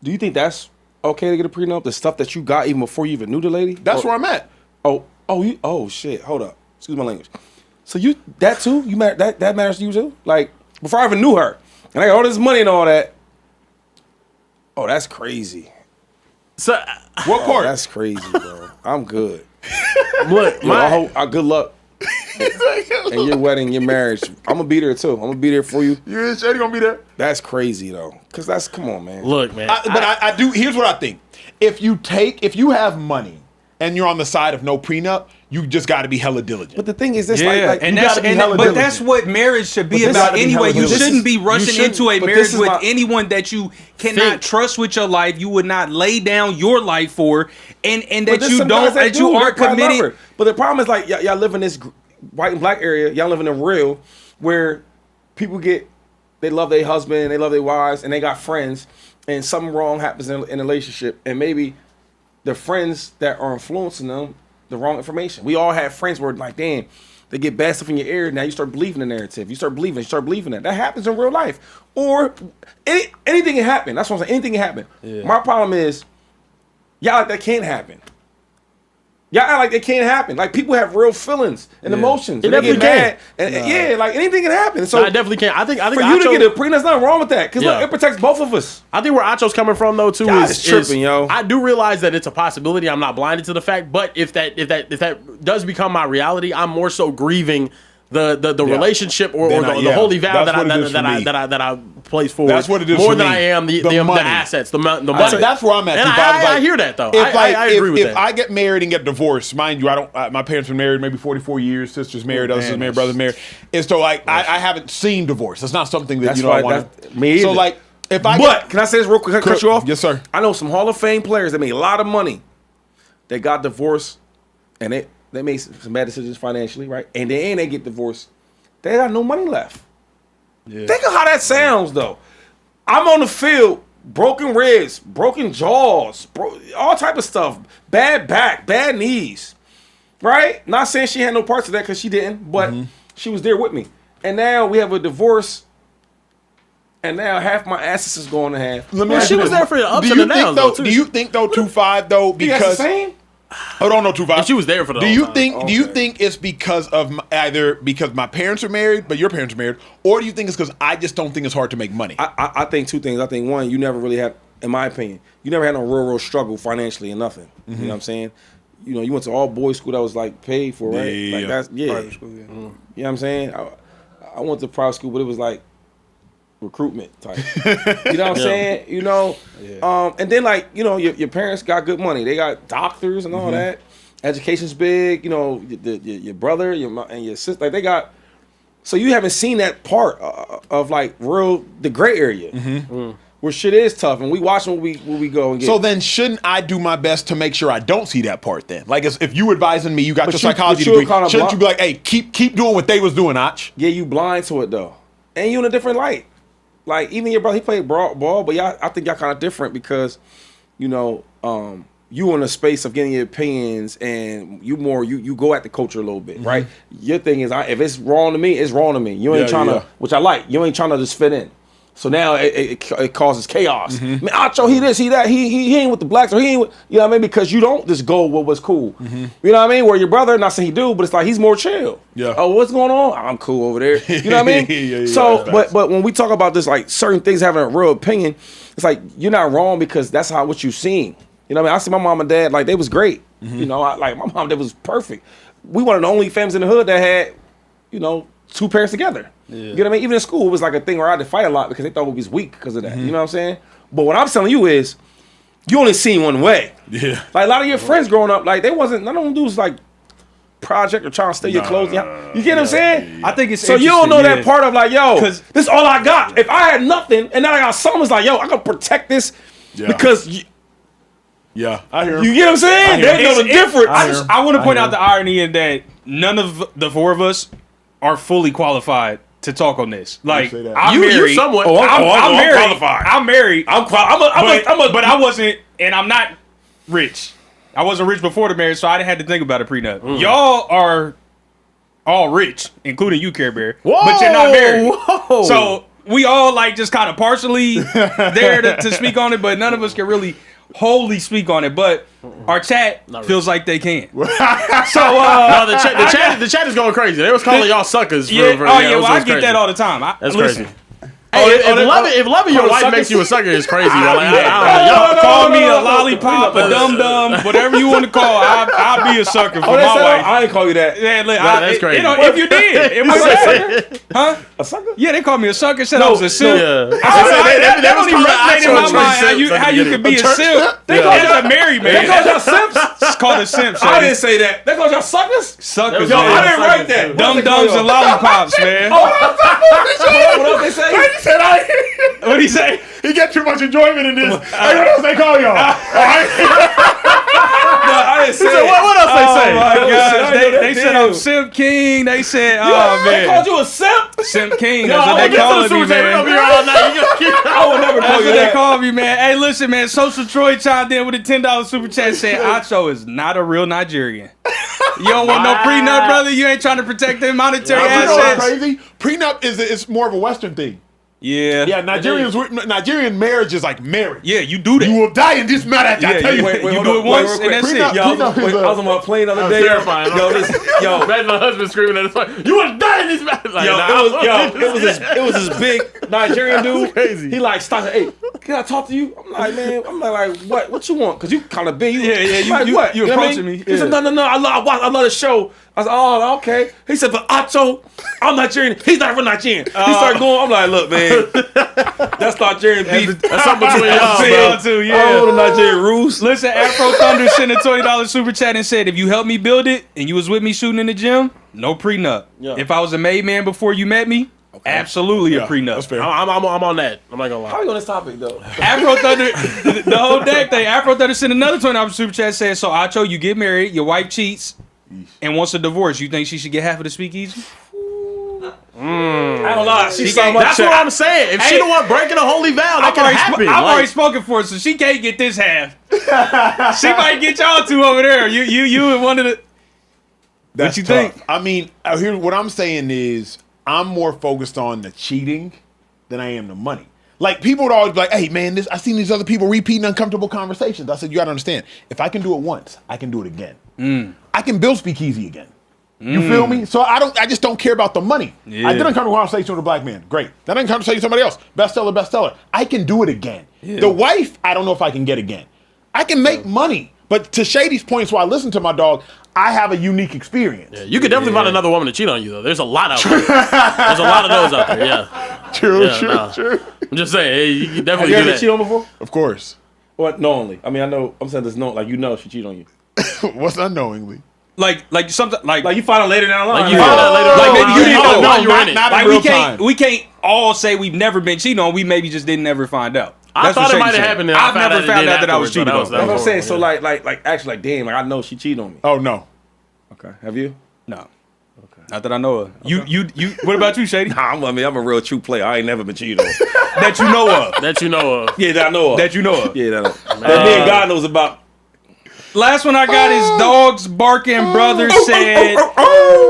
do you think that's okay to get a prenup? The stuff that you got even before you even knew the lady? That's where I'm at. Oh shit, hold up. Excuse my language. So you that too? You that matters to you too? Like before I even knew her, and I got all this money and all that. Oh, that's crazy. So What part? That's crazy, bro. I'm good. look, Good luck. And your wedding, your marriage. I'm gonna be there too. I'm gonna be there for you. You and Shady gonna be there? That's crazy though, cause come on, man. look, man. I do. Here's what I think. If you have money and you're on the side of no prenup, you just got to be hella diligent. But the thing is, this that's what marriage should be about anyway. You shouldn't be rushing into a marriage with anyone that you cannot trust with your life. You would not lay down your life for, and that you aren't committed. But the problem is like y'all live in this white and black area. Y'all live in a real where people they love their husband, they love their wives, and they got friends, and something wrong happens in a relationship, and maybe the friends that are influencing them the wrong information. We all have friends where like, damn, they get bad stuff in your ear. Now you start believing the narrative. You start believing that. That happens in real life. Or anything can happen. That's what I'm saying. Anything can happen. Yeah. My problem is, y'all like that can't happen. Y'all act like it can't happen. Like people have real feelings and emotions. And they get mad. And like anything can happen. So I definitely can. I think for you to get a prenup, there's nothing wrong with that. Because look, it protects both of us. I think where Acho's coming from though too is tripping, yo. I do realize that it's a possibility. I'm not blinded to the fact, but if that does become my reality, I'm more so grieving the relationship or the holy vow that I place forward. That's what it is more for than me. I am the assets, the money. That's where I'm at. And I hear that though. I agree with that. If I get married and get divorced, mind you, I don't. My parents been married maybe 44 years. Sisters married, others married, brothers married. And so like I haven't seen divorce. It's not something that I want. Me either. So like if I can I say this real quick? Cut you off? Yes, sir. I know some Hall of Fame players that made a lot of money. They got divorced, and they made some bad decisions financially, right? And then they get divorced. They got no money left. Yeah. Think of how that sounds, though. I'm on the field, broken ribs, broken jaws, all type of stuff, bad back, bad knees, right? Not saying she had no parts of that because she didn't, but she was there with me. And now we have a divorce, and now half my assets is going to half. She was there for the ups and the downs, though. Do you think, though, 2-5, though, because... Hold on, no, 2-5. She was there for the. Do you think it's because of either because my parents are married, but your parents are married, or do you think it's because I just don't think it's hard to make money? I think two things. I think one, you never really had, in my opinion, you never had no real struggle financially or nothing. You know what I'm saying? You know, you went to all boys school that was like paid for, right? Yeah, like that's private school, You know what I'm saying? I went to private school, but it was like recruitment type. You know what I'm saying? You know, and then like, you know, your parents got good money. They got doctors and all that. Education's big. You know, your brother, and your sister, like they got. So you haven't seen that part of like the gray area. where shit is tough, and we watching what we go and get. So then, shouldn't I do my best to make sure I don't see that part? Then, like, if you advising me, you got your psychology degree, shouldn't you be like, hey, keep doing what they was doing, Ach? Yeah, you blind to it though, and you in a different light. Like even your brother, he played ball, but I think y'all kind of different because, you know, you in a space of getting your opinions, and you go at the culture a little bit, right? Your thing is, if it's wrong to me, it's wrong to me. You ain't trying to, which I like. You ain't trying to just fit in. So now it causes chaos. Man, Acho, he this, he that, he ain't with the blacks, or he ain't with, you know what I mean? Because you don't just go with what's cool. You know what I mean? Where your brother, not saying he do, but it's like he's more chill. Yeah. Oh, what's going on? I'm cool over there. You know what I mean? So, but when we talk about this, like certain things having a real opinion, it's like you're not wrong because that's what you've seen. You know what I mean? I see my mom and dad, like they was great. You know, like my mom and dad was perfect. We one of the only families in the hood that had, you know, two parents together. You know what I mean? Even in school, it was like a thing where I had to fight a lot because they thought we was weak because of that. You know what I'm saying? But what I'm telling you is, you only seen one way. Yeah. Like a lot of your friends growing up, like none of them dudes like project or trying to steal your clothes. You get what I'm saying? I think it's so you don't know that part of like, yo, this is all I got. If I had nothing and now I got something, it's like, yo, I gotta protect this because. I hear. You get what I'm saying? They know the difference. I want to point out the irony in that none of the four of us are fully qualified to talk on this. Like I'm married. You somewhat. I'm married. Qualified. I'm married. But I wasn't, and I'm not rich. I wasn't rich before the marriage, so I didn't have to think about a prenup. Y'all are all rich, including you, Carebear. But you're not married. So we all like just kind of partially there to speak on it, but none of us can really wholly speak on it. But our chat feels like they can. So no, the chat is going crazy. They was calling y'all suckers. I get that all the time. That's crazy. If loving your wife makes you a sucker is crazy. Y'all call me a lollipop, a dum-dum, whatever you want to call. I'll be a sucker for my wife. I ain't call you that. Yeah, that's crazy. You know, if you did, it might be a sucker. Huh? A sucker? Yeah, they called me a sucker. Said I was a simp. That don't even resonate in my mind how you could be a simp. They called y'all married, man. They called y'all simps? It's called a simp. I didn't say that. They called y'all suckers? Suckers. Yo, I didn't write that. Dum-dums and lollipops, man. What else they say? What'd he say? He get too much enjoyment in this. Hey, what else they call y'all? I didn't say that. What else they say? Oh my gosh. They said I'm Simp King. They said, oh man. They called you a simp? Simp King. That's what they called me, man. I would never call That's you what that. they called me, man. Hey, listen, man. Social Troy chimed in with a $10 super chat saying Acho is not a real Nigerian. You don't want no prenup, brother? You ain't trying to protect their monetary assets? Crazy. Prenup is more of a Western thing. Yeah. Yeah, Nigerian marriage is like marriage. Yeah, you do that. You will die in this marriage. I tell you. You do it once and that's it. I was on my plane the other day. Terrifying. Imagine my husband screaming at his wife, you want to die in this marriage. It was this big Nigerian dude. Crazy. He like stopped. Hey, can I talk to you? I'm like, man. I'm like, what you want? Cause you kind of big. You approaching me. He said, no. I love the show. I said, oh, okay. He said, but Acho, I'm Nigerian. He's not from Nigerian. He started going. I'm like, look, man, that's Nigerian beef. That's something between y'all too. Yeah. I don't know the Nigerian rules. Listen, Afro Thunder sent a $20 super chat and said, if you helped me build it and you was with me shooting in the gym, no prenup. Yeah. If I was a made man before you met me, absolutely a prenup. That's fair. I'm on that. I'm not gonna lie. How are you on this topic though? Afro Thunder, the whole deck thing. Afro Thunder sent another $20 super chat saying, so Acho, you get married, your wife cheats, and wants a divorce. You think she should get half of the speakeasy? I don't lie. That's what I'm saying. If she the one breaking a holy vow, that can happen. I've already spoken for her, so she can't get this half. She might get y'all two over there. You and one of the. That's what you tough. think? I mean, here what I'm saying is I'm more focused on the cheating than I am the money. Like people would always be like, "Hey man, I seen these other people repeating uncomfortable conversations." I said, "You gotta understand. If I can do it once, I can do it again. I can build Speakeasy again. You feel me? So I just don't care about the money. Yeah. I did uncomfortable conversation with a black man. Great. Then I can conversation with somebody else. Bestseller. I can do it again. Yeah. The wife, I don't know if I can get again. I can make money. But to Shady's points, while I listen to my dog, I have a unique experience. Yeah, you could definitely find another woman to cheat on you, though. There's a lot out there. There's a lot of those out there, yeah. True. I'm just saying, hey, you can definitely Have you do ever that. cheated on before? Of course. What? Knowingly. I mean, I know. I'm saying there's no, like, she cheated on you. What's unknowingly? Like something like you find out later down the line. Like you find out later on. Like maybe you didn't know. While you were in it. Not Like in real time. we can't all say we've never been cheated on. We maybe just didn't ever find out. I thought it might have happened. I've never found out that I was cheating on. That's what I'm saying. So like actually like damn, like I know she cheated on me. Oh no. Okay, have you? No. Not that I know of. You. What about you, Shady? Nah, I'm a real true player. I ain't never been cheated on. That you know of. That you know of. Yeah, that I know of. That you know of. Yeah, that me and God knows about. Last one I got is dogs barking. Brother said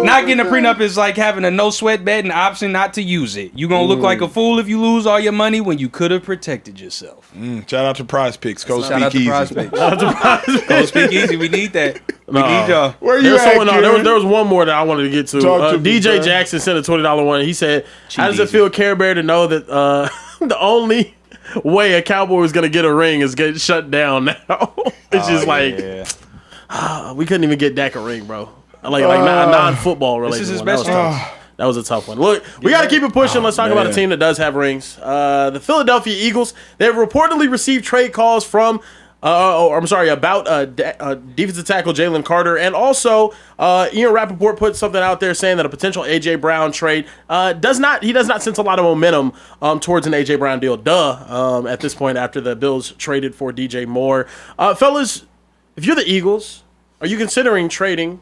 not getting a prenup is like having a no sweat bet and option not to use it. You gonna look like a fool if you lose all your money when you could have protected yourself. Shout out to PrizePicks. Go Shout out to Speakeasy. PrizePicks. Go Speakeasy. We need that. We need y'all. Where you There's at, someone, Karen? there was one more that I wanted to get to. Talk to me, DJ bro. Jackson sent a $20 one. He said, "How does it feel, Carebear, to know that the only way a cowboy was gonna get a ring is get shut down now?" It's just we couldn't even get Dak a ring, bro. Like non-football related. This is his one. best That was a tough one. Look, we got to keep it pushing. Let's talk about a team that does have rings. The Philadelphia Eagles. They have reportedly received trade calls from. About defensive tackle Jalen Carter, and also Ian Rappaport put something out there saying that a potential AJ Brown trade does not sense a lot of momentum towards an AJ Brown deal. At this point, after the Bills traded for DJ Moore, fellas, if you're the Eagles, are you considering trading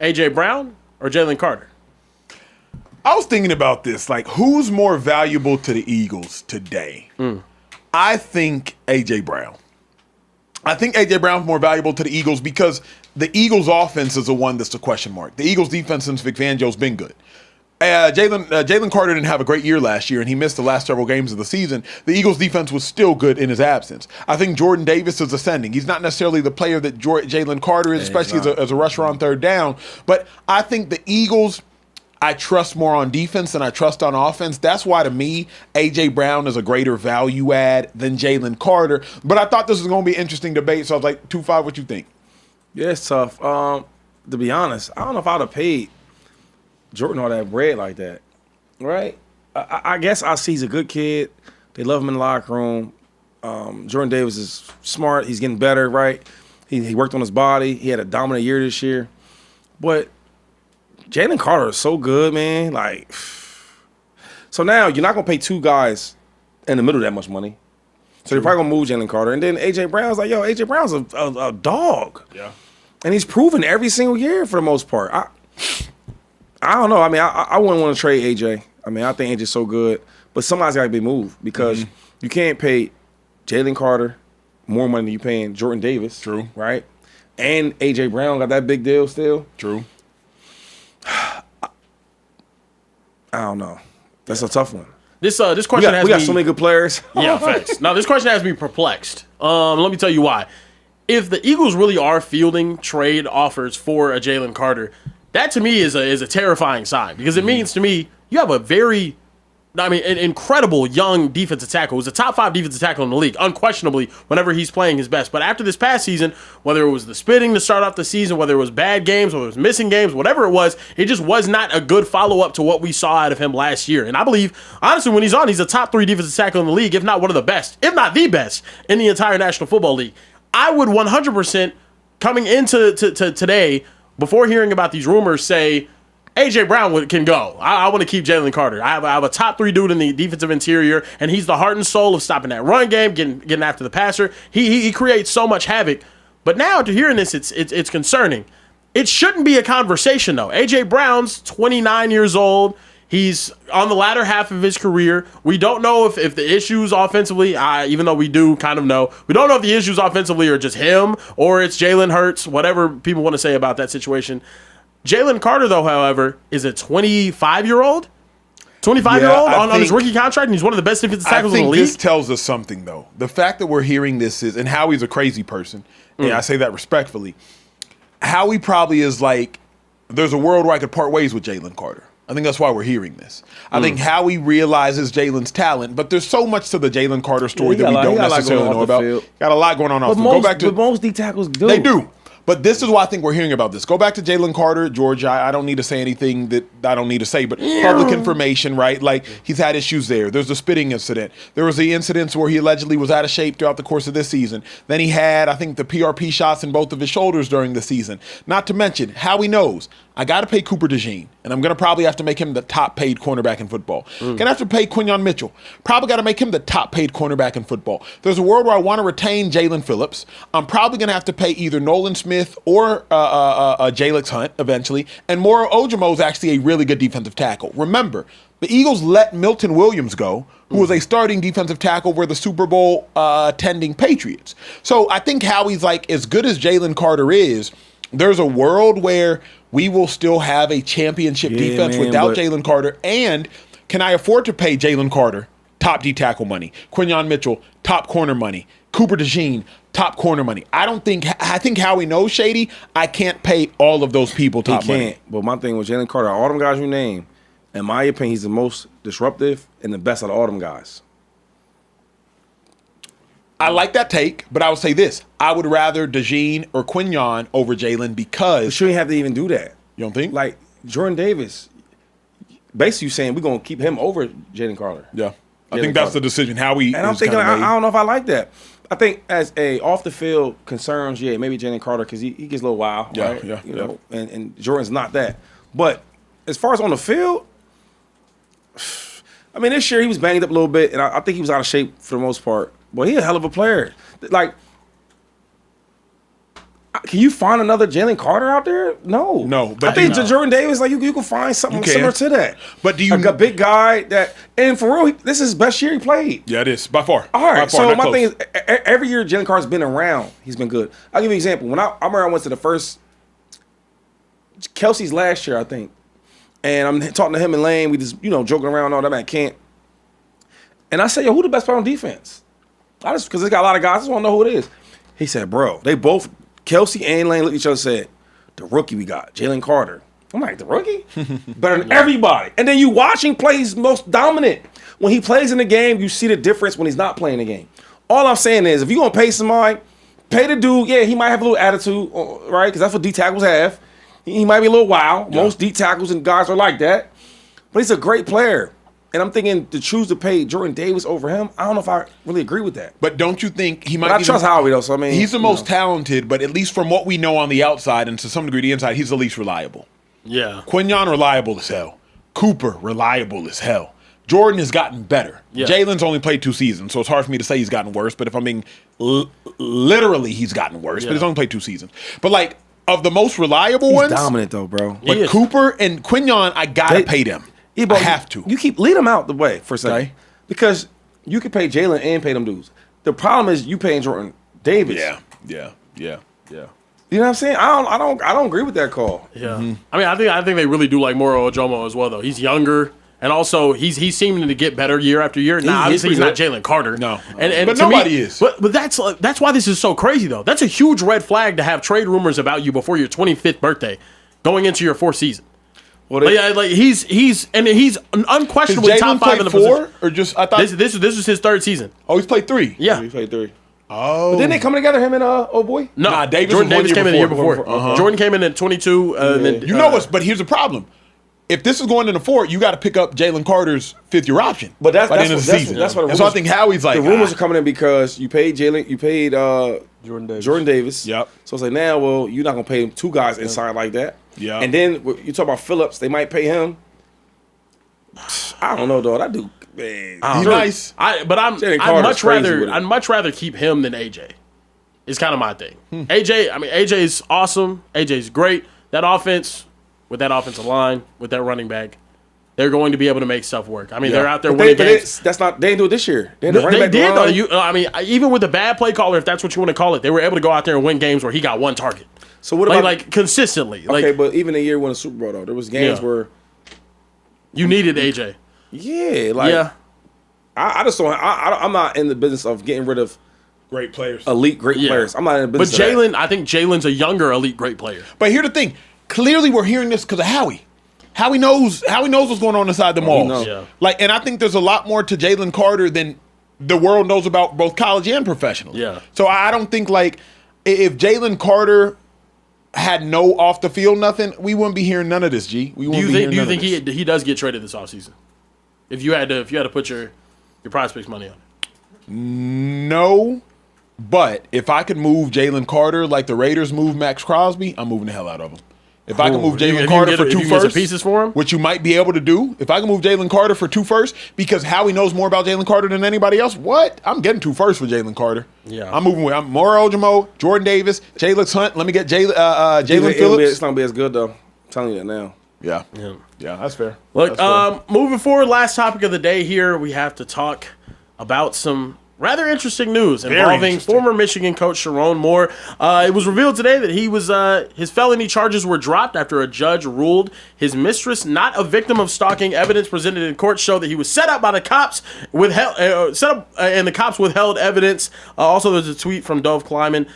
AJ Brown or Jalen Carter? I was thinking about this. Like, who's more valuable to the Eagles today? I think AJ Brown. I think A.J. Brown's more valuable to the Eagles because the Eagles' offense is the one that's the question mark. The Eagles' defense since Vic Fangio's been good. Jalen Carter didn't have a great year last year, and he missed the last several games of the season. The Eagles' defense was still good in his absence. I think Jordan Davis is ascending. He's not necessarily the player that Jalen Carter is, especially as a rusher on third down. But I think the Eagles, I trust more on defense than I trust on offense. That's why, to me, A.J. Brown is a greater value add than Jalen Carter. But I thought this was going to be an interesting debate, so I was like, 2-5, what you think? Yeah, it's tough. To be honest, I don't know if I'd have paid Jordan all that bread like that, right? I guess I see he's a good kid. They love him in the locker room. Jordan Davis is smart. He's getting better, right? He worked on his body. He had a dominant year this year. But Jalen Carter is so good, man. Like, so now you're not going to pay two guys in the middle that much money. So you're probably going to move Jalen Carter. And then A.J. Brown's like, yo, A.J. Brown's a dog. Yeah. And he's proven every single year for the most part. I don't know. I mean, I wouldn't want to trade A.J. I mean, I think A.J.'s so good. But somebody's got to be moved because you can't pay Jalen Carter more money than you paying Jordan Davis. True. Right? And A.J. Brown got that big deal still. True. I don't know. That's a tough one. This question has we got me, so many good players. Yeah, facts. Now this question has me perplexed. Let me tell you why. If the Eagles really are fielding trade offers for a Jalen Carter, that to me is a terrifying sign because it means to me you have a very, an incredible young defensive tackle who's a top 5 defensive tackle in the league, unquestionably, whenever he's playing his best. But after this past season, whether it was the spitting to start off the season, whether it was bad games, whether it was missing games, whatever it was, it just was not a good follow-up to what we saw out of him last year. And I believe, honestly, when he's on, he's a top 3 defensive tackle in the league, if not one of the best, if not the best, in the entire National Football League. I would 100% coming into today, before hearing about these rumors, say A.J. Brown can go. I want to keep Jalen Carter. I have a top 3 dude in the defensive interior, and he's the heart and soul of stopping that run game, getting after the passer. He creates so much havoc. But now, to hearing this, it's concerning. It shouldn't be a conversation, though. A.J. Brown's 29 years old. He's on the latter half of his career. We don't know if the issues offensively, even though we do kind of know, we don't know if the issues offensively are just him or it's Jalen Hurts, whatever people want to say about that situation. Jalen Carter, though, however, is a 25-year-old? 25-year-old on his rookie contract, and he's one of the best defensive tackles in the league? This tells us something, though. The fact that we're hearing this is, and Howie's a crazy person, and I say that respectfully, Howie probably is like, there's a world where I could part ways with Jalen Carter. I think that's why we're hearing this. I think Howie realizes Jalen's talent, but there's so much to the Jalen Carter story that we don't necessarily know about. Got a lot going on off the field. But most D tackles do. They do. But this is why I think we're hearing about this. Go back to Jalen Carter, George. I don't need to say anything that I don't need to say, but public information, right? Like, he's had issues there. There's a spitting incident. There was the incidents where he allegedly was out of shape throughout the course of this season. Then he had, I think, the PRP shots in both of his shoulders during the season. Not to mention, Howie knows I got to pay Cooper DeJean, and I'm going to probably have to make him the top-paid cornerback in football. Going to have to pay Quinyon Mitchell. Probably got to make him the top-paid cornerback in football. There's a world where I want to retain Jalen Phillips. I'm probably going to have to pay either Nolan Smith or Jalix Hunt eventually, and Moro Ojomo is actually a really good defensive tackle. Remember, the Eagles let Milton Williams go, who was a starting defensive tackle for the Super Bowl attending Patriots. So I think Howie's like, as good as Jalen Carter is, there's a world where we will still have a championship defense without Jalen Carter. And can I afford to pay Jalen Carter top D tackle money, Quinyon Mitchell top corner money, Cooper DeJean top corner money? I think Howie knows, Shady, I can't pay all of those people top money. But my thing with Jalen Carter, all them guys you name, in my opinion, he's the most disruptive and the best out of all them guys. I like that take, but I would say this. I would rather DeJean or Quinyon over Jalen because... You shouldn't have to even do that. You don't think? Like, Jordan Davis, basically you saying we're going to keep him over Jalen Carter. Yeah. I think that's the decision. Howie And I'm thinking, I don't know if I like that. I think as a off-the-field concerns, maybe Jalen Carter because he gets a little wild, right? Yeah, you know, and Jordan's not that. But as far as on the field... I mean, this year he was banged up a little bit, and I think he was out of shape for the most part. But he's a hell of a player. Like, can you find another Jalen Carter out there? No. But I think Jordan Davis, like you can find something similar to that. But do you like a big guy that? And for real, this is his best year he played. Yeah, it is by far. All right. By far, So my close. thing is, every year Jalen Carter's been around, he's been good. I'll give you an example. When I remember I went to the first Kelce's last year, I think. And I'm talking to him and Lane. We just, joking around and all that at camp. And I said, yo, who the best player on defense? Because they got a lot of guys. I just want to know who it is. He said, bro, they both, Kelce and Lane looked at each other and said, the rookie we got, Jalen Carter. I'm like, the rookie? Better than everybody. And then you watching play, he's most dominant. When he plays in the game, you see the difference when he's not playing the game. All I'm saying is, if you're going to pay somebody, pay the dude. Yeah, he might have a little attitude, right? Because that's what D tackles have. He might be a little wild. Yeah. Most D tackles and guys are like that. But he's a great player. And I'm thinking to choose to pay Jordan Davis over him, I don't know if I really agree with that. But don't you think he might But I be trust Howie, though, so I mean... He's the most talented, but at least from what we know on the outside and to some degree the inside, he's the least reliable. Yeah. Quinyon, reliable as hell. Cooper, reliable as hell. Jordan has gotten better. Yeah. Jalen's only played 2 seasons, so it's hard for me to say he's gotten worse, but if I'm being... literally, he's gotten worse, but he's only played 2 seasons. But like... Of the most reliable ones, dominant though, bro. But Cooper and Quinyon, I gotta pay them. Yeah, bro, I have to. You keep lead them out the way for a second, Okay. because you can pay Jalen and pay them dudes. The problem is you paying Jordan Davis. Yeah. You know what I'm saying? I don't agree with that call. Yeah. I mean, I think they really do like Moro Ojomo as well, though. He's younger. And also, he's seeming to get better year after year. Now, obviously, he's not Jalen Carter. No. And But to nobody me, is. But that's why this is so crazy, though. That's a huge red flag to have trade rumors about you before your 25th birthday, going into your 4th season. Well, he's unquestionably Has top Jalen 5 in the played 4? position. Or just, I thought... This was his 3rd season. Oh, he's played 3? Yeah. He played 3. Oh. But didn't they come together, him and oh boy? No, Nah, Jordan Davis came in the year before. Uh-huh. Jordan came in at 22. Then, You know what's... But here's the problem. If this is going into 4, you got to pick up Jalen Carter's 5th-year option. But that's by the end of the what season. the And rumors, so I think Howie's like... the rumors are coming in because you paid Jordan Davis. Yep. So it's like, now, well, you're not going to pay 2 guys inside like that. Yeah. And then you talk about Phillips, they might pay him. I don't know, dog. That dude, man. He's nice. I'd much rather keep him than AJ. It's kind of my thing. AJ's awesome. AJ's great. That offense, with that offensive line, with that running back, they're going to be able to make stuff work. I mean, they're out there winning games. They didn't do it this year. They did, though. Even with a bad play caller, if that's what you want to call it, they were able to go out there and win games where he got 1 target. So what about like consistently? Okay, but even the year when the Super Bowl, though, there was games where you needed AJ. I just don't. I'm not in the business of getting rid of Great players. elite great players. I'm not in the business. But of Jalen, I think Jalen's a younger elite great player. But here's the thing. Clearly, we're hearing this because of Howie. Howie knows what's going on inside the mall. Yeah. Like, and I think there's a lot more to Jalen Carter than the world knows about both college and professional. Yeah. So I don't think like if Jalen Carter had no off the field nothing, we wouldn't be hearing none of this. G. We wouldn't be hearing none of this. Do you think he does get traded this offseason? If you had to put your PrizePicks money on it. No. But if I could move Jalen Carter like the Raiders move Maxx Crosby, I'm moving the hell out of him. If I can move If you Jalen can Carter get- for if two you can get some firsts, pieces for him? which you might be able to do, if I can move Jalen Carter for 2 firsts, because Howie knows more about Jalen Carter than anybody else, what? I'm getting 2 firsts for Jalen Carter. Yeah. I'm moving with Moro Ojamo, Jordan Davis, Jalen Hunt. Let me get Jalen Phillips. It's not gonna be as good though. I'm telling you that now. Yeah, that's fair. Look, That's fair. moving forward, last topic of the day here, we have to talk about some rather interesting news involving interesting. former Michigan coach Sherrone Moore. It was revealed today that he was his felony charges were dropped after a judge ruled his mistress not a victim of stalking. Evidence presented in court showed that he was set up by the cops, and the cops withheld evidence. Also, there's a tweet from Dove Kleiman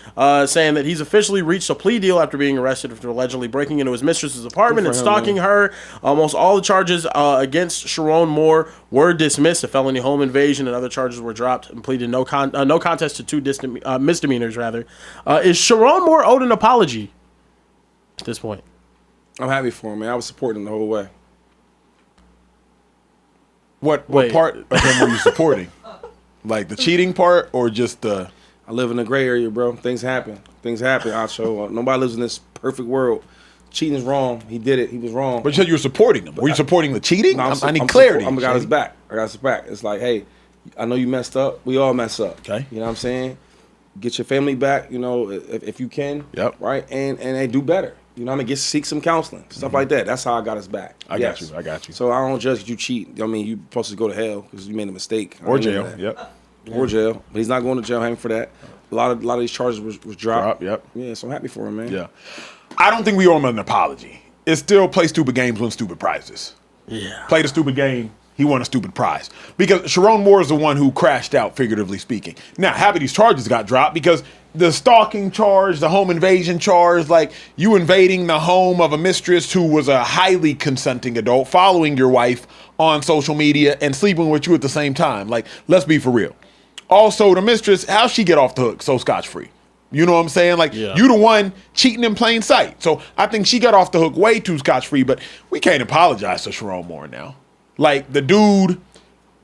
saying that he's officially reached a plea deal after being arrested for allegedly breaking into his mistress's apartment and stalking her. Almost all the charges against Sherrone Moore were dismissed. A felony home invasion and other charges were dropped and pleaded no contest to 2 misdemeanors. Is Sherrone Moore owed an apology at this point? I'm happy for him, man. I was supporting him the whole way. What Wait. part of him were you supporting? Like the cheating part or just the... I live in a gray area, bro. Things happen. Acho. Nobody lives in this perfect world. Cheating is wrong. He did it. He was wrong. But you said you were supporting him. Were you supporting the cheating? No, I need clarity. I'm got his back. I got his back. It's like, hey, I know you messed up. We all mess up. Okay. You know what I'm saying? Get your family back, you know, if you can. Yep. Right? And they do better. You know what I mean? Seek some counseling. Stuff like that. That's how I got his back. I got you. So I don't judge you cheat. I mean, you supposed to go to hell because you made a mistake. Or I know jail. that. Yep. Or jail. But he's not going to jail hanging for that. A lot of these charges was dropped. Yep. Yeah, so I'm happy for him, man. Yeah. I don't think we owe him an apology. It's still play stupid games, win stupid prizes. Yeah. Played a stupid game, he won a stupid prize. Because Sherrone Moore is the one who crashed out, figuratively speaking. Now, happy these charges got dropped because the stalking charge, the home invasion charge, like you invading the home of a mistress who was a highly consenting adult, following your wife on social media and sleeping with you at the same time. Like, let's be for real. Also, the mistress, how'd she get off the hook so scotch-free? You know what I'm saying? Like, you the one cheating in plain sight. So I think she got off the hook way too scotch-free, but we can't apologize to Sherrone Moore now. Like, the dude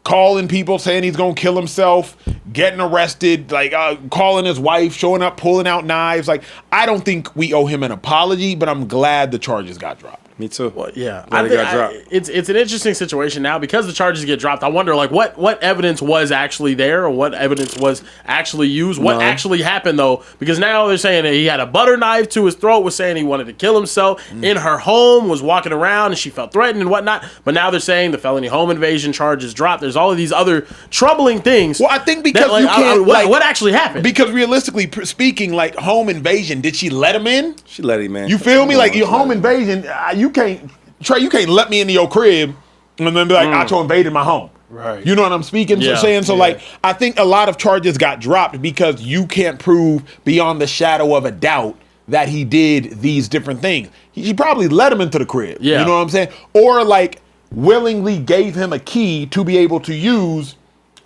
calling people, saying he's going to kill himself, getting arrested, like calling his wife, showing up, pulling out knives. Like, I don't think we owe him an apology, but I'm glad the charges got dropped. Me too. Well, yeah, Glad it got dropped. It's an interesting situation now because the charges get dropped. I wonder, like, what evidence was actually there, or what evidence was actually used? What actually happened though? Because now they're saying that he had a butter knife to his throat, was saying he wanted to kill himself in her home, was walking around and she felt threatened and whatnot. But now they're saying the felony home invasion charges dropped. There's all of these other troubling things. Well, I think because that, like, you can't. what actually happened? Because realistically speaking, like home invasion, did she let him in? She let him in. You feel me? Like your home invasion, you can't. Trey, you can't let me into your crib and then be like, Acho invaded my home. Right. You know what I'm speaking? Yeah. So saying? So like, I think a lot of charges got dropped because you can't prove beyond the shadow of a doubt that he did these different things. He probably let him into the crib. Yeah. You know what I'm saying? Or like willingly gave him a key to be able to use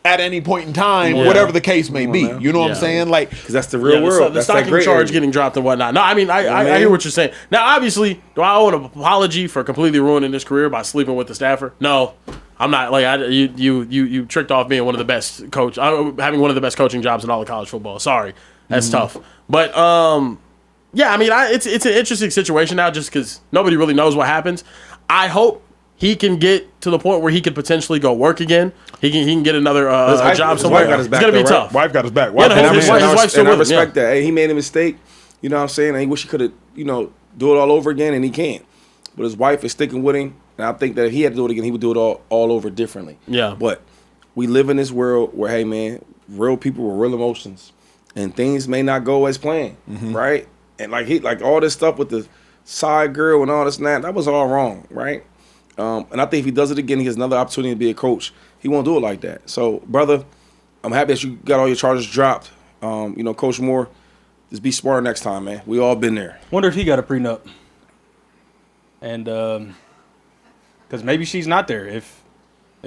at any point in time, whatever the case may be. man. You know what I'm saying? Like, Because that's the real the world. That's that stalking gray charge area. getting dropped and whatnot. No, I mean, I hear what you're saying. Now, obviously, do I owe an apology for completely ruining his career by sleeping with the staffer? No, I'm not. Like, you tricked off being one of the best having one of the best coaching jobs in all of college football. Sorry, that's tough. But yeah, I mean, it's an interesting situation now, just because nobody really knows what happens. I hope he can get to the point where he could potentially go work again. He can get another job somewhere. wife got his back, it's gonna be though, right? tough. wife got his back. Yeah, no, Wife his got his back. wife's still And I with him, respect that. Hey, he made a mistake. You know what I'm saying? And he wish he could have, do it all over again, and he can't. But his wife is sticking with him, and I think that if he had to do it again, he would do it all over differently. Yeah. But we live in this world where, hey, man, real people with real emotions, and things may not go as planned, right? And like all this stuff with the side girl and all this and that was all wrong, right? And I think if he does it again, he has another opportunity to be a coach. He won't do it like that. So, brother, I'm happy that you got all your charges dropped. Coach Moore, just be smarter next time, man. We all been there. Wonder if he got a prenup. And because maybe she's not there if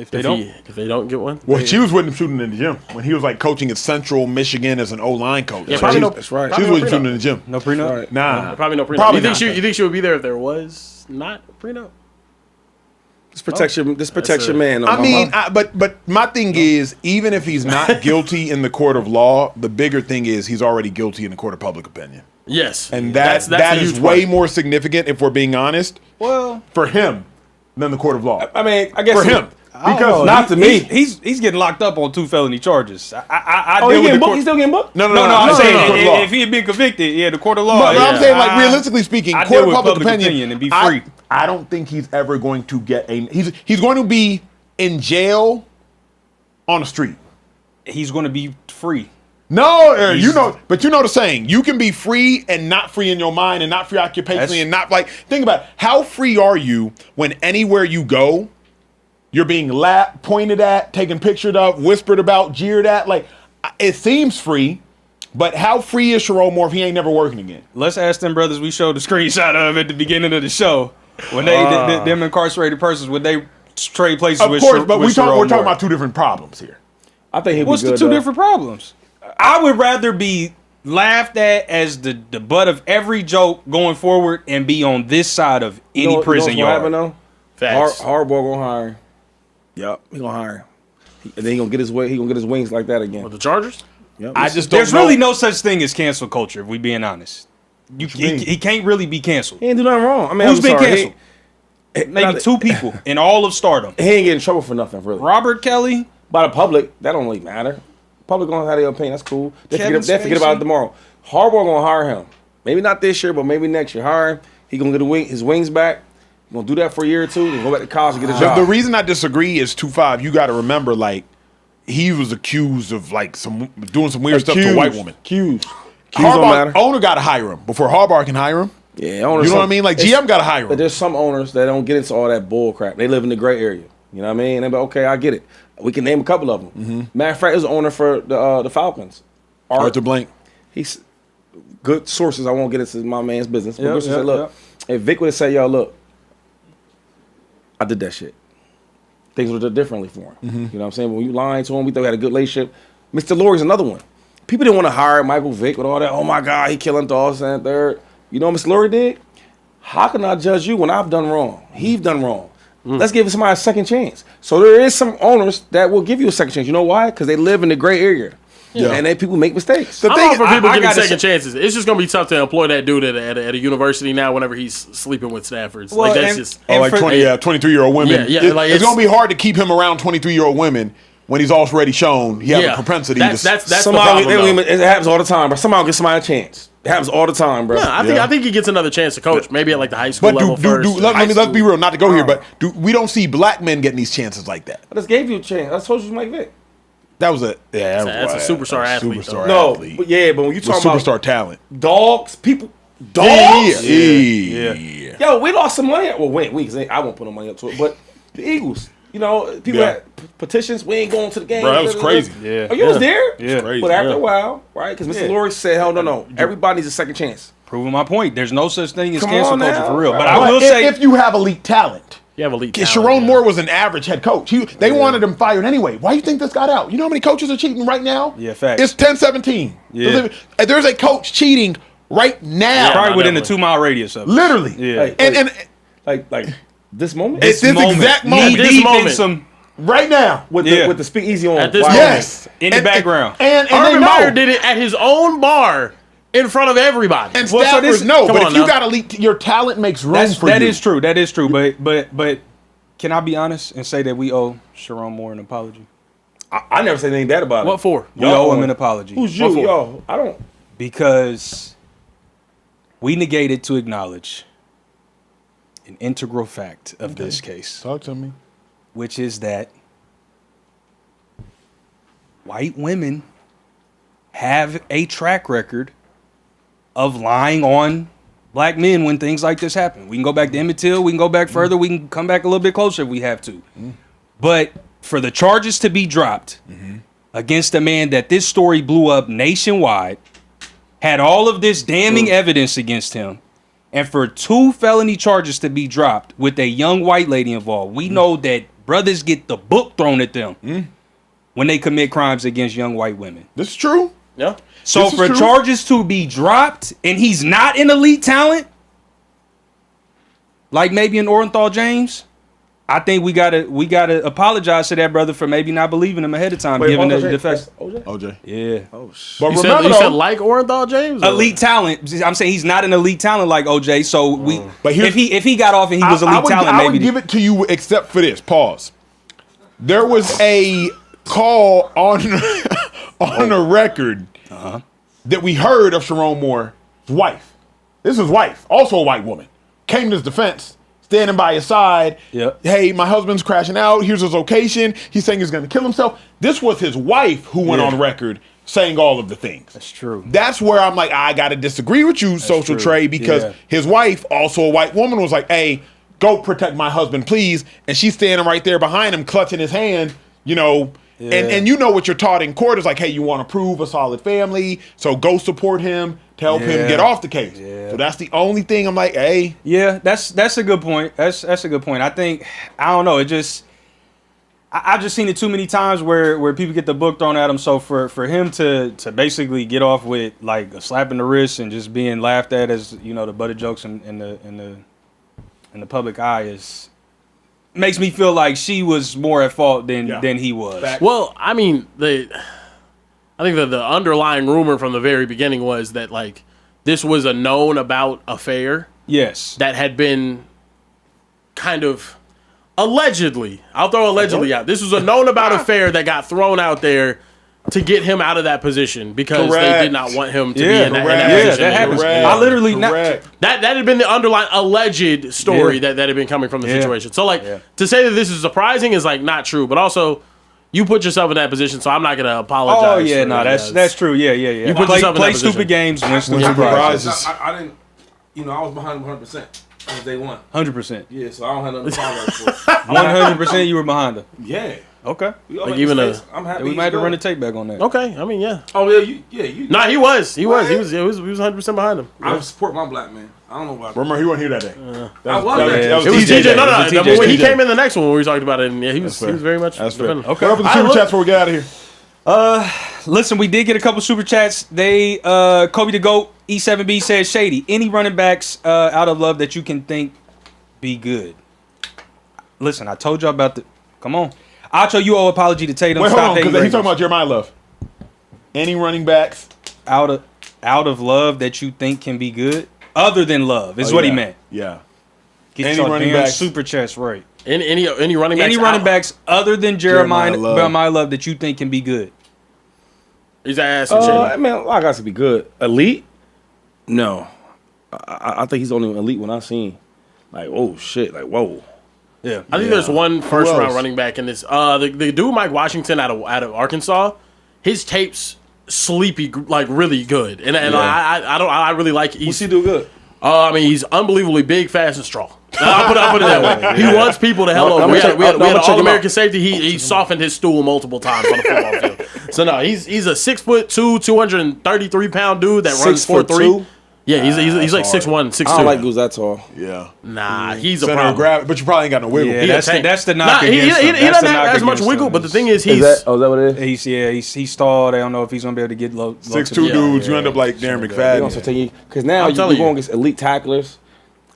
they don't. If they don't get one. Well, she was with him shooting in the gym when he was like coaching at Central Michigan as an O-line coach. Yeah, probably no. That's right. She was with him shooting in the gym. No prenup. Right. Nah, Probably no prenup. Probably You think not. she would be there if there was not a prenup? This protects your man. I mean, but my thing is, even if he's not guilty in the court of law, the bigger thing is he's already guilty in the court of public opinion. Yes, and that is way more significant, if we're being honest. Well, for him than the court of law. I mean, I guess for him. Because not to me, he's getting locked up on 2 felony charges. He's still getting booked? No. I'm saying if he had been convicted, the court of law. But I'm saying, like, realistically speaking, court of public opinion and be free. I don't think he's ever going to get he's going to be in jail on the street. He's going to be free. No, but you know the saying. You can be free and not free in your mind and not free occupationally and not like, think about it. How free are you when anywhere you go, you're being laughed, pointed at, taken pictures of, whispered about, jeered at? Like, it seems free, but how free is Sherrone Moore if he ain't never working again? Let's ask them brothers we showed the screenshot of at the beginning of the show. When them incarcerated persons, would they trade places with Sherrone? Of course, but we're talking about 2 different problems here. I think what's the 2 different problems? I would rather be laughed at as the butt of every joke going forward and be on this side of any prison yard. Hardball gonna hire him. Yep, he gonna hire him. And then he gonna get his way. He gonna get his wings like that again. With the Chargers? Yep. I just don't There's really no such thing as cancel culture, if we being honest. He can't really be canceled. He ain't do nothing wrong. I mean, who's been canceled? Maybe 2 people in all of stardom. He ain't getting in trouble for nothing, really. Robert Kelly. By the public, that don't really matter. Public gonna have their opinion. That's cool. They forget about it tomorrow. Hardball gonna hire him. Maybe not this year, but maybe next year. Hire him. He gonna get his wings back. He's gonna do that for a year or 2. Then go back to college and get a job. The reason I disagree is 2-5. You got to remember, like, he was accused of like doing some weird stuff to a white woman. Accused Harbaugh, owner got to hire him before Harbaugh can hire him. Yeah, owners. You know what I mean? Like, GM got to hire him. But there's some owners that don't get into all that bull crap. They live in the gray area. You know what I mean? They're like, okay, I get it. We can name a couple of them. Mm-hmm. Matter of fact, there's an owner for the Falcons. Arthur Blank. He's good sources. I won't get into my man's business. But good sources said, look, if Vic would have said, yo, look, I did that shit, things would have done differently for him. Mm-hmm. You know what I'm saying? When you lying to him, we thought we had a good relationship. Mr. Lurie's another one. People didn't want to hire Michael Vick with all that. Oh my God, he killing Dawson and third. You know what Mr. Lurie did? How can I judge you when I've done wrong? He's done wrong. Let's give somebody a second chance. So there is some owners that will give you a second chance. You know why? Because they live in the gray area. Yeah. And people make mistakes. I'm all for people getting second chances. It's just going to be tough to employ that dude at a university now whenever he's sleeping with Staffords. Well, like, that's just... Like 23-year-old women. It's going to be hard to keep him around 23-year-old women when he's already shown he has a propensity to... That's the problem, it happens all the time, but somehow get somebody a chance. It happens all the time, bro. No, I think he gets another chance to coach. Maybe at like the high school level first. Let's be real, not to go here, but we don't see black men getting these chances like that. I just gave you a chance. I told you Mike Vick. That was that's a superstar athlete. Athlete. But when you talk about superstar talent, dogs. Yeah. Yo, we lost some money. Well, I won't put no money up to it, but the Eagles. You know, people had petitions. We ain't going to the game. Bro, that was crazy. Yeah. Oh, you was there? Yeah. Crazy. But after a while, right? Because Mr. Lurie said, hell no. Everybody needs a second chance. Proving my point. There's no such thing as cancel culture now. for real. But I will say, if you have elite talent. You have elite talent. Sherrone Moore was an average head coach. They wanted him fired anyway. Why do you think this got out? You know how many coaches are cheating right now? Yeah, facts. It's 10-17. Yeah. There's a coach cheating right now. Probably within a 2-mile radius of it. Literally. Yeah. And like this moment? It's this exact moment. This moment. Right now. With the Speakeasy on. At this yes. In the background. And Urban Meyer did it at his own bar in front of everybody. And Stafford, but if you got elite, your talent makes room for you. That is true. That is true. But can I be honest and say that we owe Sherrone Moore an apology? I never said anything bad about it. What for? We owe him an apology. Who's you? Yo, I don't. Because we negated to acknowledge an integral fact of this case. Talk to me. Which is that white women have a track record of lying on black men when things like this happen. We can go back to Emmett Till. We can go back further. We can come back a little bit closer if we have to. But for the charges to be dropped against a man that this story blew up nationwide, had all of this damning evidence against him, and for 2 felony charges to be dropped with a young white lady involved, we know that brothers get the book thrown at them when they commit crimes against young white women. This is true. Yeah. So for charges to be dropped and he's not an elite talent, like maybe an Orenthal James, I think we gotta apologize to that brother for maybe not believing him ahead of time, given the fact. OJ. Yeah. Oh shit. But But remember, you though, said like Orenthal, James? Or? Elite talent. I'm saying he's not an elite talent like OJ. So But if he got off and he was elite talent, I maybe would give it to you except for this. Pause. There was a call on the record that we heard of Sherrone Moore's wife. This is his wife, also a white woman, came to his defense, standing by his side. Yep. Hey, my husband's crashing out. Here's his location. He's saying he's going to kill himself. This was his wife who went on record saying all of the things. That's true. That's where I'm like, I got to disagree with you, Social true. Trey, because Yeah. his wife, also a white woman, was like, hey, go protect my husband, please. And she's standing right there behind him, clutching his hand, you know. And you know what you're taught in court is like, hey, you want to prove a solid family, so go support him to help him get off the case. Yeah. So that's the only thing I'm like, hey. Yeah, that's a good point. That's a good point. I think I don't know. It just I've just seen it too many times where people get the book thrown at them. So for him to basically get off with like a slap in the wrist and just being laughed at as the butt of jokes in the public eye makes me feel like she was more at fault than he was. Well, I mean, I think that the underlying rumor from the very beginning was that like this was a known about affair. Yes. That had been kind of allegedly. I'll throw allegedly out. This was a known about affair that got thrown out there to get him out of that position because they did not want him to be in that position. That happens. Correct. I literally that had been the underlying alleged story that had been coming from the situation. So like to say that this is surprising is like not true, but also you put yourself in that position, so I'm not gonna apologize. Oh yeah, no, that's true. Yeah. You put yourself in play that stupid position. games, win stupid Stupid prizes. prizes. I didn't, I was behind 100% since day one. 100%. Yeah, so I don't have nothing to apologize for. 100% you were behind her. Yeah. Okay. We all Like make even mistakes. I'm happy. We might have to he's run the good. tape back on that. Okay, I mean yeah. Oh yeah, you. Nah, he was. He was 100% behind him. I support my black man. I don't know why. Remember, he wasn't here that day. I love that. That It was TJ. TJ. No, That was when he TJ. came in the next one when we talked about it, and he was very much That's fair. defending. Okay. What up with the super chats before we get out of here? Listen, we did get a couple super chats. They Kobe the GOAT E7B says Shady. Any running backs out of love that you can think be good? Listen, I told y'all about the. Come on, Acho, you owe apology to Tatum. Wait, hold Stop on, hating because he's Ravens. talking about Jeremiah Love. Any running backs? out of love that you think can be good, other than love is what he meant. Yeah. Get Any your running damn backs? super chest right. Any running backs? Any running backs other than Jeremiah Jeremiah Love that you think can be good? He's asking Shady. I mean, a lot of guys could be good. Elite? No. I think he's the only elite one I've seen. Like, oh shit, like whoa. Yeah, I think there's one first else? round running back in this. The dude Mike Washington out of Arkansas, his tapes sleepy like really good, and I really like. What's he do good? I mean, he's unbelievably big, fast, and strong. I'll put it that way. He wants people to hell over. We had an All-American safety. He softened his stool multiple times on the football field. So no, he's a 6'2", 233-pound dude that runs 4.3. Yeah, he's like 6'1", 6'2". I don't like dudes that tall. Yeah. Nah, he's a Center of problem. gravity, but you probably ain't got no wiggle. Yeah, He a that's tank. the knock Nah, against him. he That's doesn't the have knock as much against wiggle, him. but the thing is, Is that what it is? He's stalled. I don't know if he's gonna be able to get low. 6'2" dudes, you end up like Darren McFadden. Because now I'm you're telling going you. against elite tacklers,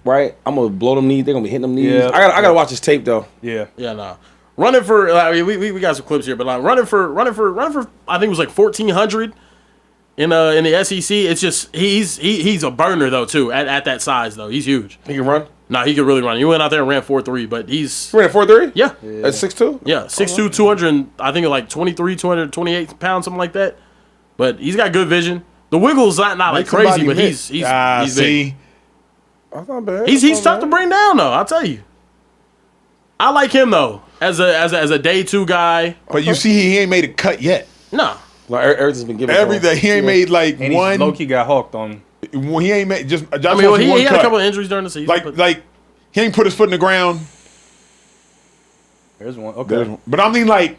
right? I'm gonna blow them knees. They're gonna be hitting them knees. Yeah. I gotta watch this tape though. Yeah. Yeah, nah. Running for we got some clips here, but like running for I think it was like 1,400 in the SEC. It's just he's a burner though too at that size though. He's huge. He can run. Nah, he could really run. He went out there and ran 4.3, but he's He ran 4.3. yeah. At 6'2". Yeah, 6'2", 200, I think like 228 pounds, something like that. But he's got good vision. The wiggle's not like crazy, but he's big. see. That's not bad. He's tough to bring down though. I'll tell you. I like him though as a day two guy. But you see, he ain't made a cut yet. No, Like everything's been given. Everything. He ain't made like And one. low key got hawked on. Well, he ain't made just. I mean well, he had cut. a couple of injuries during the season. but Like he ain't put his foot in the ground. There's one. Okay. But I mean, like,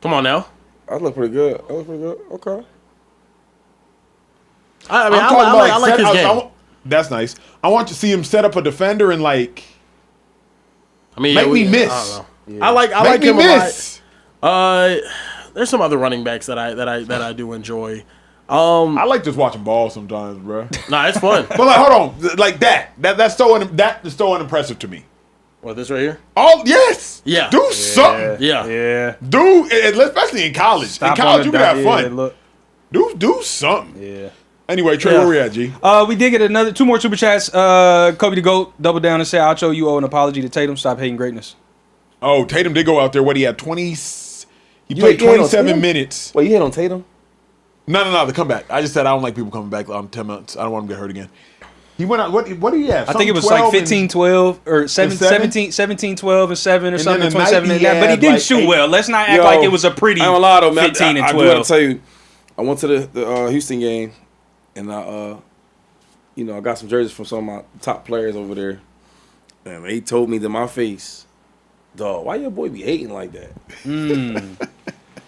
come on now. That look pretty good. Okay. I mean, I'm talking about I like his game. that's nice. I want to see him set up a defender and like I mean, make me miss. I don't know. I like Make me him miss. a lot. There's some other running backs that I do enjoy. I like just watching ball sometimes, bro. Nah, it's fun. But like, hold on, like that is so unimpressive to me. What, this right here? Oh, yes. Yeah. Do something. Yeah. Yeah. Do, especially in college. Stop in college, on you the can have dot- fun. look. Do something. Yeah. Anyway, Trey, Yeah. where we at, G? We did get two more super chats. Kobe the GOAT double down and said, Acho, you owe an apology to Tatum. Stop hating greatness. Oh, Tatum did go out there. What, he had 20... He You played hit on 27 Tatum? minutes. Wait, you hit on Tatum? No, the comeback. I just said I don't like people coming back on 10 months. I don't want him to get hurt again. He went out. What did he have? I think it was like 15, 12, or 17, 12, and 7 or something. then the 27 night and he that. But he had didn't like shoot 8. well. Let's not act like it was a pretty I ain't gonna lie though, man. 15 and I do have 12. to tell you, I went to the Houston game, and I got some jerseys from some of my top players over there. And he told me to my face, dog, why your boy be hating like that?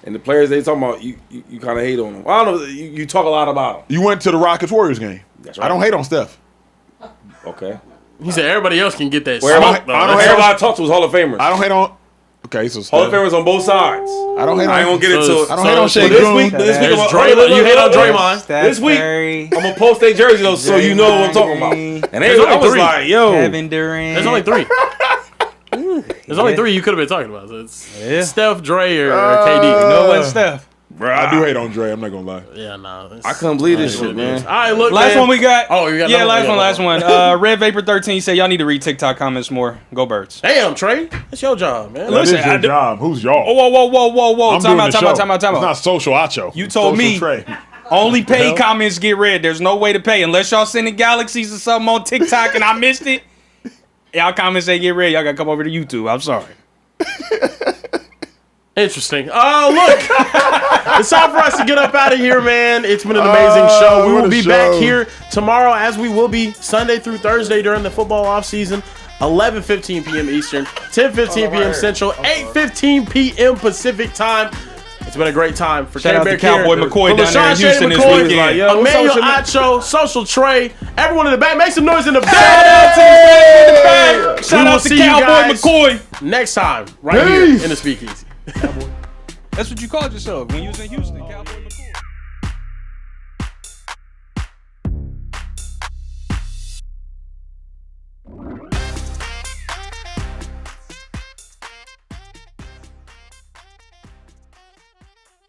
And the players they talking about, you kind of hate on them. Well, I don't know. You talk a lot about them. You went to the Rockets Warriors game. That's right. I don't hate on Steph. Okay. He said everybody else can get that Where smoke, though. I don't hate everybody I talked to was Hall of Famers. I don't hate on. Okay, so Hall of Steph. Famers on both sides. I don't hate on. I ain't gonna get into it. I don't hate on Shady. This week, There's I'm gonna- Draymond. You hate on Draymond. This week, I'm gonna post their jersey though, so you know what I'm talking about. And There's only I was three. like, yo, Kevin Durant. There's only 3. There's only 3 you could have been talking about. So it's Yeah. Steph, Dre, or KD. No one, Steph. bro, I do hate on Dre. I'm not gonna lie. Yeah, no. I couldn't believe this shit, man. All right, look, Last man. one we got. Oh, you got yeah, another one? last Yeah, one. Red Vapor 13 said y'all need to read TikTok comments more. Go Birds. Damn, Trey. That's your job, man. That is Listen, your job. Who's y'all? Whoa. I'm Time doing out. the show. It's not social Acho. You told Social me Trey. only paid hell? comments get read. There's no way to pay unless y'all sending galaxies or something on TikTok and I missed it. Y'all comments ain't get read. Y'all gotta come over to YouTube. I'm sorry. Interesting. Look. It's time for us to get up out of here, man. It's been an amazing show. We what will a be show. back here tomorrow, as we will be Sunday through Thursday during the football offseason. 11:15 p.m. Eastern, 10:15 p.m. Central, 8:15 p.m. Pacific time. It's been a great time for Shout out to Carebear Cowboy character. McCoy From down there in LaShawn Houston Shady this McCoy, weekend. Yo, what's Emmanuel up, Acho, Social Trey, everyone in the back. Make some noise in the back. Shout We will out to see you Cowboy guys McCoy. next time, right here in the Speakeasy. That's what you called yourself when you was in Houston. Cowboy McCoy.